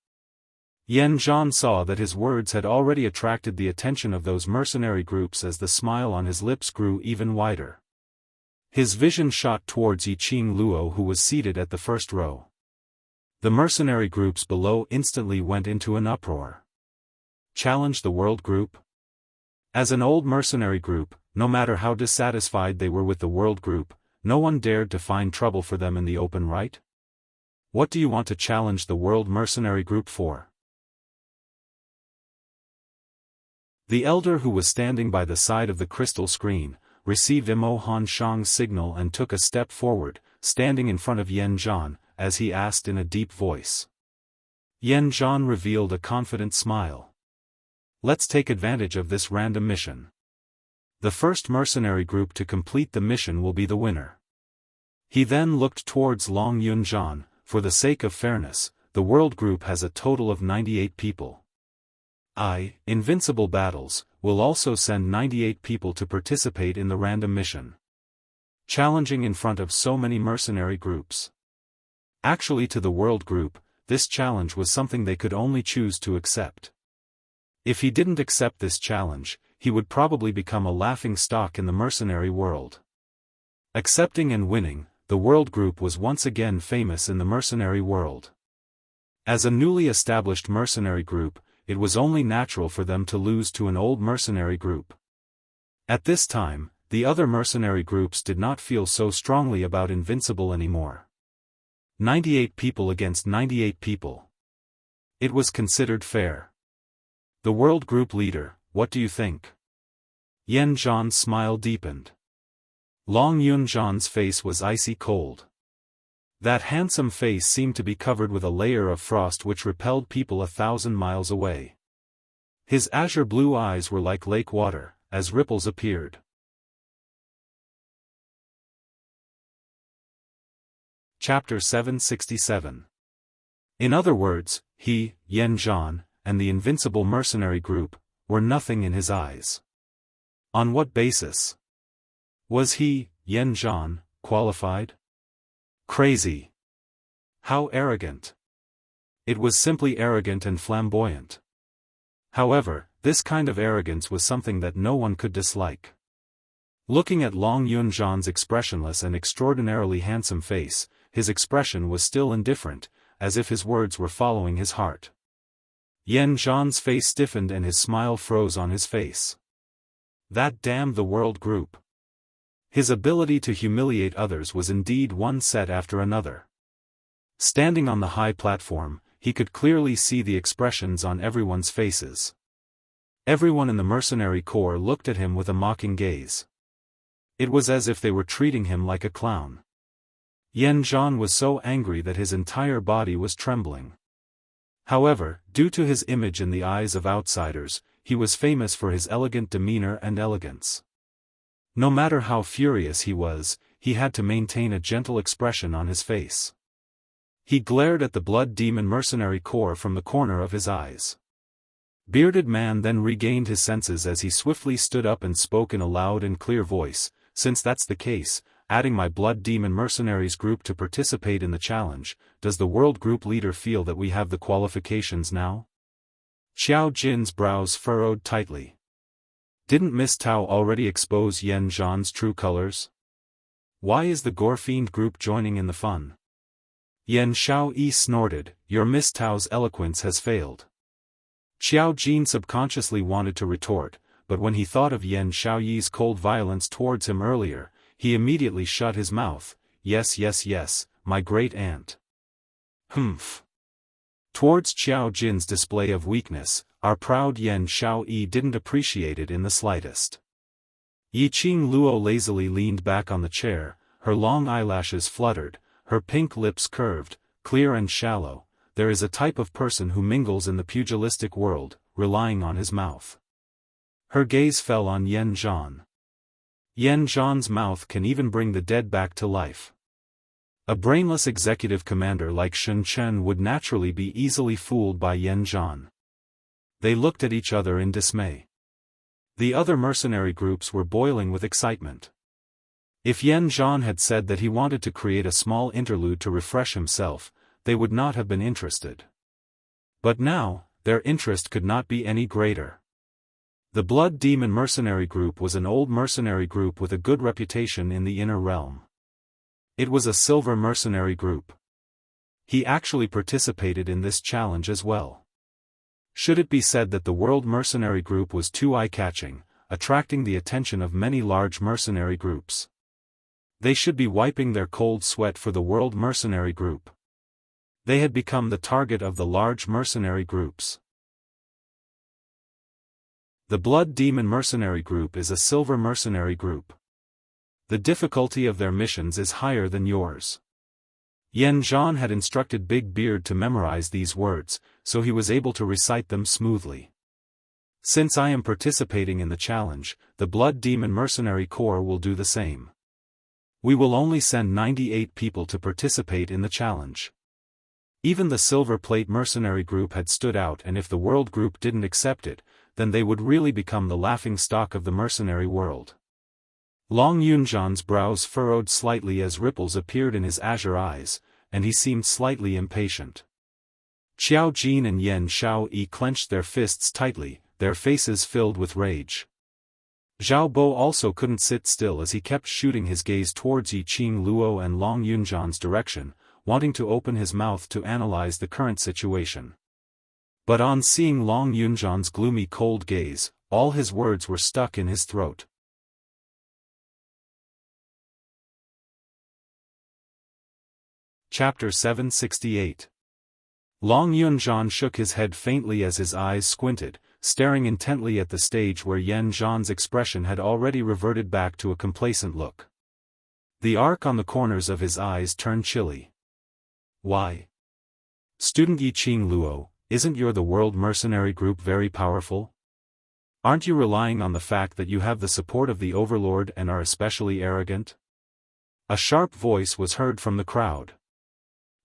Yen Zhan saw that his words had already attracted the attention of those mercenary groups as the smile on his lips grew even wider. His vision shot towards Yiqing Luo, who was seated at the first row. The mercenary groups below instantly went into an uproar. Challenge the world group? As an old mercenary group, no matter how dissatisfied they were with the world group, no one dared to find trouble for them in the open, right? What do you want to challenge the World Mercenary Group for? The elder, who was standing by the side of the crystal screen, received Mo Han Shang's signal and took a step forward, standing in front of Yen Zhan, as he asked in a deep voice. Yen Zhan revealed a confident smile. Let's take advantage of this random mission. The first mercenary group to complete the mission will be the winner. He then looked towards Long Yunzhan. For the sake of fairness, the world group has a total of 98 people. Invincible Battles, will also send 98 people to participate in the random mission. Challenging in front of so many mercenary groups. Actually, to the world group, this challenge was something they could only choose to accept. If he didn't accept this challenge, he would probably become a laughing stock in the mercenary world. Accepting and winning, the world group was once again famous in the mercenary world. As a newly established mercenary group, it was only natural for them to lose to an old mercenary group. At this time, the other mercenary groups did not feel so strongly about Invincible anymore. 98 people against 98 people. It was considered fair. The world group leader, what do you think? Yen Zhan's smile deepened. Long Yunzhan's face was icy cold. That handsome face seemed to be covered with a layer of frost which repelled people 1,000 miles away. His azure blue eyes were like lake water, as ripples appeared. Chapter 767. In other words, he, Yen Zhan, and the Invincible Mercenary Group, were nothing in his eyes. On what basis? Was he, Yen Zhan, qualified? Crazy. How arrogant. It was simply arrogant and flamboyant. However, this kind of arrogance was something that no one could dislike. Looking at Long Yunzhan's expressionless and extraordinarily handsome face, his expression was still indifferent, as if his words were following his heart. Yen Zhan's face stiffened and his smile froze on his face. That damned the world group. His ability to humiliate others was indeed one set after another. Standing on the high platform, he could clearly see the expressions on everyone's faces. Everyone in the mercenary corps looked at him with a mocking gaze. It was as if they were treating him like a clown. Yen Zhan was so angry that his entire body was trembling. However, due to his image in the eyes of outsiders, he was famous for his elegant demeanor and elegance. No matter how furious he was, he had to maintain a gentle expression on his face. He glared at the Blood Demon Mercenary Corps from the corner of his eyes. Bearded Man then regained his senses as he swiftly stood up and spoke in a loud and clear voice, "Since that's the case, adding my Blood Demon Mercenaries group to participate in the challenge, does the world group leader feel that we have the qualifications now?" Xiao Jin's brows furrowed tightly. Didn't Miss Tao already expose Yen Zhan's true colors? Why is the Gore-Fiend group joining in the fun? Yen Xiaoyi snorted, "Your Miss Tao's eloquence has failed." Xiao Jin subconsciously wanted to retort, but when he thought of Yan Xiaoyi's cold violence towards him earlier, he immediately shut his mouth. Yes, yes, yes, my great aunt. Humph. Towards Qiao Jin's display of weakness, our proud Yan Xiaoyi didn't appreciate it in the slightest. Yiqing Luo lazily leaned back on the chair, her long eyelashes fluttered, her pink lips curved, clear and shallow. There is a type of person who mingles in the pugilistic world, relying on his mouth. Her gaze fell on Yan Zhan. Yan Zhan's mouth can even bring the dead back to life. A brainless executive commander like Shen Chen would naturally be easily fooled by Yan Zhan. They looked at each other in dismay. The other mercenary groups were boiling with excitement. If Yan Zhan had said that he wanted to create a small interlude to refresh himself, they would not have been interested. But now, their interest could not be any greater. The Blood Demon mercenary group was an old mercenary group with a good reputation in the inner realm. It was a silver mercenary group. He actually participated in this challenge as well. Should it be said that the World Mercenary Group was too eye-catching, attracting the attention of many large mercenary groups? They should be wiping their cold sweat for the World Mercenary Group. They had become the target of the large mercenary groups. The Blood Demon Mercenary Group is a silver mercenary group. The difficulty of their missions is higher than yours. Yan Zhan had instructed Big Beard to memorize these words, so he was able to recite them smoothly. Since I am participating in the challenge, the Blood Demon Mercenary Corps will do the same. We will only send 98 people to participate in the challenge. Even the Silver Plate Mercenary Group had stood out, and if the World Group didn't accept it, then they would really become the laughing stock of the mercenary world. Long Yunzhan's brows furrowed slightly as ripples appeared in his azure eyes, and he seemed slightly impatient. Qiao Jin and Yan Xiaoyi clenched their fists tightly, their faces filled with rage. Zhao Bo also couldn't sit still as he kept shooting his gaze towards Yiqing Luo and Long Yunzhan's direction, wanting to open his mouth to analyze the current situation. But on seeing Long Yunzhan's gloomy cold gaze, all his words were stuck in his throat. Chapter 768. Long Yunzhan shook his head faintly as his eyes squinted, staring intently at the stage where Yan Zhan's expression had already reverted back to a complacent look. The arc on the corners of his eyes turned chilly. Why? Student Yiqing Luo, isn't the World Mercenary Group very powerful? Aren't you relying on the fact that you have the support of the Overlord and are especially arrogant? A sharp voice was heard from the crowd.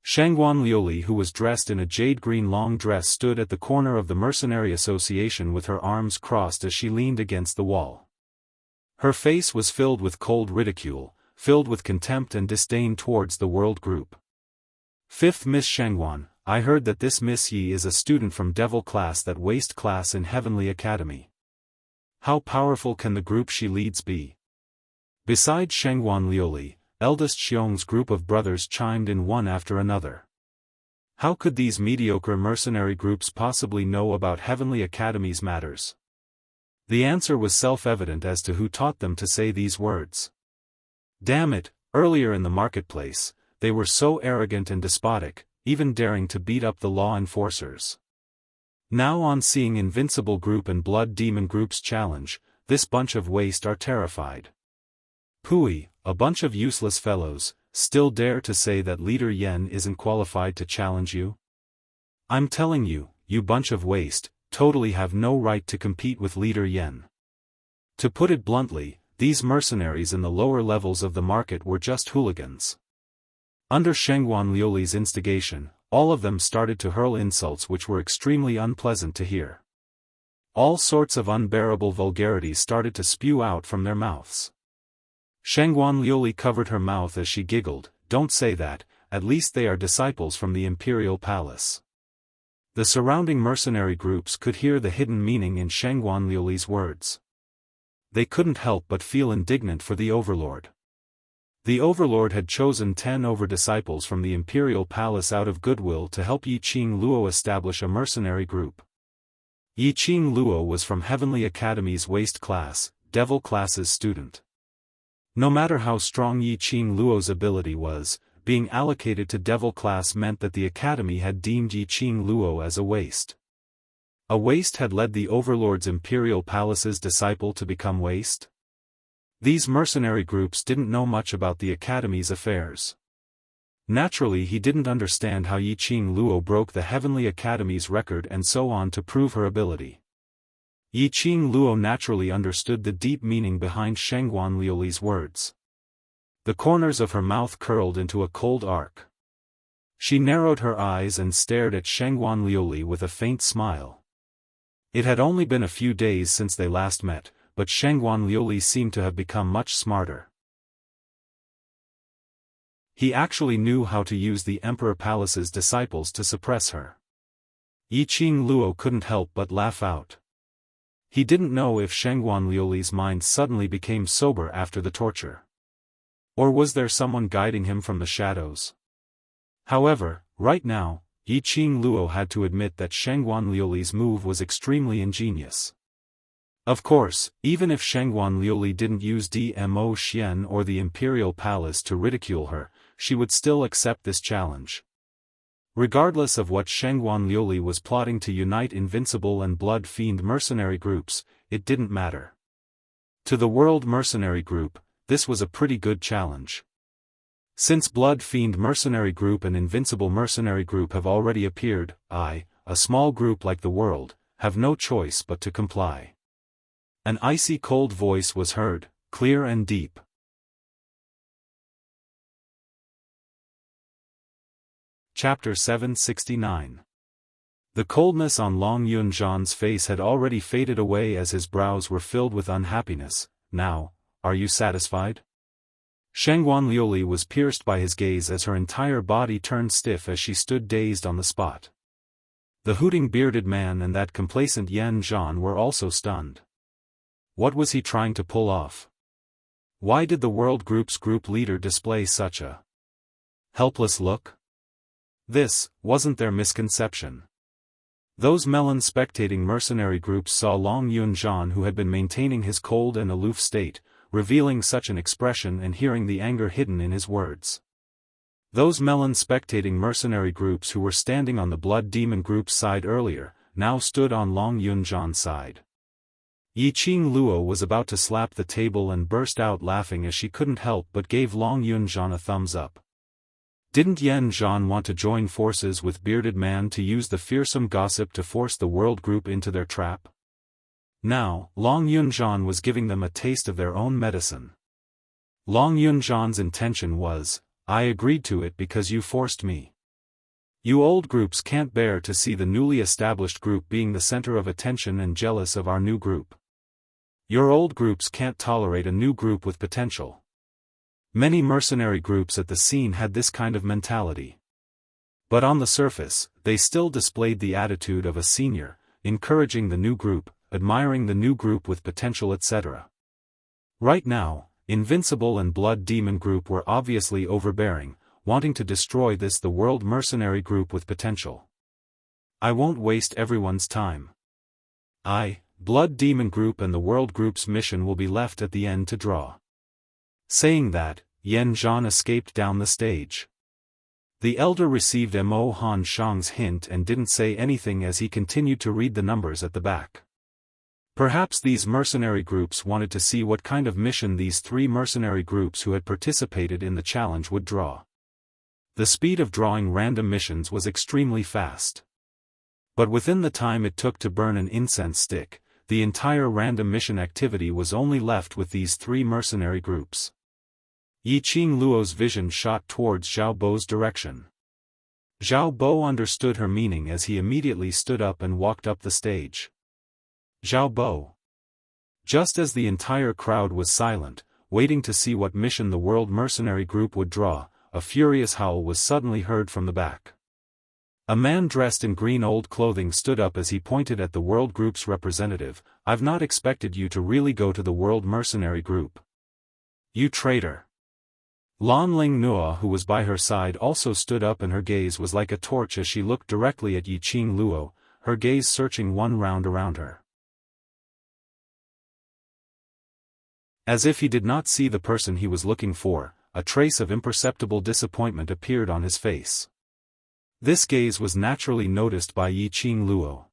Shangguan Liuli, who was dressed in a jade-green long dress, stood at the corner of the Mercenary Association with her arms crossed as she leaned against the wall. Her face was filled with cold ridicule, filled with contempt and disdain towards the World Group. Fifth Miss Shangguan, I heard that this Miss Yi is a student from Devil Class, that waste class in Heavenly Academy. How powerful can the group she leads be? Besides Shangguan Liuli, eldest Xiong's group of brothers chimed in one after another. How could these mediocre mercenary groups possibly know about Heavenly Academy's matters? The answer was self-evident as to who taught them to say these words. Damn it, earlier in the marketplace, they were so arrogant and despotic, even daring to beat up the law enforcers. Now on seeing Invincible Group and Blood Demon Group's challenge, this bunch of waste are terrified. Pooey, a bunch of useless fellows, still dare to say that Leader Yen isn't qualified to challenge you? I'm telling you, you bunch of waste, totally have no right to compete with Leader Yen. To put it bluntly, these mercenaries in the lower levels of the market were just hooligans. Under Shangguan Liuli's instigation, all of them started to hurl insults which were extremely unpleasant to hear. All sorts of unbearable vulgarities started to spew out from their mouths. Shangguan Liuli covered her mouth as she giggled, don't say that, at least they are disciples from the Imperial Palace. The surrounding mercenary groups could hear the hidden meaning in Shangguan Liuli's words. They couldn't help but feel indignant for the Overlord. The Overlord had chosen 10 over-disciples from the Imperial Palace out of goodwill to help Yiqing Luo establish a mercenary group. Yiqing Luo was from Heavenly Academy's Waste class, Devil class's student. No matter how strong Yiqing Luo's ability was, being allocated to Devil class meant that the Academy had deemed Yiqing Luo as a waste. A waste had led the Overlord's Imperial Palace's disciple to become waste? These mercenary groups didn't know much about the Academy's affairs. Naturally, he didn't understand how Yiqing Luo broke the Heavenly Academy's record and so on to prove her ability. Yiqing Luo naturally understood the deep meaning behind Shengguan Liuli's words. The corners of her mouth curled into a cold arc. She narrowed her eyes and stared at Shengguan Liuli with a faint smile. It had only been a few days since they last met, but Shengguan Liuli seemed to have become much smarter. He actually knew how to use the Emperor Palace's disciples to suppress her. Yiqing Luo couldn't help but laugh out. He didn't know if Shengguan Liuli's mind suddenly became sober after the torture. Or was there someone guiding him from the shadows? However, right now, Yiqing Luo had to admit that Shengguan Liuli's move was extremely ingenious. Of course, even if Shengguan Liuli didn't use Dmo Xian or the Imperial Palace to ridicule her, she would still accept this challenge. Regardless of what Shengguan Liuli was plotting to unite Invincible and Blood Fiend mercenary groups, it didn't matter. To the World Mercenary Group, this was a pretty good challenge. Since Blood Fiend Mercenary Group and Invincible Mercenary Group have already appeared, I, a small group like the World, have no choice but to comply. An icy cold voice was heard, clear and deep. Chapter 769. The coldness on Long Yunzhan's face had already faded away as his brows were filled with unhappiness. Now, are you satisfied? Shengguan Liuli was pierced by his gaze as her entire body turned stiff as she stood dazed on the spot. The hooting bearded man and that complacent Yan Zhan were also stunned. What was he trying to pull off? Why did the World Group's group leader display such a helpless look? This wasn't their misconception. Those melon spectating mercenary groups saw Long Yunzhan, who had been maintaining his cold and aloof state, revealing such an expression and hearing the anger hidden in his words. Those melon spectating mercenary groups who were standing on the Blood Demon group's side earlier, now stood on Long Yunzhan's side. Yiqing Luo was about to slap the table and burst out laughing as she couldn't help but gave Long Yunzhan a thumbs up. Didn't Yan Zhan want to join forces with Bearded Man to use the fearsome gossip to force the World Group into their trap? Now, Long Yunzhan was giving them a taste of their own medicine. Long Yunzhan's intention was, I agreed to it because you forced me. You old groups can't bear to see the newly established group being the center of attention and jealous of our new group. Your old groups can't tolerate a new group with potential. Many mercenary groups at the scene had this kind of mentality. But on the surface, they still displayed the attitude of a senior, encouraging the new group, admiring the new group with potential, etc. Right now, Invincible and Blood Demon Group were obviously overbearing, wanting to destroy the World Mercenary Group with potential. I won't waste everyone's time. Blood Demon Group and the World Group's mission will be left at the end to draw. Saying that, Yan Zhan escaped down the stage. The elder received Mo Han Shang's hint and didn't say anything as he continued to read the numbers at the back. Perhaps these mercenary groups wanted to see what kind of mission these three mercenary groups who had participated in the challenge would draw. The speed of drawing random missions was extremely fast. But within the time it took to burn an incense stick, the entire random mission activity was only left with these three mercenary groups. Yiqing Luo's vision shot towards Xiao Bo's direction. Xiao Bo understood her meaning as he immediately stood up and walked up the stage. Xiao Bo. Just as the entire crowd was silent, waiting to see what mission the World Mercenary Group would draw, a furious howl was suddenly heard from the back. A man dressed in green old clothing stood up as he pointed at the World Group's representative. I've not expected you to really go to the World Mercenary Group. You traitor. Lan Ling Nua, who was by her side, also stood up and her gaze was like a torch as she looked directly at Yiqing Luo, her gaze searching one round around her. As if he did not see the person he was looking for, a trace of imperceptible disappointment appeared on his face. This gaze was naturally noticed by Yiqing Luo.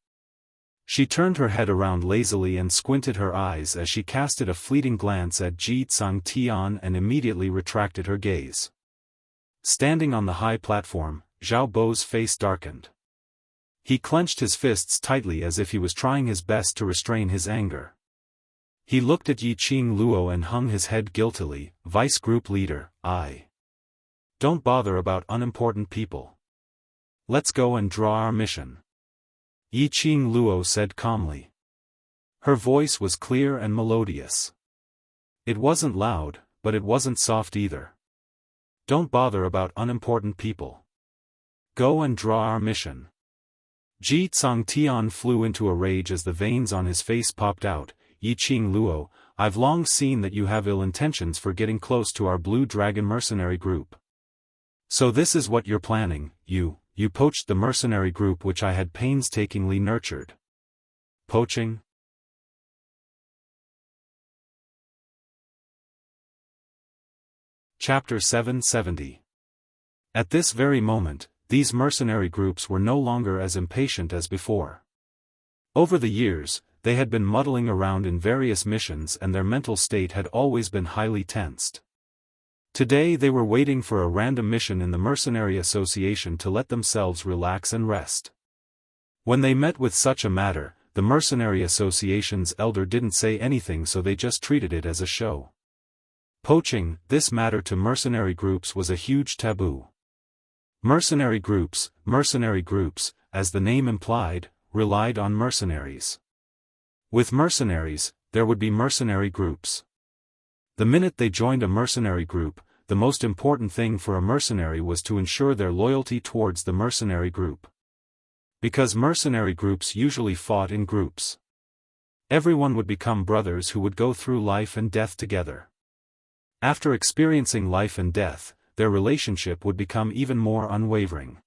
She turned her head around lazily and squinted her eyes as she casted a fleeting glance at Ji Tsang Tian and immediately retracted her gaze. Standing on the high platform, Zhao Bo's face darkened. He clenched his fists tightly as if he was trying his best to restrain his anger. He looked at Yiqing Luo and hung his head guiltily. "Vice Group Leader, I don't bother about unimportant people. Let's go and draw our mission," Yiqing Luo said calmly. Her voice was clear and melodious. It wasn't loud, but it wasn't soft either. "Don't bother about unimportant people. Go and draw our mission." Ji Tsang Tian flew into a rage as the veins on his face popped out. "Yiqing Luo, I've long seen that you have ill intentions for getting close to our Blue Dragon mercenary group. So this is what you're planning. You poached the mercenary group which I had painstakingly nurtured." Poaching? Chapter 770. At this very moment, these mercenary groups were no longer as impatient as before. Over the years, they had been muddling around in various missions and their mental state had always been highly tensed. Today they were waiting for a random mission in the Mercenary Association to let themselves relax and rest. When they met with such a matter, the Mercenary Association's elder didn't say anything, so they just treated it as a show. Poaching, this matter to mercenary groups was a huge taboo. Mercenary groups, as the name implied, relied on mercenaries. With mercenaries, there would be mercenary groups. The minute they joined a mercenary group, the most important thing for a mercenary was to ensure their loyalty towards the mercenary group. Because mercenary groups usually fought in groups. Everyone would become brothers who would go through life and death together. After experiencing life and death, their relationship would become even more unwavering.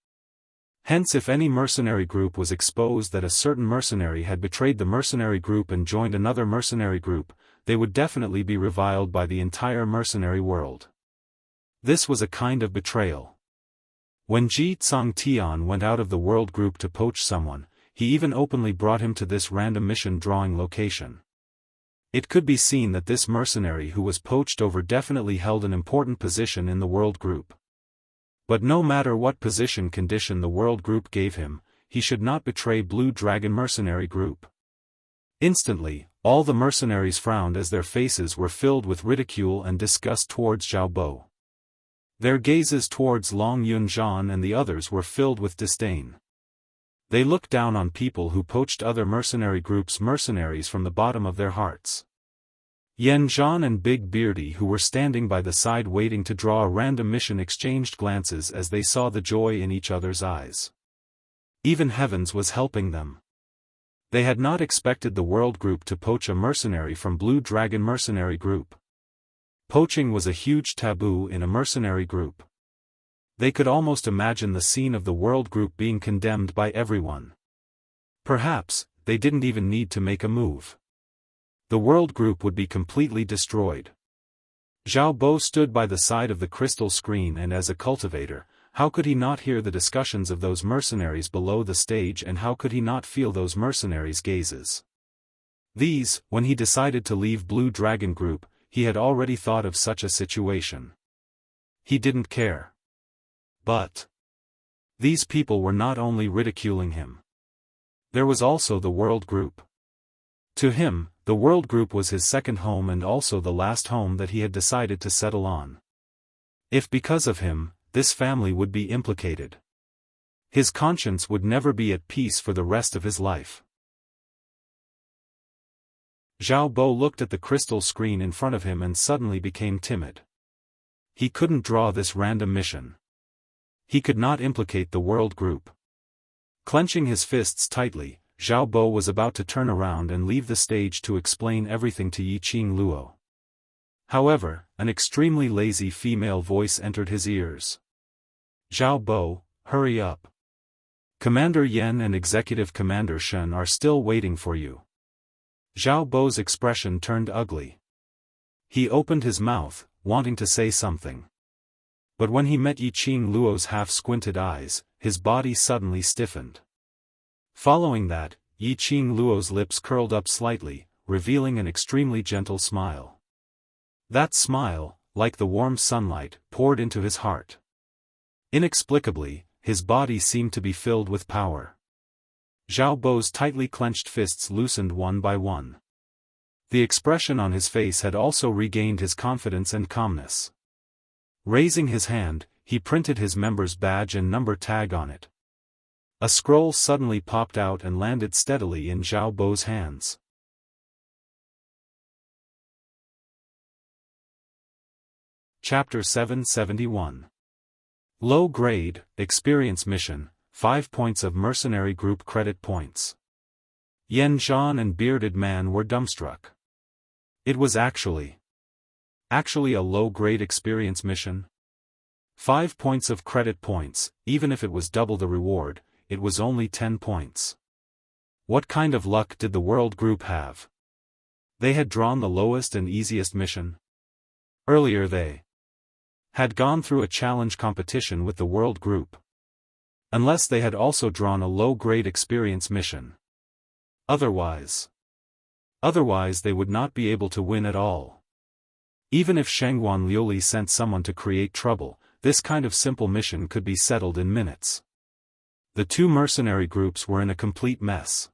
Hence, if any mercenary group was exposed that a certain mercenary had betrayed the mercenary group and joined another mercenary group, they would definitely be reviled by the entire mercenary world. This was a kind of betrayal. When Ji Tsang Tian went out of the world group to poach someone, he even openly brought him to this random mission drawing location. It could be seen that this mercenary who was poached over definitely held an important position in the world group. But no matter what position condition the world group gave him, he should not betray Blue Dragon mercenary group. Instantly, all the mercenaries frowned as their faces were filled with ridicule and disgust towards Zhao Bo. Their gazes towards Long Yunzhan and the others were filled with disdain. They looked down on people who poached other mercenary groups' mercenaries from the bottom of their hearts. Yan Zhan and Big Beardy, who were standing by the side waiting to draw a random mission, exchanged glances as they saw the joy in each other's eyes. Even Heavens was helping them. They had not expected the world group to poach a mercenary from Blue Dragon mercenary group. Poaching was a huge taboo in a mercenary group. They could almost imagine the scene of the world group being condemned by everyone. Perhaps, they didn't even need to make a move. The world group would be completely destroyed. Zhao Bo stood by the side of the crystal screen, and as a cultivator, how could he not hear the discussions of those mercenaries below the stage, and how could he not feel those mercenaries' gazes? When he decided to leave Blue Dragon Group, he had already thought of such a situation. He didn't care. But these people were not only ridiculing him. There was also the world group. To him, the world group was his second home and also the last home that he had decided to settle on. If because of him, this family would be implicated, his conscience would never be at peace for the rest of his life. Zhao Bo looked at the crystal screen in front of him and suddenly became timid. He couldn't draw this random mission. He could not implicate the world group. Clenching his fists tightly, Zhao Bo was about to turn around and leave the stage to explain everything to Yiqing Luo. However, an extremely lazy female voice entered his ears. "Zhao Bo, hurry up. Commander Yen and Executive Commander Shen are still waiting for you. Zhao Bo's expression turned ugly. He opened his mouth, wanting to say something. But when he met Yiqing Luo's half-squinted eyes, his body suddenly stiffened. Following that, Yiqing Luo's lips curled up slightly, revealing an extremely gentle smile. That smile, like the warm sunlight, poured into his heart. Inexplicably, his body seemed to be filled with power. Zhao Bo's tightly clenched fists loosened one by one. The expression on his face had also regained his confidence and calmness. Raising his hand, he printed his member's badge and number tag on it. A scroll suddenly popped out and landed steadily in Zhao Bo's hands. Chapter 771. Low Grade, Experience Mission, 5 points of Mercenary Group Credit Points. Yan Zhan and Bearded Man were dumbstruck. It was actually a low-grade experience mission? 5 points of credit points, even if it was double the reward, it was only 10 points. What kind of luck did the World Group have? They had drawn the lowest and easiest mission. Earlier they had gone through a challenge competition with the World Group. Unless they had also drawn a low-grade experience mission. Otherwise they would not be able to win at all. Even if Shangguan Liuli sent someone to create trouble, this kind of simple mission could be settled in minutes. The two mercenary groups were in a complete mess.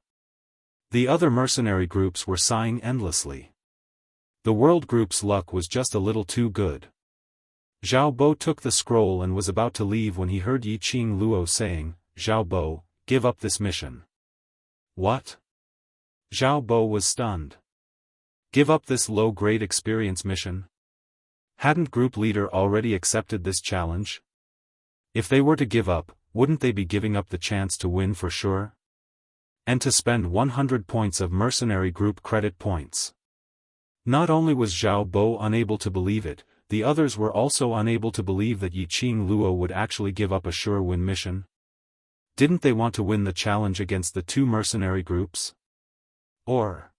The other mercenary groups were sighing endlessly. The World Group's luck was just a little too good. Zhao Bo took the scroll and was about to leave when he heard Yiqing Luo saying, "Zhao Bo, give up this mission." What? Zhao Bo was stunned. Give up this low-grade experience mission? Hadn't group leader already accepted this challenge? If they were to give up, wouldn't they be giving up the chance to win for sure? And to spend 100 points of mercenary group credit points. Not only was Zhao Bo unable to believe it, the others were also unable to believe that Yiqing Luo would actually give up a sure-win mission. Didn't they want to win the challenge against the two mercenary groups? Or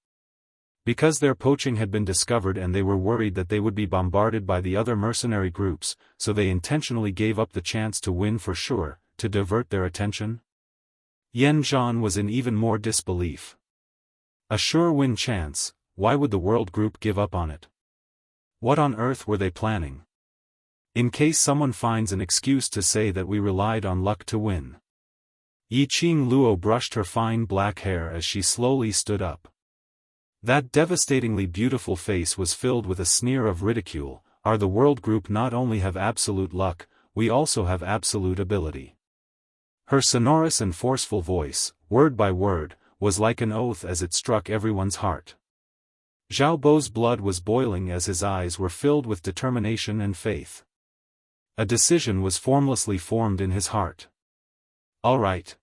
because their poaching had been discovered and they were worried that they would be bombarded by the other mercenary groups, so they intentionally gave up the chance to win for sure, to divert their attention? Yan Zhan was in even more disbelief. A sure-win chance, why would the World Group give up on it? What on earth were they planning? In case someone finds an excuse to say that we relied on luck to win. Yiqing Luo brushed her fine black hair as she slowly stood up. That devastatingly beautiful face was filled with a sneer of ridicule. Our the World Group not only have absolute luck, we also have absolute ability. Her sonorous and forceful voice, word by word, was like an oath as it struck everyone's heart. Zhao Bo's blood was boiling as his eyes were filled with determination and faith. A decision was formlessly formed in his heart. All right.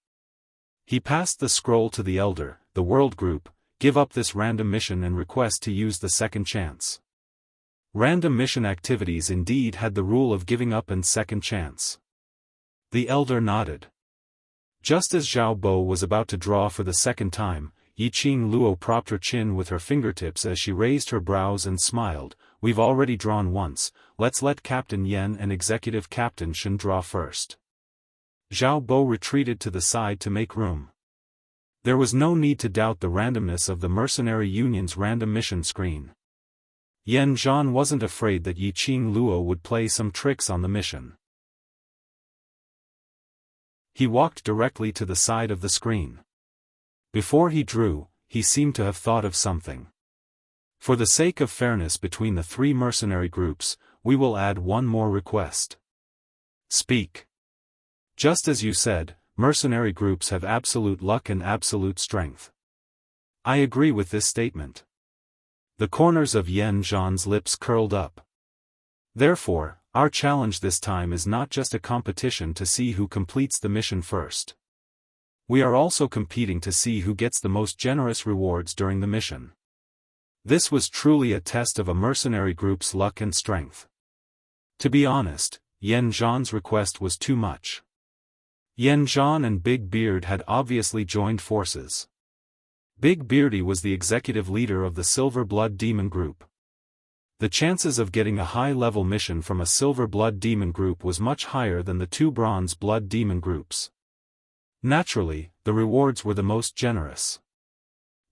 He passed the scroll to the elder, the World Group, give up this random mission and request to use the second chance. Random mission activities indeed had the rule of giving up and second chance. The elder nodded. Just as Zhao Bo was about to draw for the second time, Yiqing Luo propped her chin with her fingertips as she raised her brows and smiled. We've already drawn once, let's let Captain Yen and Executive Captain Shen draw first. Zhao Bo retreated to the side to make room. There was no need to doubt the randomness of the Mercenary Union's random mission screen. Yan Zhan wasn't afraid that Yiqing Luo would play some tricks on the mission. He walked directly to the side of the screen. Before he drew, he seemed to have thought of something. For the sake of fairness between the three mercenary groups, we will add one more request. Speak. Just as you said, mercenary groups have absolute luck and absolute strength. I agree with this statement. The corners of Yan Zhan's lips curled up. Therefore, our challenge this time is not just a competition to see who completes the mission first. We are also competing to see who gets the most generous rewards during the mission. This was truly a test of a mercenary group's luck and strength. To be honest, Yan Zhan's request was too much. Yan Zhan and Big Beard had obviously joined forces. Big Beardy was the executive leader of the Silver Blood Demon Group. The chances of getting a high-level mission from a Silver Blood Demon Group was much higher than the two Bronze Blood Demon Groups. Naturally, the rewards were the most generous.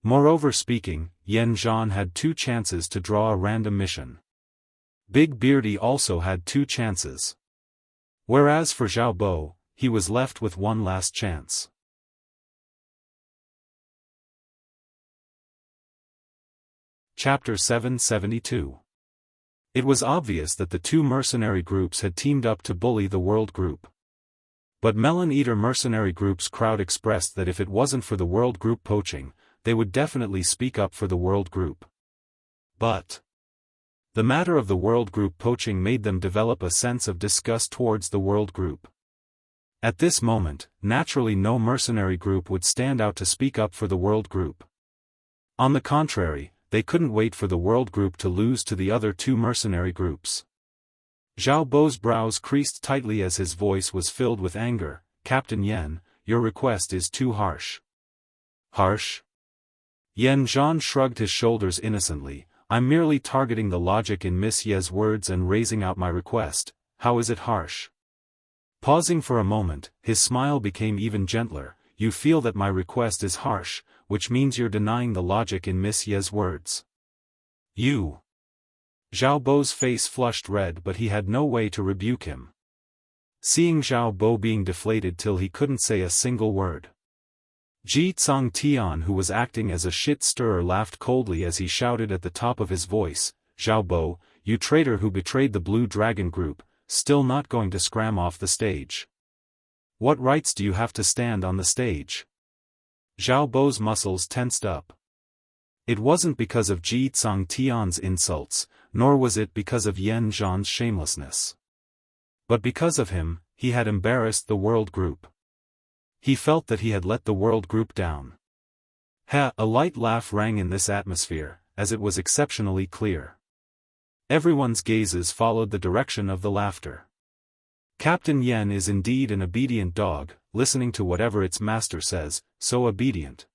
Moreover speaking, Yan Zhan had 2 chances to draw a random mission. Big Beardy also had 2 chances. Whereas for Xiaobo, he was left with one last chance. Chapter 772. It was obvious that the 2 mercenary groups had teamed up to bully the World Group. But Melon Eater Mercenary Group's crowd expressed that if it wasn't for the World Group poaching, they would definitely speak up for the World Group. But the matter of the World Group poaching made them develop a sense of disgust towards the World Group. At this moment, naturally no mercenary group would stand out to speak up for the World Group. On the contrary, they couldn't wait for the World Group to lose to the other 2 mercenary groups. Xiaobo's brows creased tightly as his voice was filled with anger. "Captain Yan, your request is too harsh." "Harsh?" Yan Zhan shrugged his shoulders innocently. "I'm merely targeting the logic in Miss Ye's words and raising out my request. How is it harsh?" Pausing for a moment, his smile became even gentler. "You feel that my request is harsh, which means you're denying the logic in Miss Ye's words." "You." Xiaobo's face flushed red, but he had no way to rebuke him. Seeing Xiaobo being deflated till he couldn't say a single word. Ji Tsang Tian, who was acting as a shit stirrer, laughed coldly as he shouted at the top of his voice, "Xiaobo, you traitor who betrayed the Blue Dragon Group, still not going to scram off the stage? What rights do you have to stand on the stage?" Xiaobo's muscles tensed up. It wasn't because of Ji Tsang Tian's insults, nor was it because of Yan Zhan's shamelessness. But because of him, he had embarrassed the World Group. He felt that he had let the World Group down. A light laugh rang in this atmosphere, as it was exceptionally clear. Everyone's gazes followed the direction of the laughter. Captain Yan is indeed an obedient dog, listening to whatever its master says, so obedient.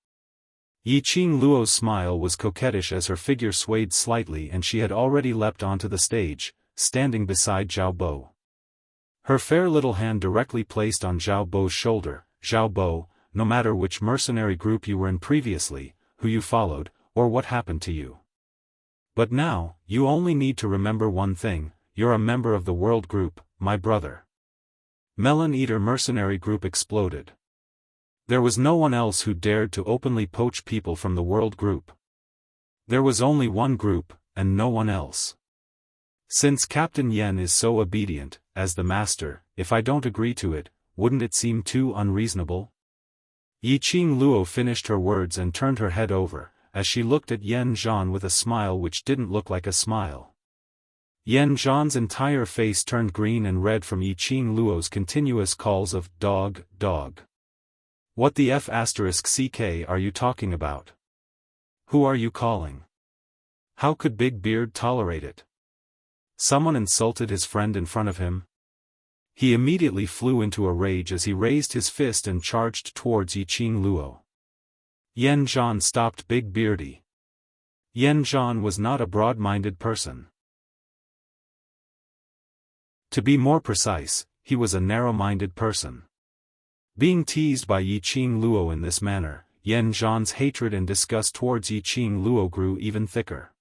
Yiqing Luo's smile was coquettish as her figure swayed slightly and she had already leapt onto the stage, standing beside Xiaobo. Her fair little hand directly placed on Xiaobo's shoulder. "Xiaobo, no matter which mercenary group you were in previously, who you followed, or what happened to you. But now, you only need to remember one thing: you're a member of the World Group, my brother." Melon Eater Mercenary Group exploded. There was no one else who dared to openly poach people from the World Group. There was only one group, and no one else. Since Captain Yan is so obedient, as the master, if I don't agree to it, wouldn't it seem too unreasonable? Yiqing Luo finished her words and turned her head over, as she looked at Yan Zhan with a smile which didn't look like a smile. Yan Zhan's entire face turned green and red from Yiqing Luo's continuous calls of "dog, dog." "What the F***ck are you talking about? Who are you calling? How could Big Beard tolerate it? Someone insulted his friend in front of him?" He immediately flew into a rage as he raised his fist and charged towards Yiqing Luo. Yan Zhan stopped Big Beardy. Yan Zhan was not a broad-minded person. To be more precise, he was a narrow-minded person. Being teased by Yiqing Luo in this manner, Yan Zhan's hatred and disgust towards Yiqing Luo grew even thicker.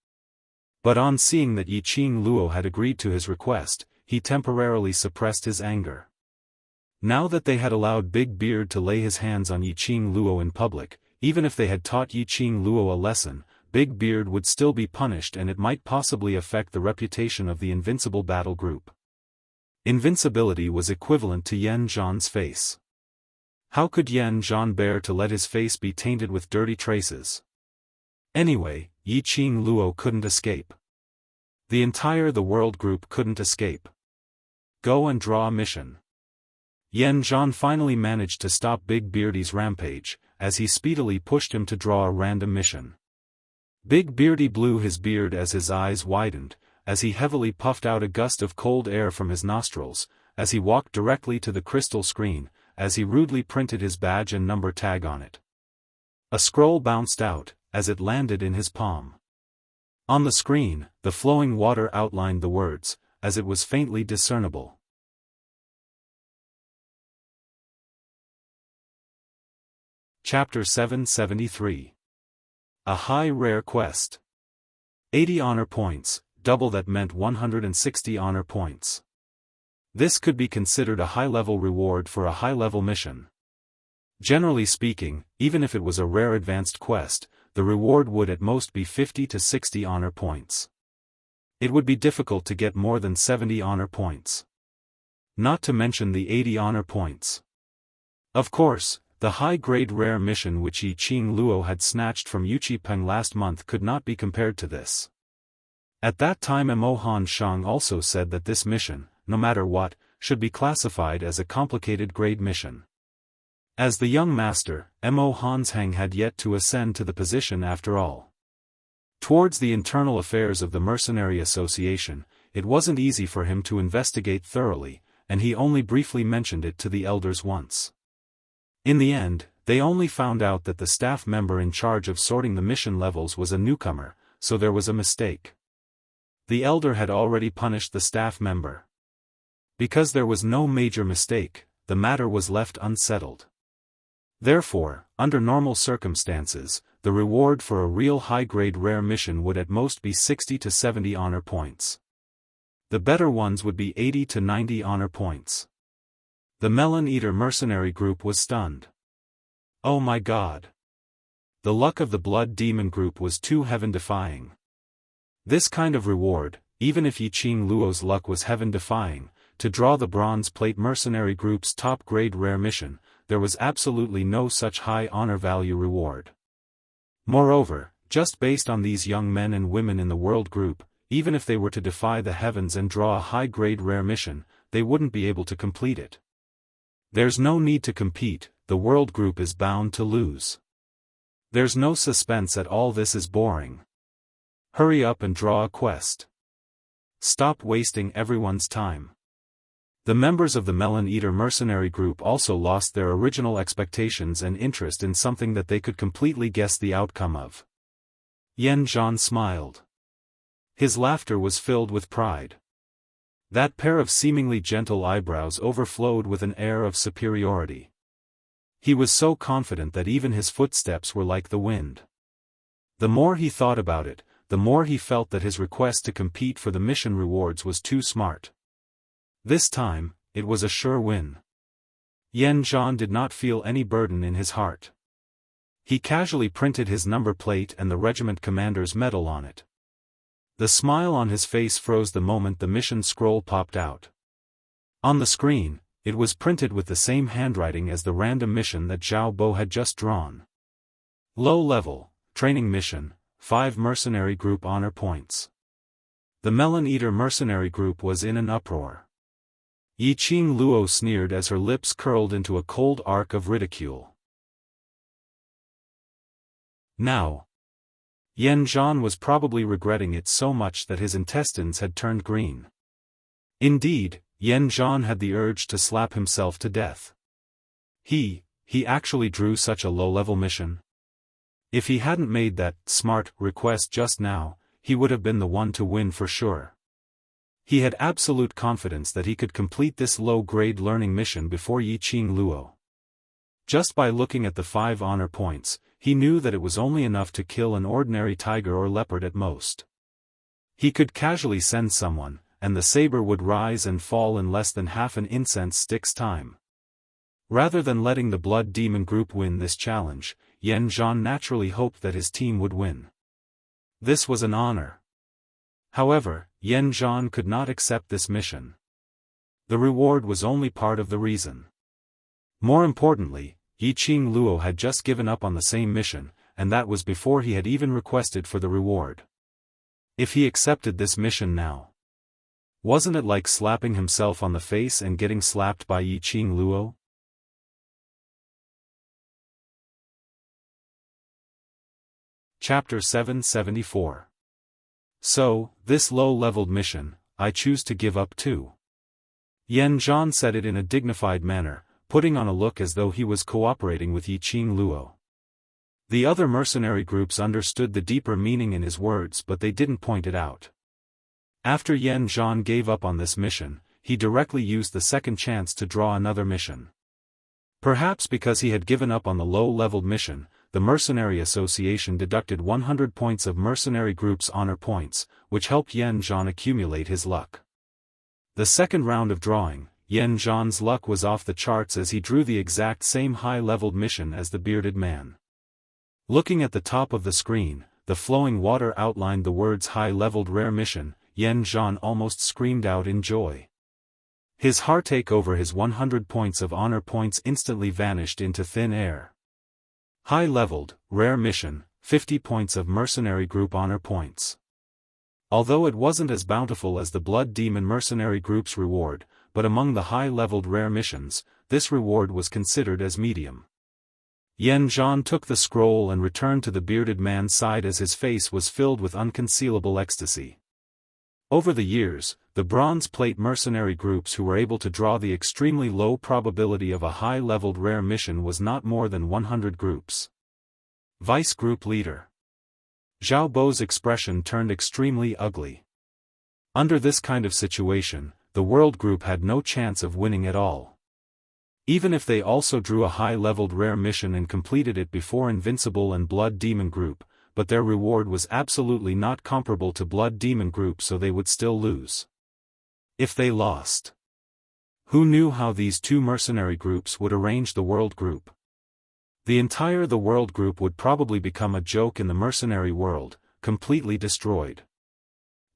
But on seeing that Yiqing Luo had agreed to his request, he temporarily suppressed his anger. Now that they had allowed Big Beard to lay his hands on Yiqing Luo in public, even if they had taught Yiqing Luo a lesson, Big Beard would still be punished and it might possibly affect the reputation of the Invincible Battle Group. Invincibility was equivalent to Yan Zhan's face. How could Yan Zhan bear to let his face be tainted with dirty traces? Anyway, Yiqing Luo couldn't escape. The World Group couldn't escape. Go and draw a mission. Yan Zhan finally managed to stop Big Beardy's rampage, as he speedily pushed him to draw a random mission. Big Beardy blew his beard as his eyes widened, as he heavily puffed out a gust of cold air from his nostrils, as he walked directly to the crystal screen, as he rudely printed his badge and number tag on it. A scroll bounced out, as it landed in his palm. On the screen, the flowing water outlined the words, as it was faintly discernible. Chapter 773. A High Rare Quest. 80 honor points, double that meant 160 honor points. This could be considered a high-level reward for a high-level mission. Generally speaking, even if it was a rare advanced quest, the reward would at most be 50 to 60 honor points. It would be difficult to get more than 70 honor points. Not to mention the 80 honor points. Of course, the high-grade rare mission which Yi Qing Luo had snatched from Yuchi Peng last month could not be compared to this. At that time Mo Han Shang also said that this mission, no matter what, should be classified as a complicated grade mission. As the young master, Mo Hanshang had yet to ascend to the position after all. Towards the internal affairs of the Mercenary Association, it wasn't easy for him to investigate thoroughly, and he only briefly mentioned it to the elders once. In the end, they only found out that the staff member in charge of sorting the mission levels was a newcomer, so there was a mistake. The elder had already punished the staff member. Because there was no major mistake, the matter was left unsettled. Therefore, under normal circumstances, the reward for a real high-grade rare mission would at most be 60 to 70 honor points. The better ones would be 80 to 90 honor points. The Melon Eater mercenary group was stunned. Oh my god! The luck of the Blood Demon group was too heaven-defying. This kind of reward, even if Yi Qing Luo's luck was heaven-defying, to draw the Bronze Plate mercenary group's top-grade rare mission, there was absolutely no such high honor value reward. Moreover, just based on these young men and women in the world group, even if they were to defy the heavens and draw a high-grade rare mission, they wouldn't be able to complete it. There's no need to compete, the world group is bound to lose. There's no suspense at all, this is boring. Hurry up and draw a quest. Stop wasting everyone's time. The members of the Melon Eater mercenary group also lost their original expectations and interest in something that they could completely guess the outcome of. Yan Zhan smiled. His laughter was filled with pride. That pair of seemingly gentle eyebrows overflowed with an air of superiority. He was so confident that even his footsteps were like the wind. The more he thought about it, the more he felt that his request to compete for the mission rewards was too smart. This time, it was a sure win. Yan Zhan did not feel any burden in his heart. He casually printed his number plate and the regiment commander's medal on it. The smile on his face froze the moment the mission scroll popped out. On the screen, it was printed with the same handwriting as the random mission that Zhao Bo had just drawn. Low-level, training mission, 5 mercenary group honor points. The Melon Eater mercenary group was in an uproar. Yi Qing Luo sneered as her lips curled into a cold arc of ridicule. Now, Yan Zhan was probably regretting it so much that his intestines had turned green. Indeed, Yan Zhan had the urge to slap himself to death. He actually drew such a low-level mission. If he hadn't made that smart request just now, he would have been the one to win for sure. He had absolute confidence that he could complete this low-grade learning mission before Yi Qing Luo. Just by looking at the 5 honor points, he knew that it was only enough to kill an ordinary tiger or leopard at most. He could casually send someone, and the saber would rise and fall in less than half an incense stick's time. Rather than letting the Blood Demon group win this challenge, Yan Zhan naturally hoped that his team would win. This was an honor. However, Yan Zhan could not accept this mission. The reward was only part of the reason. More importantly, Yi Qing Luo had just given up on the same mission, and that was before he had even requested for the reward. If he accepted this mission now, wasn't it like slapping himself on the face and getting slapped by Yi Qing Luo? Chapter 774. So, this low-leveled mission, I choose to give up too. Yan Zhan said it in a dignified manner, putting on a look as though he was cooperating with Yiqing Luo. The other mercenary groups understood the deeper meaning in his words, but they didn't point it out. After Yan Zhan gave up on this mission, he directly used the second chance to draw another mission. Perhaps because he had given up on the low-leveled mission, the Mercenary Association deducted 100 points of mercenary group's honor points, which helped Yan Zhan accumulate his luck. The second round of drawing, Yan Zhan's luck was off the charts as he drew the exact same high-leveled mission as the bearded man. Looking at the top of the screen, the flowing water outlined the words high-leveled rare mission. Yan Zhan almost screamed out in joy. His heartache over his 100 points of honor points instantly vanished into thin air. High-leveled, rare mission, 50 points of mercenary group honor points. Although it wasn't as bountiful as the Blood Demon mercenary group's reward, but among the high-leveled rare missions, this reward was considered as medium. Yan Zhan took the scroll and returned to the bearded man's side as his face was filled with unconcealable ecstasy. Over the years, the bronze plate mercenary groups who were able to draw the extremely low probability of a high-leveled rare mission was not more than 100 groups. Vice Group Leader Xiaobo's expression turned extremely ugly. Under this kind of situation, the World Group had no chance of winning at all. Even if they also drew a high-leveled rare mission and completed it before Invincible and Blood Demon Group, but their reward was absolutely not comparable to Blood Demon Group, so they would still lose. If they lost, who knew how these two mercenary groups would arrange the World Group? The World Group would probably become a joke in the mercenary world, completely destroyed.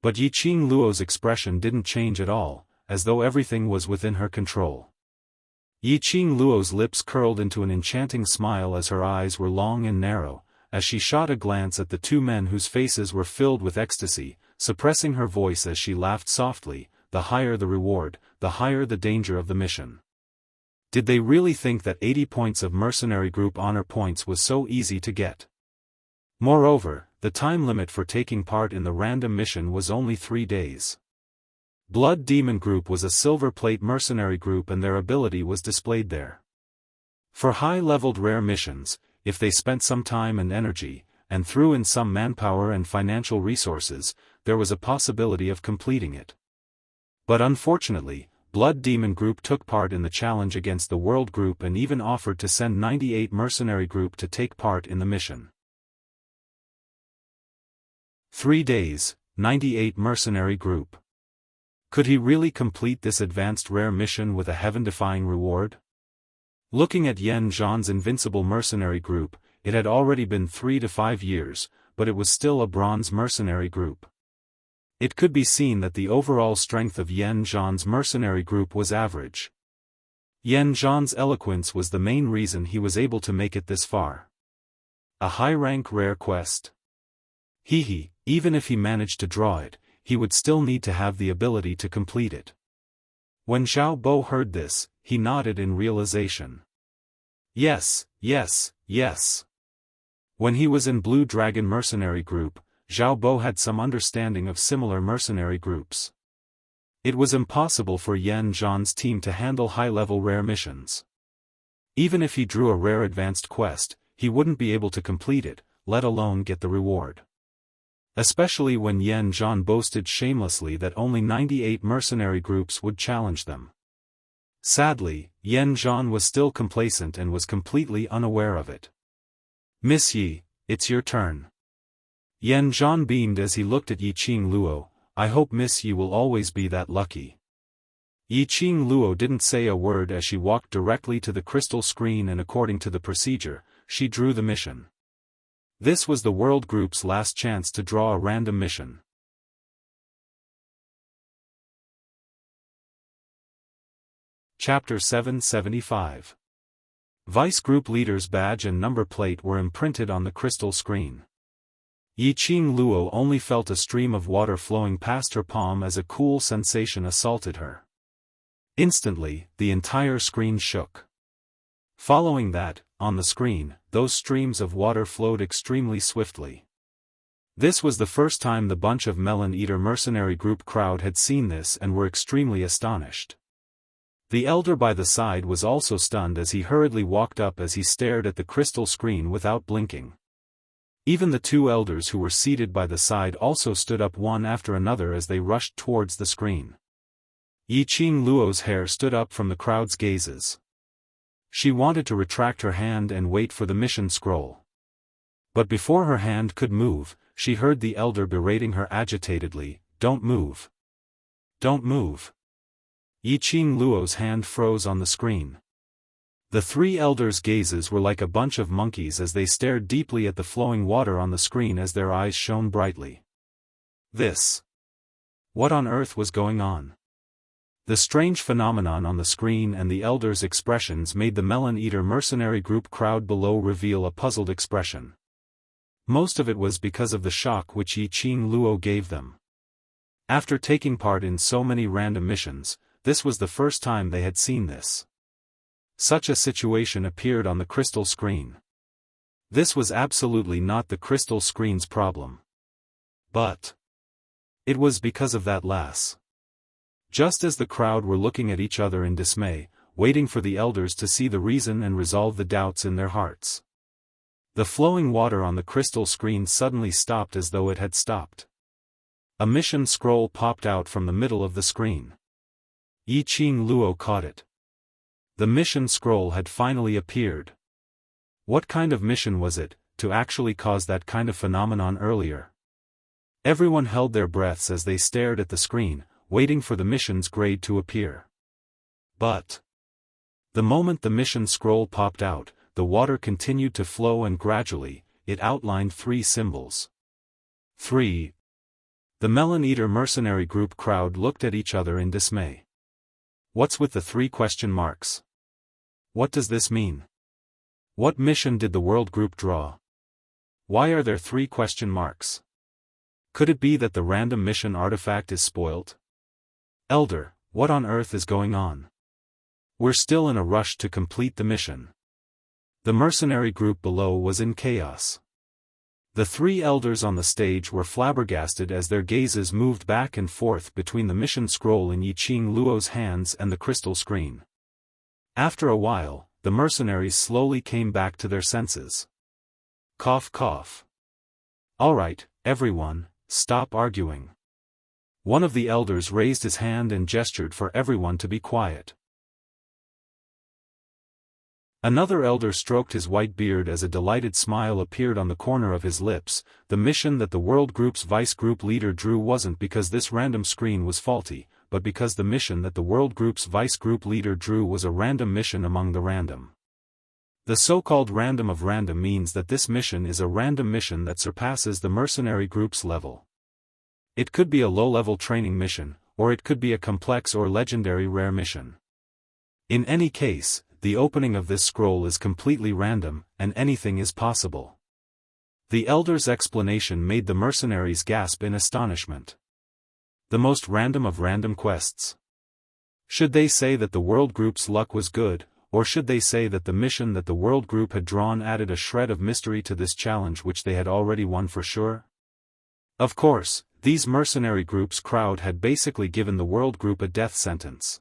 But Yiqing Luo's expression didn't change at all, as though everything was within her control. Yiqing Luo's lips curled into an enchanting smile as her eyes were long and narrow, as she shot a glance at the two men whose faces were filled with ecstasy, suppressing her voice as she laughed softly. The higher the reward, the higher the danger of the mission. Did they really think that 80 points of mercenary group honor points was so easy to get? Moreover, the time limit for taking part in the random mission was only 3 days. Blood Demon Group was a silver plate mercenary group and their ability was displayed there. For high-leveled rare missions, if they spent some time and energy, and threw in some manpower and financial resources, there was a possibility of completing it. But unfortunately, Blood Demon Group took part in the challenge against the World Group and even offered to send 98 mercenary group to take part in the mission. 3 days, 98 mercenary group. Could he really complete this advanced rare mission with a heaven-defying reward? Looking at Yan Zhan's invincible mercenary group, it had already been 3 to 5 years, but it was still a bronze mercenary group. It could be seen that the overall strength of Yan Zhan's mercenary group was average. Yan Zhan's eloquence was the main reason he was able to make it this far. A high-rank rare quest. Even if he managed to draw it, he would still need to have the ability to complete it. When Xiaobo heard this, he nodded in realization. Yes. When he was in Blue Dragon mercenary group, Xiaobo had some understanding of similar mercenary groups. It was impossible for Yan Zhan's team to handle high-level rare missions. Even if he drew a rare advanced quest, he wouldn't be able to complete it, let alone get the reward. Especially when Yan Zhan boasted shamelessly that only 98 mercenary groups would challenge them. Sadly, Yan Zhan was still complacent and was completely unaware of it. Miss Yi, it's your turn. Yan Zhan beamed as he looked at Yiqing Luo. I hope Miss Yi will always be that lucky. Yiqing Luo didn't say a word as she walked directly to the crystal screen and according to the procedure, she drew the mission. This was the World Group's last chance to draw a random mission. Chapter 775. Vice Group Leader's badge and number plate were imprinted on the crystal screen. Yiqing Luo only felt a stream of water flowing past her palm as a cool sensation assaulted her. Instantly, the entire screen shook. Following that, on the screen, those streams of water flowed extremely swiftly. This was the first time the bunch of Melon Eater mercenary group crowd had seen this and were extremely astonished. The elder by the side was also stunned as he hurriedly walked up as he stared at the crystal screen without blinking. Even the two elders who were seated by the side also stood up one after another as they rushed towards the screen. Yiqing Luo's hair stood up from the crowd's gazes. She wanted to retract her hand and wait for the mission scroll. But before her hand could move, she heard the elder berating her agitatedly, "Don't move. Don't move." Yiqing Luo's hand froze on the screen. The three elders' gazes were like a bunch of monkeys as they stared deeply at the flowing water on the screen as their eyes shone brightly. What on earth was going on? The strange phenomenon on the screen and the elders' expressions made the melon-eater mercenary group crowd below reveal a puzzled expression. Most of it was because of the shock which Yiqing Luo gave them. After taking part in so many random missions, this was the first time they had seen this. Such a situation appeared on the crystal screen. This was absolutely not the crystal screen's problem. But it was because of that lass. Just as the crowd were looking at each other in dismay, waiting for the elders to see the reason and resolve the doubts in their hearts. The flowing water on the crystal screen suddenly stopped as though it had stopped. A mission scroll popped out from the middle of the screen. Yiqing Luo caught it. The mission scroll had finally appeared. What kind of mission was it, to actually cause that kind of phenomenon earlier? Everyone held their breaths as they stared at the screen, waiting for the mission's grade to appear. But the moment the mission scroll popped out, the water continued to flow and gradually, it outlined 3 symbols. 3. The melon-eater mercenary group crowd looked at each other in dismay. What's with the 3 question marks? What does this mean? What mission did the world group draw? Why are there 3 question marks? Could it be that the random mission artifact is spoiled? Elder, what on earth is going on? We're still in a rush to complete the mission. The mercenary group below was in chaos. The 3 elders on the stage were flabbergasted as their gazes moved back and forth between the mission scroll in Yiqing Luo's hands and the crystal screen. After a while, the mercenaries slowly came back to their senses. Cough cough. All right, everyone, stop arguing. One of the elders raised his hand and gestured for everyone to be quiet. Another elder stroked his white beard as a delighted smile appeared on the corner of his lips. The mission that the World Group's Vice Group leader drew wasn't because this random screen was faulty, but because the mission that the World Group's Vice Group leader drew was a random mission among the random. The so-called random of random means that this mission is a random mission that surpasses the mercenary group's level. It could be a low-level training mission, or it could be a complex or legendary rare mission. In any case, the opening of this scroll is completely random, and anything is possible. The elder's explanation made the mercenaries gasp in astonishment. The most random of random quests. Should they say that the World Group's luck was good, or should they say that the mission that the World Group had drawn added a shred of mystery to this challenge which they had already won for sure? Of course, these mercenary groups' crowd had basically given the World Group a death sentence.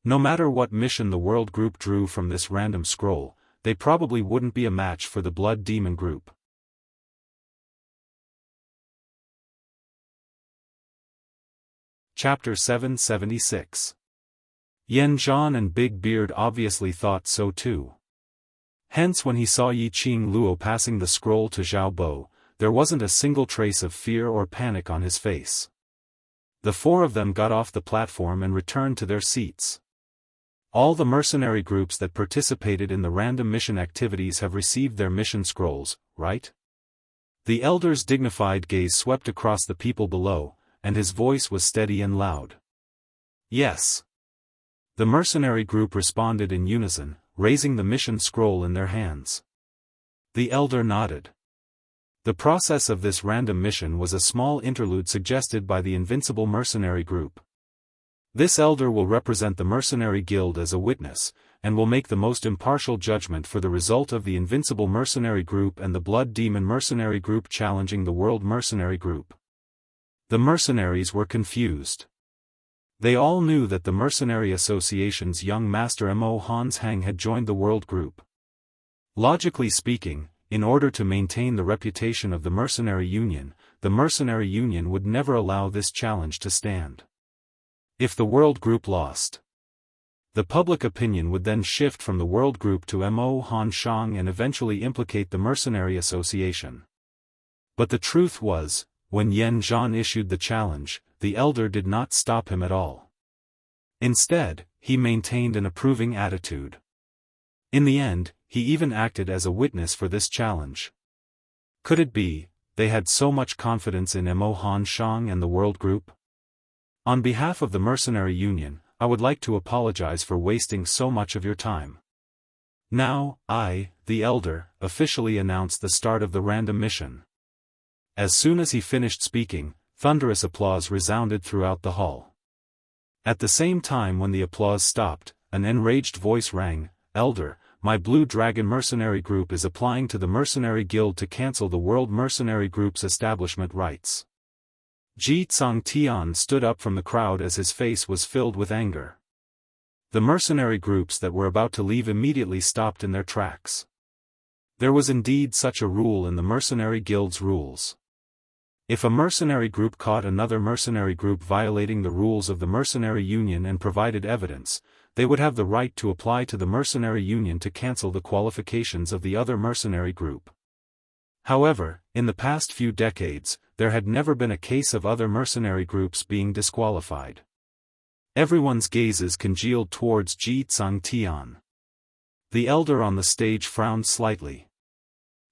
No matter what mission the World Group drew from this random scroll, they probably wouldn't be a match for the Blood Demon Group. Chapter 776. Yan Zhan and Big Beard obviously thought so too. Hence when he saw Yiqing Luo passing the scroll to Xiao Bo, there wasn't a single trace of fear or panic on his face. The 4 of them got off the platform and returned to their seats. All the mercenary groups that participated in the random mission activities have received their mission scrolls, right? The elder's dignified gaze swept across the people below, and his voice was steady and loud. Yes. The mercenary group responded in unison, raising the mission scroll in their hands. The elder nodded. The process of this random mission was a small interlude suggested by the invincible mercenary group. This elder will represent the mercenary guild as a witness, and will make the most impartial judgment for the result of the invincible mercenary group and the blood demon mercenary group challenging the world mercenary group. The mercenaries were confused. They all knew that the Mercenary Association's young master Mo Hans Hang had joined the world group. Logically speaking, in order to maintain the reputation of the Mercenary Union would never allow this challenge to stand. If the world group lost, the public opinion would then shift from the world group to Mo Han Shang and eventually implicate the Mercenary Association. But the truth was, when Yan Zhan issued the challenge, the elder did not stop him at all. Instead, he maintained an approving attitude. In the end, he even acted as a witness for this challenge. Could it be, they had so much confidence in Mo Han Shang and the world group? On behalf of the Mercenary Union, I would like to apologize for wasting so much of your time. Now, I, the elder, officially announce the start of the random mission. As soon as he finished speaking, thunderous applause resounded throughout the hall. At the same time when the applause stopped, an enraged voice rang, "Elder, my Blue Dragon Mercenary Group is applying to the Mercenary Guild to cancel the World Mercenary Group's establishment rights." Ji Tsang Tian stood up from the crowd as his face was filled with anger. The mercenary groups that were about to leave immediately stopped in their tracks. There was indeed such a rule in the Mercenary Guild's rules. If a mercenary group caught another mercenary group violating the rules of the Mercenary Union and provided evidence, they would have the right to apply to the Mercenary Union to cancel the qualifications of the other mercenary group. However, in the past few decades, there had never been a case of other mercenary groups being disqualified. Everyone's gazes congealed towards Ji Tsang Tian. The elder on the stage frowned slightly.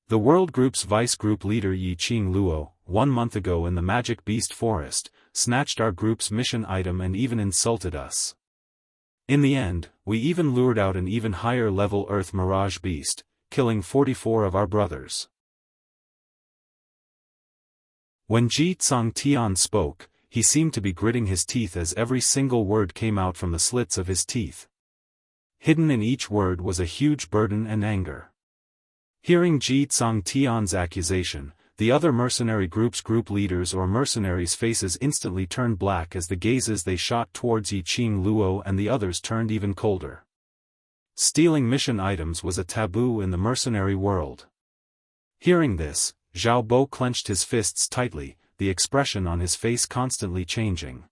The World Group's Vice Group leader Yi Qing Luo, 1 month ago in the Magic Beast Forest, snatched our group's mission item and even insulted us. In the end, we even lured out an even higher level Earth Mirage Beast, killing 44 of our brothers. When Ji Tsang Tian spoke, he seemed to be gritting his teeth as every single word came out from the slits of his teeth. Hidden in each word was a huge burden and anger. Hearing Ji Tsang Tian's accusation, the other mercenary group's group leaders or mercenaries' faces instantly turned black as the gazes they shot towards Yi Qing Luo and the others turned even colder. Stealing mission items was a taboo in the mercenary world. Hearing this, Xiaobo clenched his fists tightly, the expression on his face constantly changing.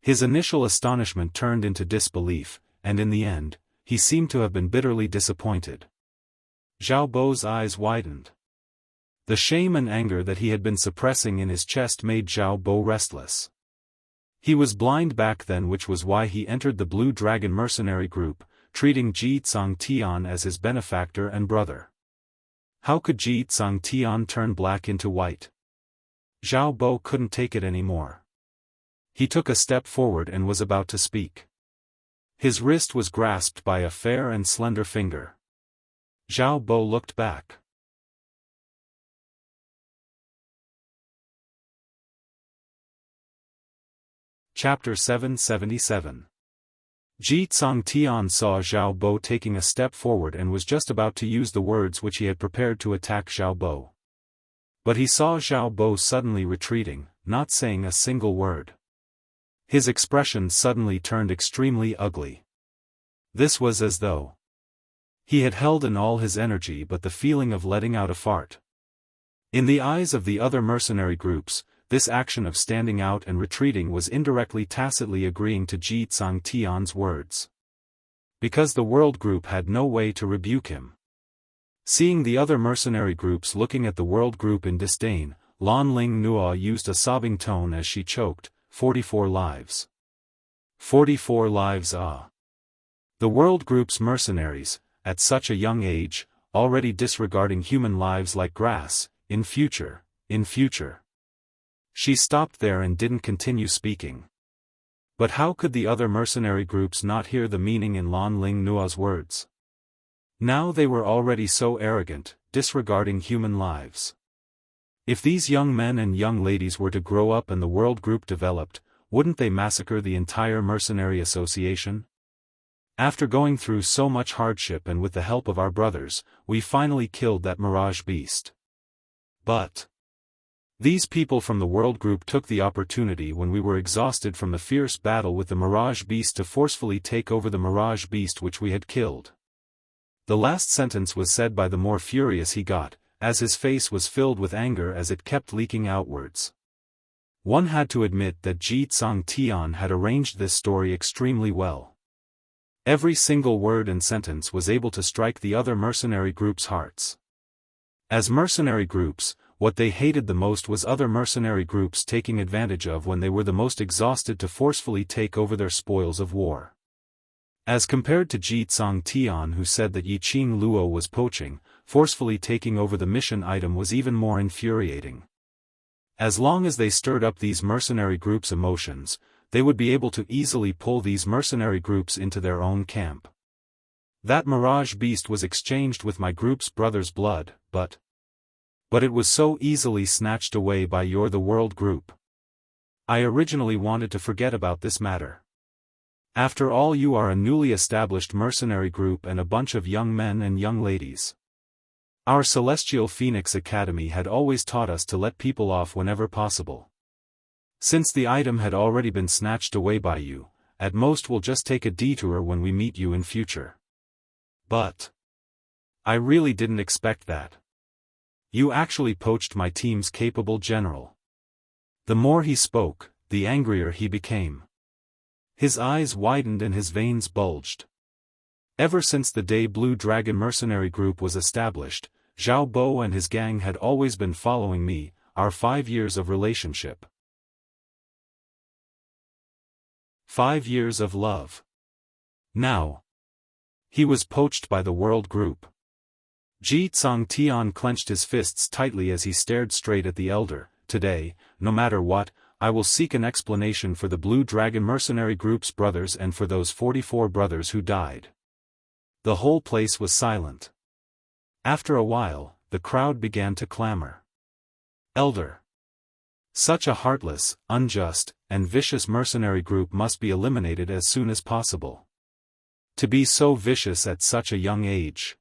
His initial astonishment turned into disbelief, and in the end, he seemed to have been bitterly disappointed. Xiaobo's eyes widened. The shame and anger that he had been suppressing in his chest made Xiaobo restless. He was blind back then, which was why he entered the Blue Dragon Mercenary Group, treating Ji Tsang Tian as his benefactor and brother. How could Ji Tsang Tian turn black into white? Xiaobo couldn't take it anymore. He took a step forward and was about to speak. His wrist was grasped by a fair and slender finger. Xiaobo looked back. Chapter 777. Ji Tsang Tian saw Xiaobo taking a step forward and was just about to use the words which he had prepared to attack Xiaobo. But he saw Xiaobo suddenly retreating, not saying a single word. His expression suddenly turned extremely ugly. This was as though he had held in all his energy but the feeling of letting out a fart. In the eyes of the other mercenary groups, this action of standing out and retreating was indirectly tacitly agreeing to Ji Tsang Tian's words. Because the world group had no way to rebuke him. Seeing the other mercenary groups looking at the world group in disdain, Lan Ling Nua used a sobbing tone as she choked, 44 lives. 44 lives ah. The world group's mercenaries, at such a young age, already disregarding human lives like grass, in future. She stopped there and didn't continue speaking. But how could the other mercenary groups not hear the meaning in Lan Ling Nua's words? Now they were already so arrogant, disregarding human lives. If these young men and young ladies were to grow up and the world group developed, wouldn't they massacre the entire mercenary association? After going through so much hardship and with the help of our brothers, we finally killed that mirage beast. But These people from the World Group took the opportunity when we were exhausted from the fierce battle with the Mirage Beast to forcefully take over the Mirage Beast which we had killed. The last sentence was said by the more furious he got, as his face was filled with anger as it kept leaking outwards. One had to admit that Ji Tsang Tian had arranged this story extremely well. Every single word and sentence was able to strike the other mercenary groups' hearts. As mercenary groups, what they hated the most was other mercenary groups taking advantage of when they were the most exhausted to forcefully take over their spoils of war. As compared to Ji Tsang Tian, who said that Yiqing Luo was poaching, forcefully taking over the mission item was even more infuriating. As long as they stirred up these mercenary groups' emotions, they would be able to easily pull these mercenary groups into their own camp. That Mirage Beast was exchanged with my group's brother's blood, but it was so easily snatched away by the World Group. I originally wanted to forget about this matter. After all, you are a newly established mercenary group and a bunch of young men and young ladies. Our Celestial Phoenix Academy had always taught us to let people off whenever possible. Since the item had already been snatched away by you, at most we'll just take a detour when we meet you in future. But I really didn't expect that. You actually poached my team's capable general. The more he spoke, the angrier he became. His eyes widened and his veins bulged. Ever since the day Blue Dragon Mercenary Group was established, Xiao Bo and his gang had always been following me, our 5 years of relationship. 5 years of love. Now he was poached by the World Group. Ji Tsang Tian clenched his fists tightly as he stared straight at the elder. Today, no matter what, I will seek an explanation for the Blue Dragon Mercenary Group's brothers and for those 44 brothers who died. The whole place was silent. After a while, the crowd began to clamor. Elder. Such a heartless, unjust, and vicious mercenary group must be eliminated as soon as possible. To be so vicious at such a young age.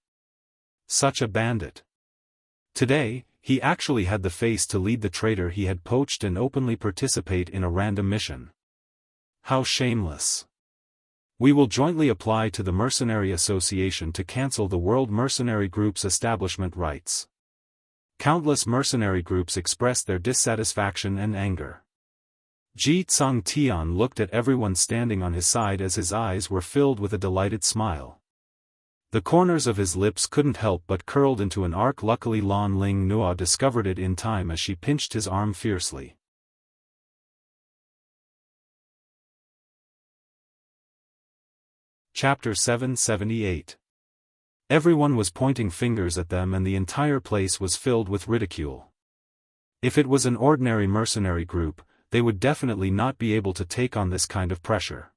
Such a bandit. Today, he actually had the face to lead the traitor he had poached and openly participate in a random mission. How shameless. We will jointly apply to the Mercenary Association to cancel the World Mercenary Group's establishment rights. Countless mercenary groups expressed their dissatisfaction and anger. Ji Tsang Tian looked at everyone standing on his side as his eyes were filled with a delighted smile. The corners of his lips couldn't help but curled into an arc. Luckily Lan Ling Nua discovered it in time as she pinched his arm fiercely. Chapter 778. Everyone was pointing fingers at them and the entire place was filled with ridicule. If it was an ordinary mercenary group, they would definitely not be able to take on this kind of pressure.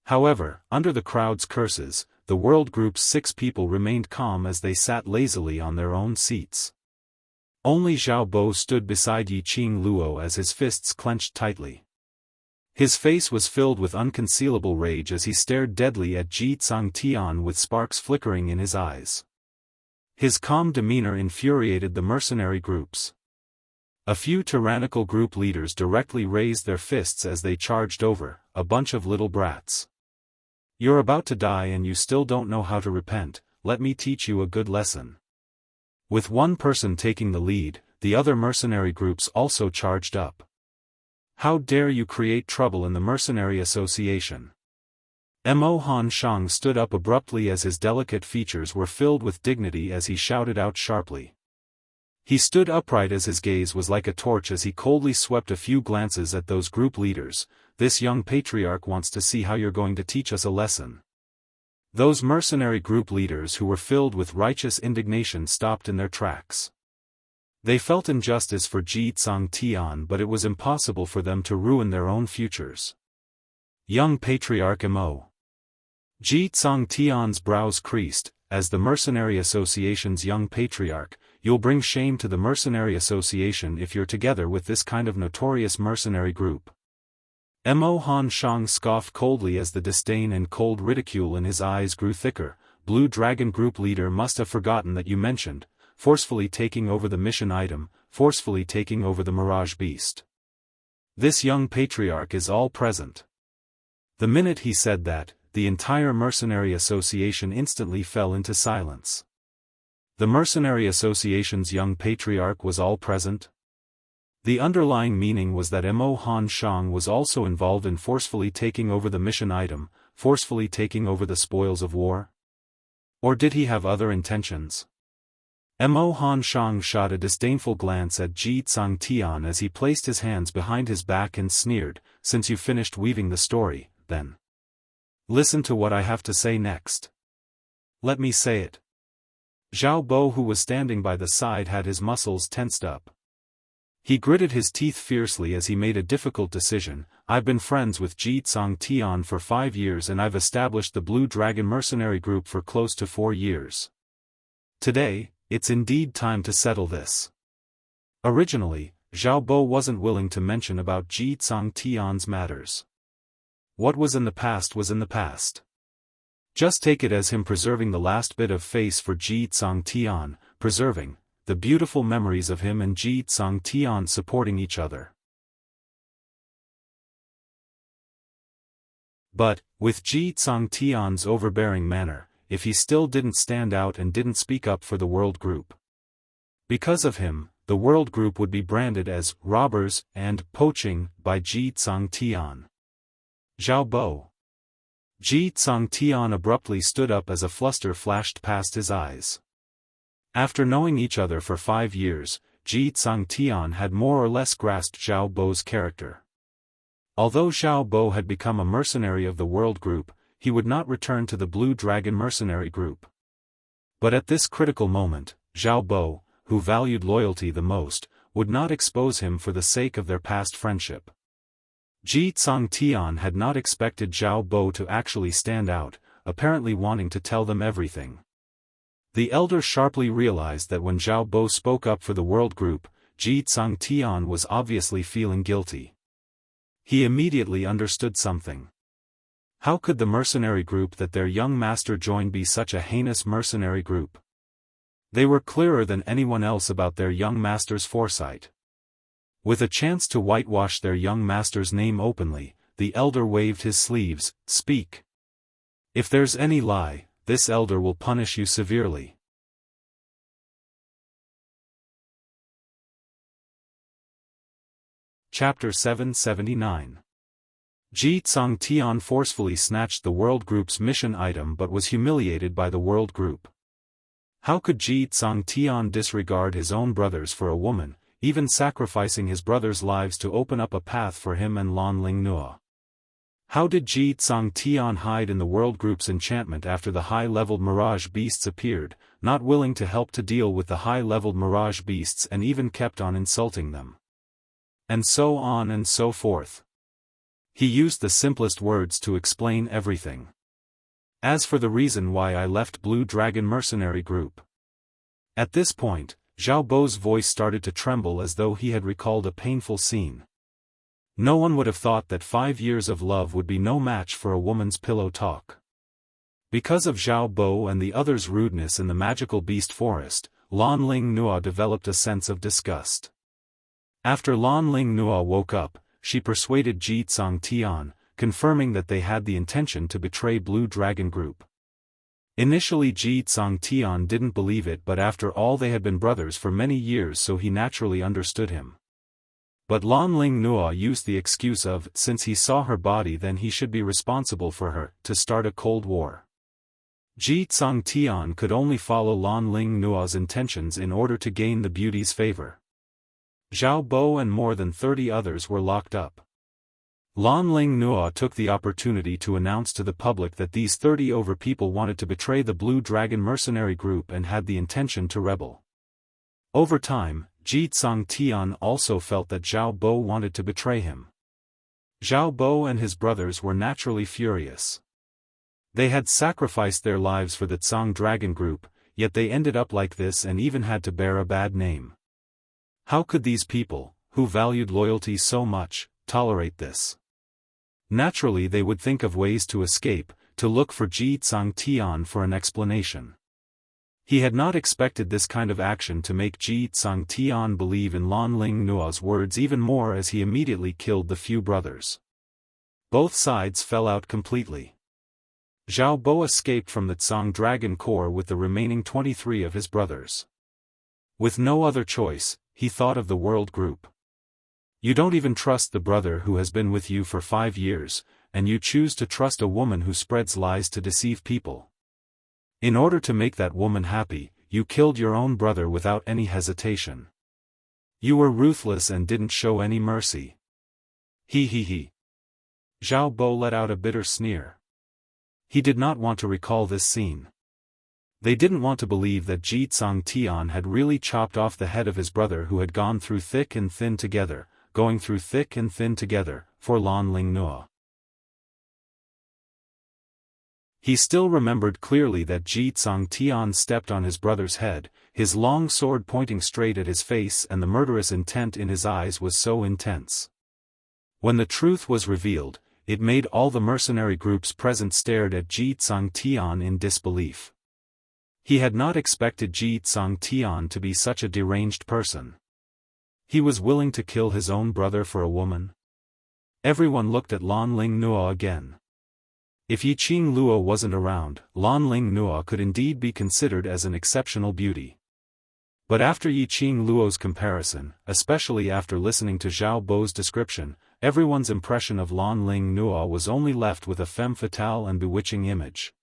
However, under the crowd's curses, the World Group's 6 people remained calm as they sat lazily on their own seats. Only Xiao Bo stood beside Yiqing Luo as his fists clenched tightly. His face was filled with unconcealable rage as he stared deadly at Ji Tsang Tian with sparks flickering in his eyes. His calm demeanor infuriated the mercenary groups. A few tyrannical group leaders directly raised their fists as they charged over, a bunch of little brats. You're about to die and you still don't know how to repent, let me teach you a good lesson. With one person taking the lead, the other mercenary groups also charged up. How dare you create trouble in the Mercenary Association? Mo Han Shang stood up abruptly as his delicate features were filled with dignity as he shouted out sharply. He stood upright as his gaze was like a torch as he coldly swept a few glances at those group leaders. This young patriarch wants to see how you're going to teach us a lesson. Those mercenary group leaders who were filled with righteous indignation stopped in their tracks. They felt injustice for Ji Tsang Tian, but it was impossible for them to ruin their own futures. Young Patriarch Mo. Ji Tsang Tian's brows creased. As the Mercenary Association's young patriarch, you'll bring shame to the Mercenary Association if you're together with this kind of notorious mercenary group. Mo Han Shang scoffed coldly as the disdain and cold ridicule in his eyes grew thicker. Blue Dragon Group leader must have forgotten that you mentioned, forcefully taking over the mission item, forcefully taking over the Mirage Beast. This young patriarch is all present. The minute he said that, the entire Mercenary Association instantly fell into silence. The Mercenary Association's young patriarch was all present? The underlying meaning was that Mo Han Shang was also involved in forcefully taking over the mission item, forcefully taking over the spoils of war? Or did he have other intentions? Mo Han Shang shot a disdainful glance at Ji Tsangtian as he placed his hands behind his back and sneered, "Since you finished weaving the story, then listen to what I have to say next. Let me say it." Xiaobo, who was standing by the side, had his muscles tensed up. He gritted his teeth fiercely as he made a difficult decision. "I've been friends with Ji Tsangtian for 5 years and I've established the Blue Dragon Mercenary Group for close to 4 years. Today, it's indeed time to settle this." Originally, Xiaobo wasn't willing to mention about Ji Tsangtian's matters. What was in the past was in the past. Just take it as him preserving the last bit of face for Ji Tsangtian, preserving the beautiful memories of him and Ji Tsangtian supporting each other. But, with Ji Tsangtian's overbearing manner, if he still didn't stand out and didn't speak up for the World Group. Because of him, the World Group would be branded as robbers and poaching by Ji Tsangtian. Xiaobo. Ji Tsangtian abruptly stood up as a fluster flashed past his eyes. After knowing each other for 5 years, Ji Tsangtian had more or less grasped Xiaobo's character. Although Xiaobo had become a mercenary of the World Group, he would not return to the Blue Dragon Mercenary Group. But at this critical moment, Xiaobo, who valued loyalty the most, would not expose him for the sake of their past friendship. Ji Tsangtian had not expected Xiaobo to actually stand out, apparently wanting to tell them everything. The elder sharply realized that when Xiaobo spoke up for the World Group, Ji Tsangtian was obviously feeling guilty. He immediately understood something. How could the mercenary group that their young master joined be such a heinous mercenary group? They were clearer than anyone else about their young master's foresight. With a chance to whitewash their young master's name openly, the elder waved his sleeves. "Speak. If there's any lie, this elder will punish you severely." Chapter 779. Ji Tsangtian forcefully snatched the World Group's mission item but was humiliated by the World Group. How could Ji Tsangtian disregard his own brothers for a woman, even sacrificing his brothers' lives to open up a path for him and Lan Lingnua? How did Ji Tsangtian hide in the World Group's enchantment after the high-leveled Mirage Beasts appeared, not willing to help to deal with the high-leveled Mirage Beasts and even kept on insulting them? And so on and so forth. He used the simplest words to explain everything. As for the reason why I left Blue Dragon Mercenary Group. At this point, Xiaobo's voice started to tremble as though he had recalled a painful scene. No one would have thought that 5 years of love would be no match for a woman's pillow talk. Because of Xiaobo and the others' rudeness in the magical beast forest, Lan Lingnua developed a sense of disgust. After Lan Lingnua woke up, she persuaded Ji Tsangtian, confirming that they had the intention to betray Blue Dragon Group. Initially Ji Tsangtian didn't believe it, but after all they had been brothers for many years, so he naturally understood him. But Lan Lingnua used the excuse of, since he saw her body then he should be responsible for her, to start a cold war. Ji Tsangtian could only follow Lan Lingnua's intentions in order to gain the beauty's favor. Xiaobo and more than 30 others were locked up. Lan Lingnua took the opportunity to announce to the public that these 30 over people wanted to betray the Blue Dragon Mercenary Group and had the intention to rebel. Over time, Ji Tsangtian also felt that Xiaobo wanted to betray him. Xiaobo and his brothers were naturally furious. They had sacrificed their lives for the Tsang Dragon Group, yet they ended up like this and even had to bear a bad name. How could these people, who valued loyalty so much, tolerate this? Naturally they would think of ways to escape, to look for Ji Tsangtian for an explanation. He had not expected this kind of action to make Ji Tsang Tian believe in Lan Ling Nua's words even more, as he immediately killed the few brothers. Both sides fell out completely. Xiao Bo escaped from the Tsang Dragon Corps with the remaining 23 of his brothers. With no other choice, he thought of the World Group. You don't even trust the brother who has been with you for 5 years, and you choose to trust a woman who spreads lies to deceive people. In order to make that woman happy, you killed your own brother without any hesitation. You were ruthless and didn't show any mercy. He. Xiao Bo let out a bitter sneer. He did not want to recall this scene. They didn't want to believe that Ji Tsang Tian had really chopped off the head of his brother who had gone through thick and thin together, for Lan Ling Nua. He still remembered clearly that Ji Tsang Tian stepped on his brother's head, his long sword pointing straight at his face, and the murderous intent in his eyes was so intense. When the truth was revealed, it made all the mercenary groups present stared at Ji Tsang Tian in disbelief. He had not expected Ji Tsang Tian to be such a deranged person. He was willing to kill his own brother for a woman? Everyone looked at Lan Ling Nua again. If Yiqing Luo wasn't around, Lan Ling Nua could indeed be considered as an exceptional beauty. But after Yiqing Luo's comparison, especially after listening to Xiao Bo's description, everyone's impression of Lan Ling Nua was only left with a femme fatale and bewitching image.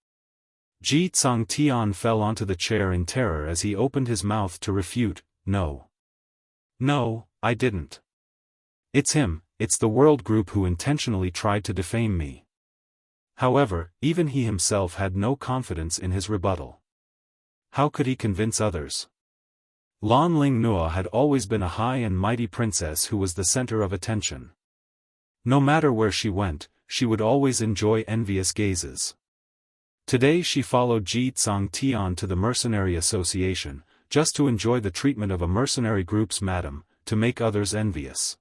Ji Tsang Tian fell onto the chair in terror as he opened his mouth to refute. No. No, I didn't. It's him, it's the World Group who intentionally tried to defame me. However, even he himself had no confidence in his rebuttal. How could he convince others? Lan Ling Nua had always been a high and mighty princess who was the center of attention. No matter where she went, she would always enjoy envious gazes. Today she followed Ji Tsang Tian to the Mercenary Association, just to enjoy the treatment of a mercenary group's madam, to make others envious.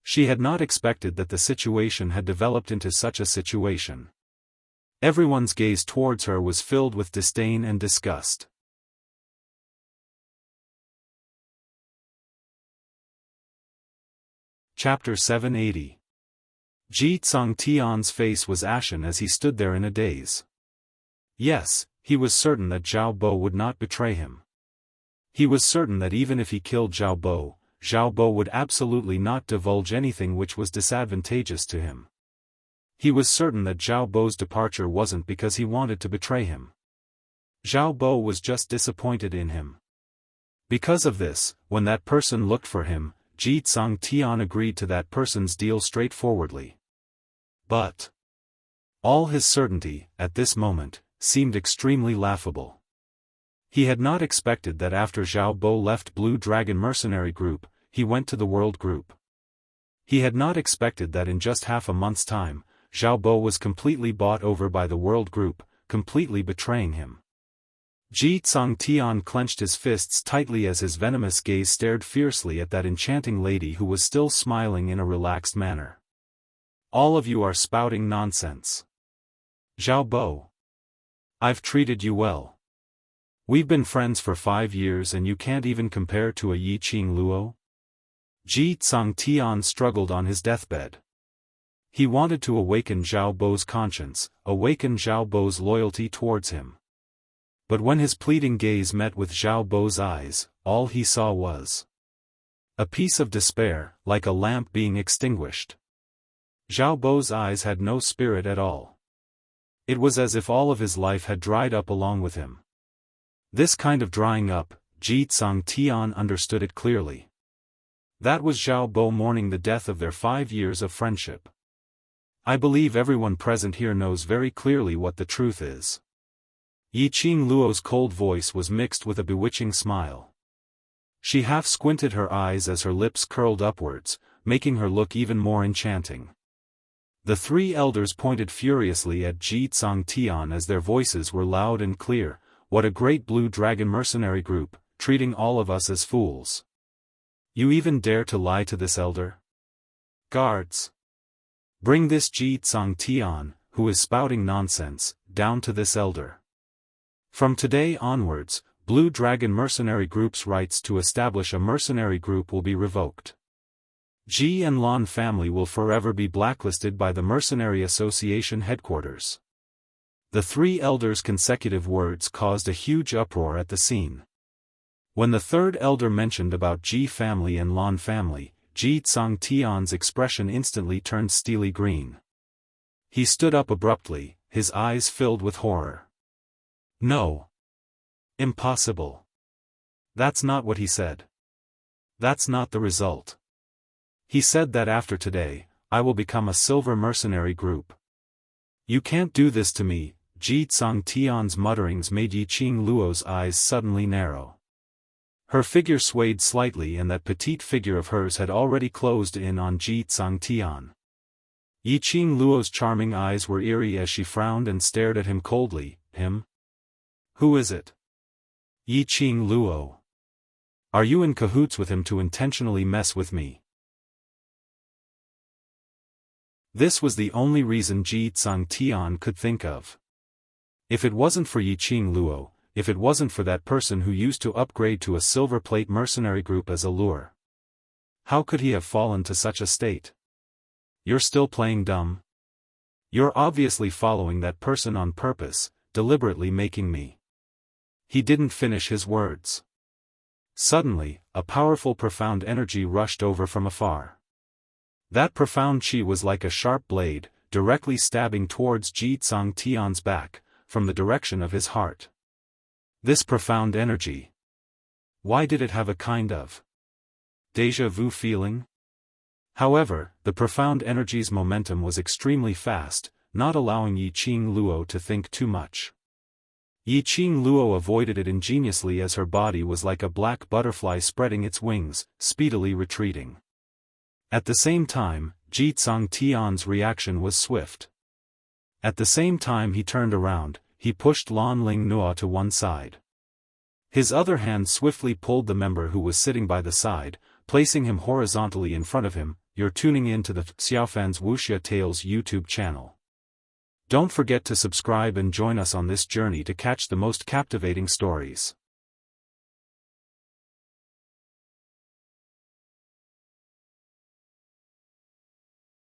She had not expected that the situation had developed into such a situation. Everyone's gaze towards her was filled with disdain and disgust. Chapter 780. Ji Tsang Tian's face was ashen as he stood there in a daze. Yes, he was certain that Xiao Bo would not betray him. He was certain that even if he killed Xiao Bo would absolutely not divulge anything which was disadvantageous to him. He was certain that Xiao Bo's departure wasn't because he wanted to betray him. Xiao Bo was just disappointed in him. Because of this, when that person looked for him, Ji Tsang Tian agreed to that person's deal straightforwardly. But all his certainty, at this moment, seemed extremely laughable. He had not expected that after Xiao Bo left Blue Dragon Mercenary Group, he went to the World Group. He had not expected that in just half a month's time, Xiao Bo was completely bought over by the World Group, completely betraying him. Ji Tsang Tian clenched his fists tightly as his venomous gaze stared fiercely at that enchanting lady who was still smiling in a relaxed manner. All of you are spouting nonsense. Xiao Bo. I've treated you well. We've been friends for 5 years and you can't even compare to a Yiqing Luo? Ji Tsang Tian struggled on his deathbed. He wanted to awaken Xiao Bo's conscience, awaken Xiao Bo's loyalty towards him. But when his pleading gaze met with Xiao Bo's eyes, all he saw was a piece of despair, like a lamp being extinguished. Xiao Bo's eyes had no spirit at all. It was as if all of his life had dried up along with him. This kind of drying up, Ji Tsang Tian understood it clearly. That was Xiao Bo mourning the death of their 5 years of friendship. I believe everyone present here knows very clearly what the truth is. Yiqing Luo's cold voice was mixed with a bewitching smile. She half squinted her eyes as her lips curled upwards, making her look even more enchanting. The 3 elders pointed furiously at Ji Tsang Tian as their voices were loud and clear. What a great Blue Dragon Mercenary Group, treating all of us as fools. You even dare to lie to this elder? Guards! Bring this Ji Tsang Tian, who is spouting nonsense, down to this elder. From today onwards, Blue Dragon Mercenary Group's rights to establish a mercenary group will be revoked. Ji and Lan family will forever be blacklisted by the Mercenary Association headquarters. The three elders' consecutive words caused a huge uproar at the scene. When the third elder mentioned about Ji family and Lan family, Ji Tsangtian's expression instantly turned steely green. He stood up abruptly, his eyes filled with horror. No. Impossible. That's not what he said. That's not the result. He said that after today, I will become a silver mercenary group. You can't do this to me. Ji Tsangtian's mutterings made Yiqing Luo's eyes suddenly narrow. Her figure swayed slightly and that petite figure of hers had already closed in on Ji Tsangtian. Yiqing Luo's charming eyes were eerie as she frowned and stared at him coldly. Him? Who is it? Yiqing Luo. Are you in cahoots with him to intentionally mess with me? This was the only reason Ji Tsangtian could think of. If it wasn't for Yiqing Luo, if it wasn't for that person who used to upgrade to a silver plate mercenary group as a lure. How could he have fallen to such a state? You're still playing dumb? You're obviously following that person on purpose, deliberately making me. He didn't finish his words. Suddenly, a powerful profound energy rushed over from afar. That profound chi was like a sharp blade, directly stabbing towards Ji Tsangtian's back, from the direction of his heart. This profound energy. Why did it have a kind of déjà vu feeling? However, the profound energy's momentum was extremely fast, not allowing Yiqing Luo to think too much. Yiqing Luo avoided it ingeniously as her body was like a black butterfly spreading its wings, speedily retreating. At the same time, Ji Tsangtian's reaction was swift. At the same time he turned around, he pushed Lan Lingnua to one side. His other hand swiftly pulled the member who was sitting by the side, placing him horizontally in front of him. You're tuning in to the Xiaofan's Wuxia Tales YouTube channel. Don't forget to subscribe and join us on this journey to catch the most captivating stories.